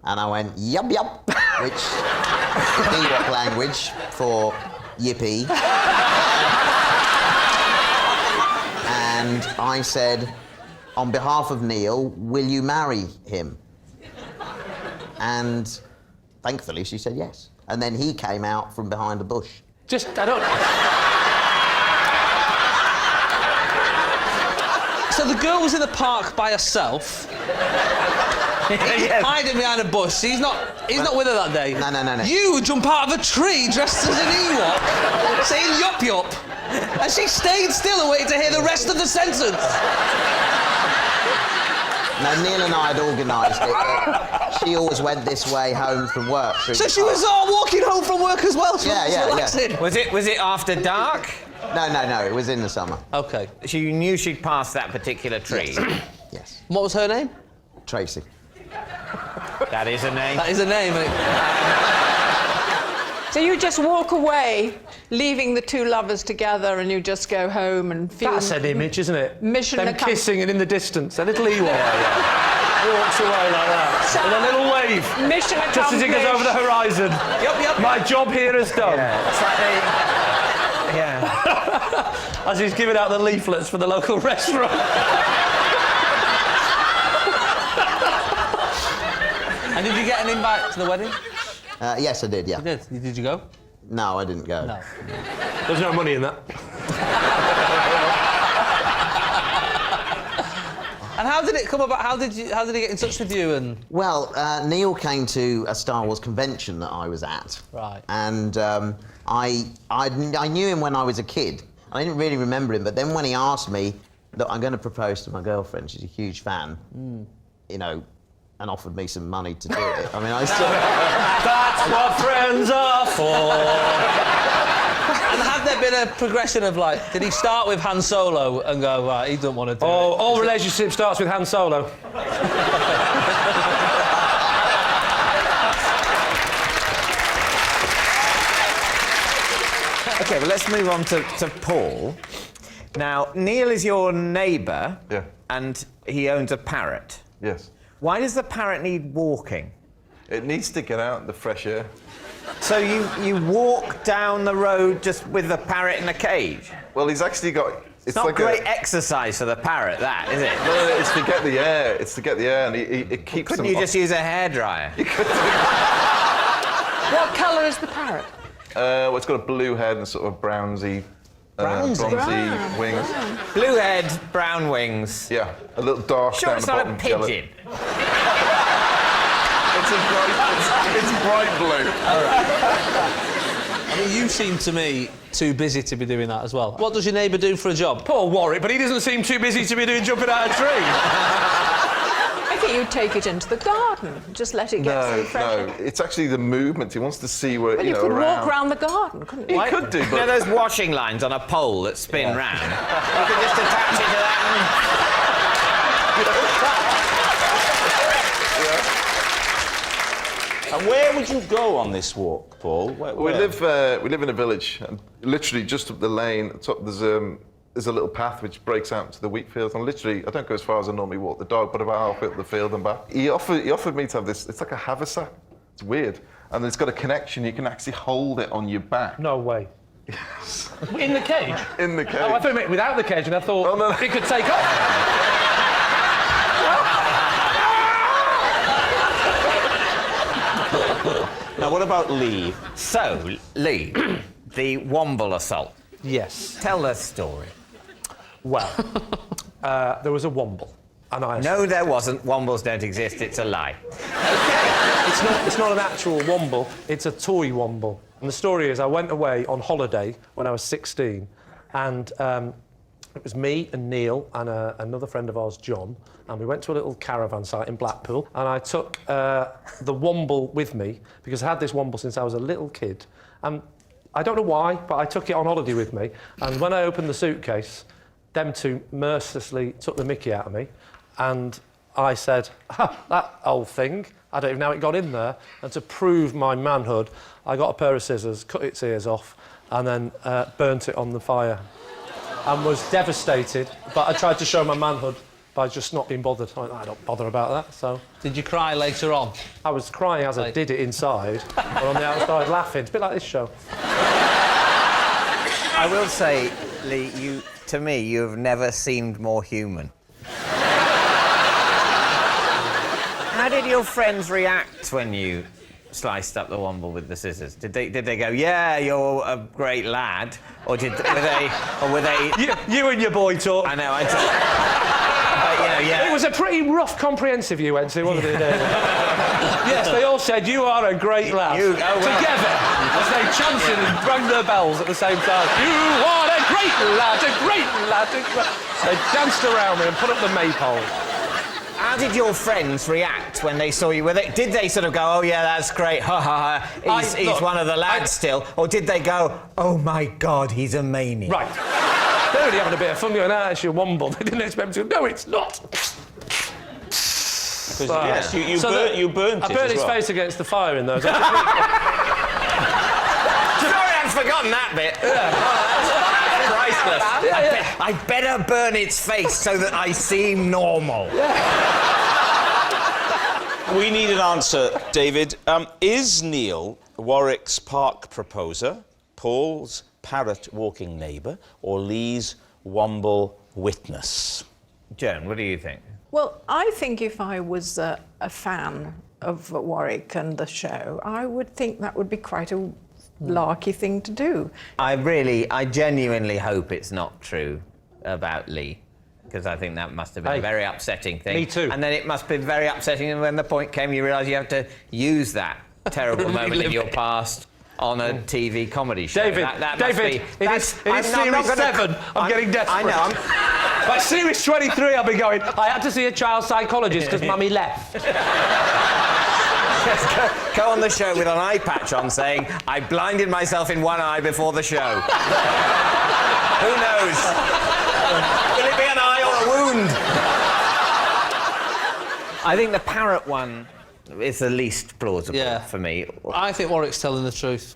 and I went, yup, yup, which is Ewok language for yippee. And I said, on behalf of Neil, will you marry him? And thankfully she said yes. And then he came out from behind a bush. I don't... So the girl was in the park by herself. Hiding behind a bush. He's not with her that day. No. You jump out of a tree dressed as an Ewok, saying yup yup, and she stayed still and waited to hear the rest of the sentence. No, Neil and I had organised it. She always went this way home from work. So she was walking home from work as well? Yeah. Was it after dark? No, it was in the summer. OK. So you knew she'd passed that particular tree? Yes. What was her name? Tracy. That is a name. That is a name. So you just walk away, leaving the two lovers together, and you just go home and feel... That's an image, isn't it? Mission Them accomplished. kissing and in the distance, a little Ewok. Walks away like that, with a little wave. Mission accomplished. Just as he goes over the horizon. Yup. My job here is done. Yeah. As he's giving out the leaflets for the local restaurant. And did you get an invite to the wedding? Yes, I did, yeah. You did? Did you go? No, I didn't go. No. There's no money in that. And how did it come about? How did he get in touch with you? And well, Neil came to a Star Wars convention that I was at. Right. And I knew him when I was a kid. I didn't really remember him, but then when he asked me, look, I'm going to propose to my girlfriend. She's a huge fan. You know, and offered me some money to do it. I mean, I still... That's what friends are for. And had there been a progression of, like, did he start with Han Solo and go, right, he doesn't want to do it? All relationship starts with Han Solo. OK, well, let's move on to Paul. Now, Neil is your neighbour. Yeah. And he owns a parrot. Yes. Why does the parrot need walking? It needs to get out in the fresh air. So you walk down the road just with the parrot in a cage? Well, he's actually got... It's not like great exercise for the parrot, that, is it? No, it's to get the air. It's to get the air, and it keeps Couldn't them... you just use a hairdryer? What colour is the parrot? Well, it's got a blue head and sort of brownsy... bronzy wings. Blue head, brown wings. Yeah, a little dark Sure down it's the not bottom. a pigeon? It's bright blue. All right. I mean, you seem to me too busy to be doing that as well. What does your neighbour do for a job? Poor Warwick, but he doesn't seem too busy to be doing jumping out of a tree. I think you'd take it into the garden, just let it get some fresh air. No, it's actually the movement. He wants to see where, Well, you know, could around. walk round the garden, couldn't you? He could do, but... You know those washing lines on a pole that spin round? You could just attach it to that And where would you go on this walk, Paul? Where? We live in a village, and literally just up the lane, there's a little path which breaks out to the wheat fields, and literally, I don't go as far as I normally walk the dog, but about halfway up the field and back. He offered me to have this, it's like a haversack. It's weird. And it's got a connection, you can actually hold it on your back. No way. Yes. In the cage? In the cage. Oh, I thought you meant without the cage, and I thought it could take off. Now, what about Lee? So, Lee, the Womble assault. Yes. Tell the story. Well, there was a Womble. And No, there wasn't. Wombles don't exist. It's a lie. It's not an actual Womble. It's a toy Womble. And the story is I went away on holiday when I was 16 and It was me and Neil and another friend of ours, John, and we went to a little caravan site in Blackpool, and I took the Womble with me because I had this Womble since I was a little kid. And I don't know why, but I took it on holiday with me, and when I opened the suitcase, them two mercilessly took the mickey out of me, and I said, that old thing, I don't even know how it got in there, and to prove my manhood, I got a pair of scissors, cut its ears off, and then burnt it on the fire. And was devastated, but I tried to show my manhood by just not being bothered. I don't bother about that, so... Did you cry later on? I was crying as I did it inside, but on the outside laughing. It's a bit like this show. I will say, Lee, to me, you've never seemed more human. How did your friends react when you sliced up the Womble with the scissors? Did they go, yeah, you're a great lad, or were they? You and your boy talk. I know. Yeah. It was a pretty rough comprehensive you went to, wasn't it? Yes, they all said you are a great lad. Together, as they chanted and rang their bells at the same time. You are a great lad, a great lad, a great... They danced around me and put up the maypole. How did your friends react when they saw you? Did they sort of go, oh, yeah, that's great, ha, ha, ha, he's one of the lads still? Or did they go, oh, my God, he's a maniac? Right. They're only having a bit of fun going, it's your Womble. They didn't expect me to go, no, it's not. Yes, you burnt it. I burnt his face against the fire in those. Sorry, I'd forgotten that bit. Priceless. I better burn its face so that I seem normal. We need an answer, David. Is Neil Warwick's park proposer, Paul's parrot walking neighbour, or Lee's Womble witness? Joan, what do you think? Well, I think if I was a fan of Warwick and the show, I would think that would be quite a larky thing to do. I genuinely hope it's not true about Lee, because I think that must have been a very upsetting thing. Me too. And then it must have been very upsetting when the point came you realise you have to use that terrible moment in your past on a TV comedy show. David, it is series 7. I'm getting desperate. I know. By series 23, I'll be going, I had to see a child psychologist because Mummy left. Just go on the show with an eye patch on saying, I blinded myself in one eye before the show. Who knows? Will it be an eye or a wound? I think the parrot one is the least plausible for me. I think Warwick's telling the truth.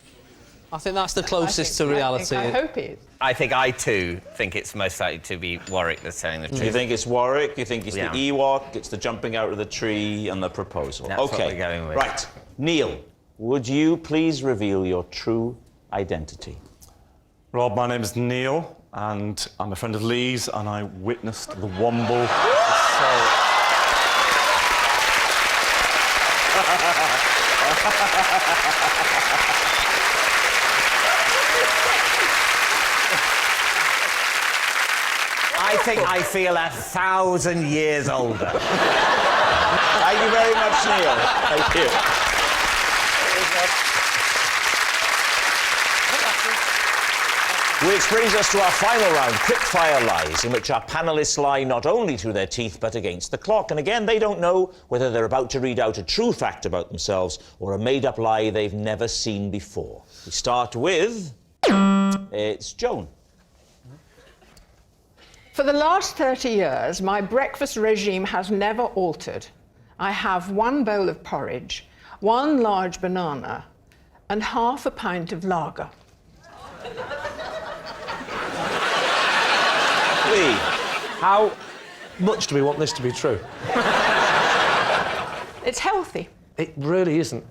I think that's the closest to reality. I hope it is. I think I, too, think it's most likely to be Warwick that's telling the truth. You think it's Warwick? You think it's the Ewok? It's the jumping out of the tree and the proposal? That's what we're going with. Right. Neil, would you please reveal your true identity? Rob, my name is Neil, and I'm a friend of Lee's, and I witnessed the Womble. I think I feel 1,000 years older. Thank you very much, Neil. Thank you. Which brings us to our final round, quick-fire lies, in which our panellists lie not only through their teeth, but against the clock. And again, they don't know whether they're about to read out a true fact about themselves or a made-up lie they've never seen before. We start with... It's Joan. For the last 30 years, my breakfast regime has never altered. I have 1 bowl of porridge, 1 large banana, and half a pint of lager. Lee, how much do we want this to be true? It's healthy. It really isn't.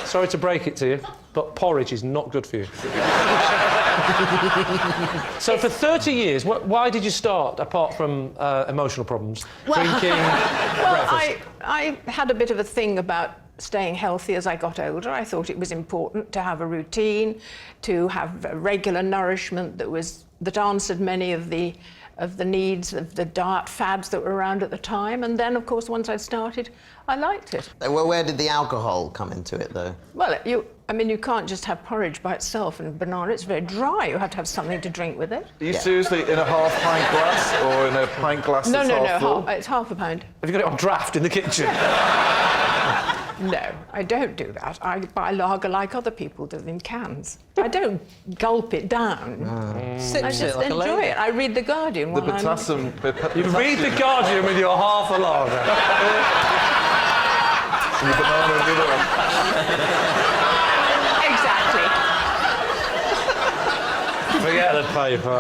Sorry to break it to you, but porridge is not good for you. So for 30 years, why did you start, apart from emotional problems, drinking, breakfast? I had a bit of a thing about staying healthy as I got older. I thought it was important to have a routine, to have regular nourishment that answered many of the of the needs of the diet fads that were around at the time. And then, of course, once I started, I liked it. Well, where did the alcohol come into it, though? Well, you can't just have porridge by itself and banana. It's very dry. You have to have something to drink with it. Are you seriously in a half-pint glass or in a pint glass No, that's half full? it's half a pound. Have you got it on draft in the kitchen? No, I don't do that. I buy lager like other people do in cans. I don't gulp it down. I just enjoy it. I read The Guardian The while potassium... You read The Guardian with your half a lager. And your banana and the other one. Exactly. Forget the paper.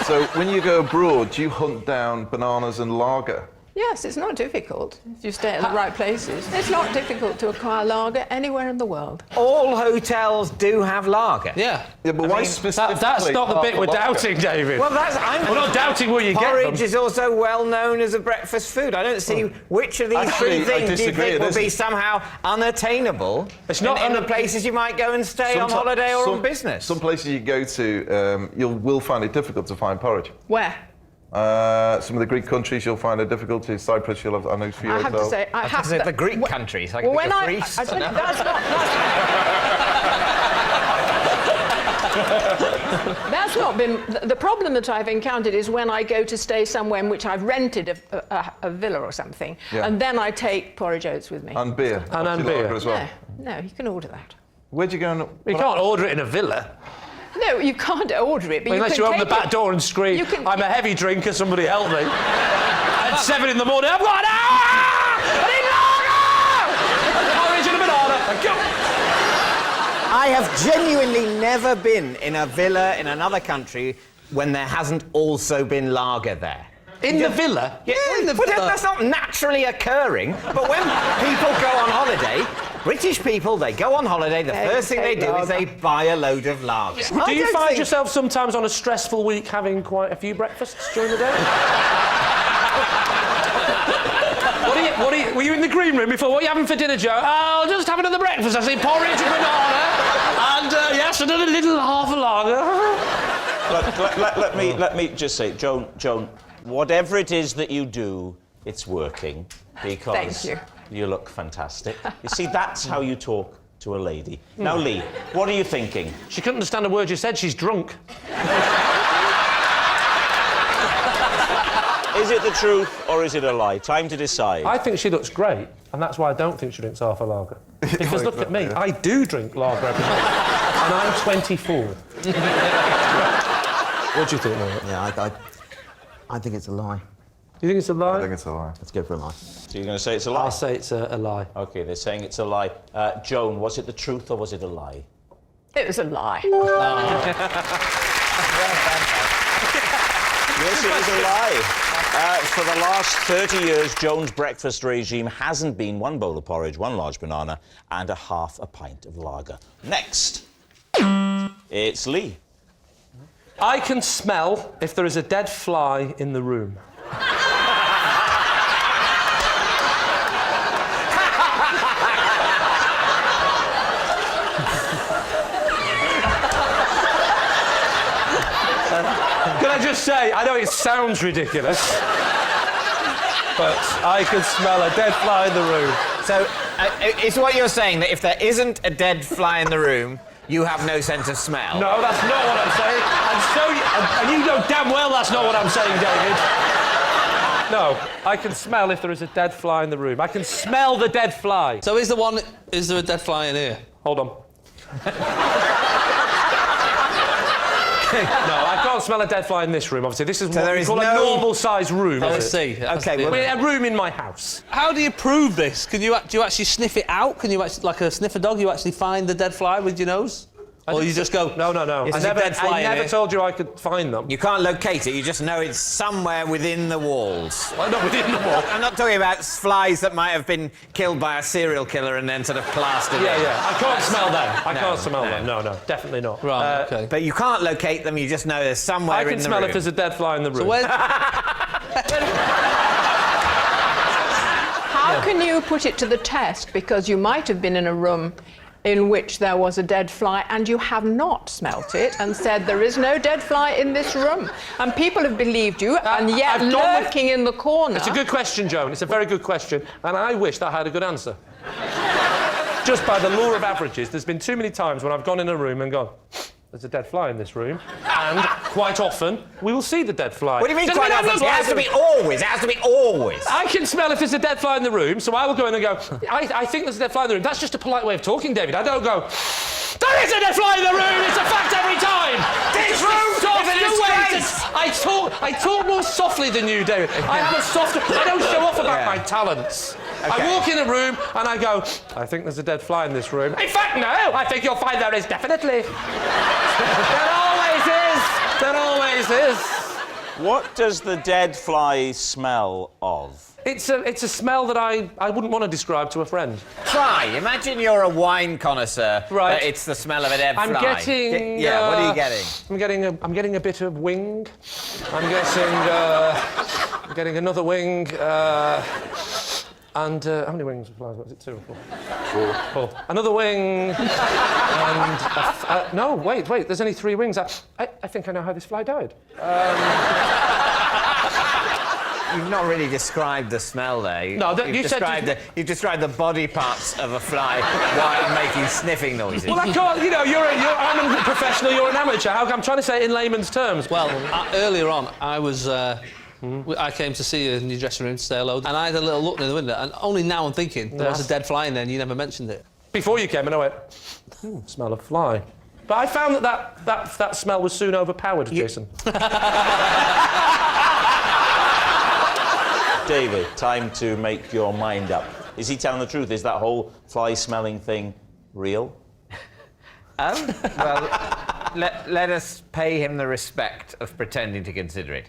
So when you go abroad, do you hunt down bananas and lager? Yes, it's not difficult if you stay at the right places. It's not difficult to acquire lager anywhere in the world. All hotels do have lager. Yeah. Yeah, but why specifically? That's not the bit we're doubting, David. Well, we're not doubting where you get them. Porridge is also well known as a breakfast food. I don't see which of these three things do you think will be somehow unattainable it's not in the places you might go and stay on holiday or on business. Some places you go to, you will find it difficult to find porridge. Where? Some of the Greek countries you'll find a difficulty. Cyprus, you'll have, I know, a few I have to hotels. say, I have to the Greek countries. I well, can when think of Greece. I tell you, that's not been the problem that I've encountered is when I go to stay somewhere in which I've rented a villa or something, and then I take porridge oats with me. And beer. And beer as well. No, you can order that. Where'd you go? You can't order it in a villa. No, you can't order it, but unless you open the back door and scream, I'm a heavy drinker, somebody help me. At 7 in the morning, I've got an hour! I need lager! Porridge and a banana, and go! I have genuinely never been in a villa in another country when there hasn't also been lager there. In the villa? Yeah, but that's not naturally occurring. But when people go on holiday, British people, they go on holiday, the first thing they do is they buy a load of lager. Do you find yourself sometimes on a stressful week having quite a few breakfasts during the day? Were you in the green room before? What are you having for dinner, Joe? Oh, I'll just have another breakfast. I see porridge and banana, and yes, another little half a lager. Let me just say, Joan, whatever it is that you do, it's working because you look fantastic. You see, that's how you talk to a lady. Now, Lee, what are you thinking? She couldn't understand a word you said. She's drunk. Is it the truth or is it a lie? Time to decide. I think she looks great, and that's why I don't think she drinks half a lager. Because look at me, I do drink lager every night, and I'm 24. What do you think, Mark? Yeah, I think it's a lie. You think it's a lie? I think it's a lie. Let's go for a lie. So you're going to say it's a lie? I'll say it's a lie. OK, they're saying it's a lie. Joan, was it the truth or was it a lie? It was a lie. Yes, it was a lie. For the last 30 years, Joan's breakfast regime hasn't been one bowl of porridge, one large banana, and half a pint of lager. Next, it's Lee. I can smell if there is a dead fly in the room. Can I just say, I know it sounds ridiculous, but I can smell a dead fly in the room. So, is what you're saying that if there isn't a dead fly in the room, you have no sense of smell? No, that's not what I'm saying. And you know damn well that's not what I'm saying, David. No, I can smell if there is a dead fly in the room. I can smell the dead fly. So is there a dead fly in here? Hold on. No, I can't smell a dead fly in this room, obviously. This is what we call a normal-sized room. I see. Okay, well, a room in my house. How do you prove this? Do you actually sniff it out? Can you actually, like a sniffer dog, you actually find the dead fly with your nose? Or you just go... No. I never told you I could find them. You can't locate it, you just know it's somewhere within the walls. Well, not within the wall. I'm not talking about flies that might have been killed by a serial killer and then sort of plastered in. Yeah. I can't smell them. I can't smell them. No, definitely not. Right, OK. But you can't locate them, you just know there's somewhere in the room. I can smell if there's a dead fly in the room. So How can you put it to the test? Because you might have been in a room in which there was a dead fly, and you have not smelt it and said there is no dead fly in this room. And people have believed you, and yet lurking in the corner... It's a good question, Joan. It's a very good question, and I wish that I had a good answer. Just by the law of averages, there's been too many times when I've gone in a room and gone, there's a dead fly in this room, and quite often we will see the dead fly. What do you mean quite often? It has to be always. It has to be always. I can smell if there's a dead fly in the room, so I will go in and go, I think there's a dead fly in the room. That's just a polite way of talking, David. I don't go, there is a dead fly in the room! It's a fact every time! This room is I talk more softly than you, David. I have a softer... I don't show off about my talents. Okay. I walk in a room and I go, I think there's a dead fly in this room. In fact, no, I think you'll find there is definitely. There always is. There always is. What does the dead fly smell of? It's a smell that I wouldn't want to describe to a friend. Try. Imagine you're a wine connoisseur. Right. But it's the smell of a dead fly. I'm getting... Yeah, what are you getting? I'm getting a bit of wing. I'm getting another wing. And how many wings of flies? Was it 2 or 4? 4. Another wing. And no, wait. There's only 3 wings. I think I know how this fly died. You've not really described the smell there. No, you've described the body parts of a fly while making sniffing noises. Well, I can't. You know, I'm a professional. You're an amateur. I'm trying to say it in layman's terms. Well, earlier on, I was. I came to see you in your dressing room to say hello, and I had a little look in the window, and only now I'm thinking there was a dead fly in there, and you never mentioned it. Before you came, and I went, smell of fly. But I found that smell was soon overpowered, Jason. David, time to make your mind up. Is he telling the truth? Is that whole fly-smelling thing real? Well, let us pay him the respect of pretending to consider it.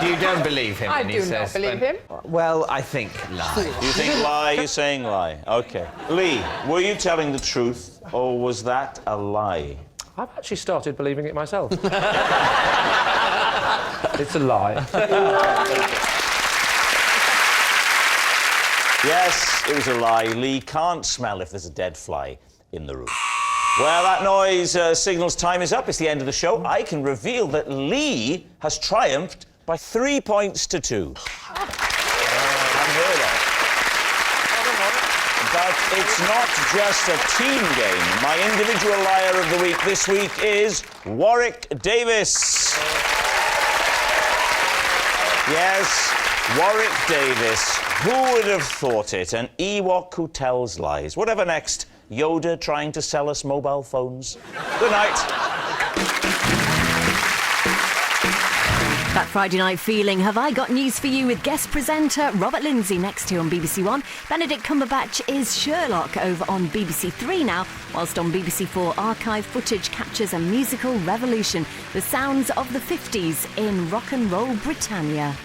You don't believe him when he says... I do not believe him. Well, I think lie. You think lie, you're saying lie. OK. Lee, were you telling the truth, or was that a lie? I've actually started believing it myself. It's a lie. Yes, it was a lie. Lee can't smell if there's a dead fly in the room. Well, that noise signals time is up. It's the end of the show. I can reveal that Lee has triumphed by 3 points to 2. Unheard of. But it's not just a team game. My individual liar of the week this week is Warwick Davis. Yes, Warwick Davis. Who would have thought it? An Ewok who tells lies. Whatever next, Yoda trying to sell us mobile phones. Good night. That Friday night feeling, have I got news for you with guest presenter Robert Lindsay next to you on BBC One. Benedict Cumberbatch is Sherlock over on BBC Three now, whilst on BBC Four archive footage captures a musical revolution, the sounds of the 50s in rock and roll Britannia.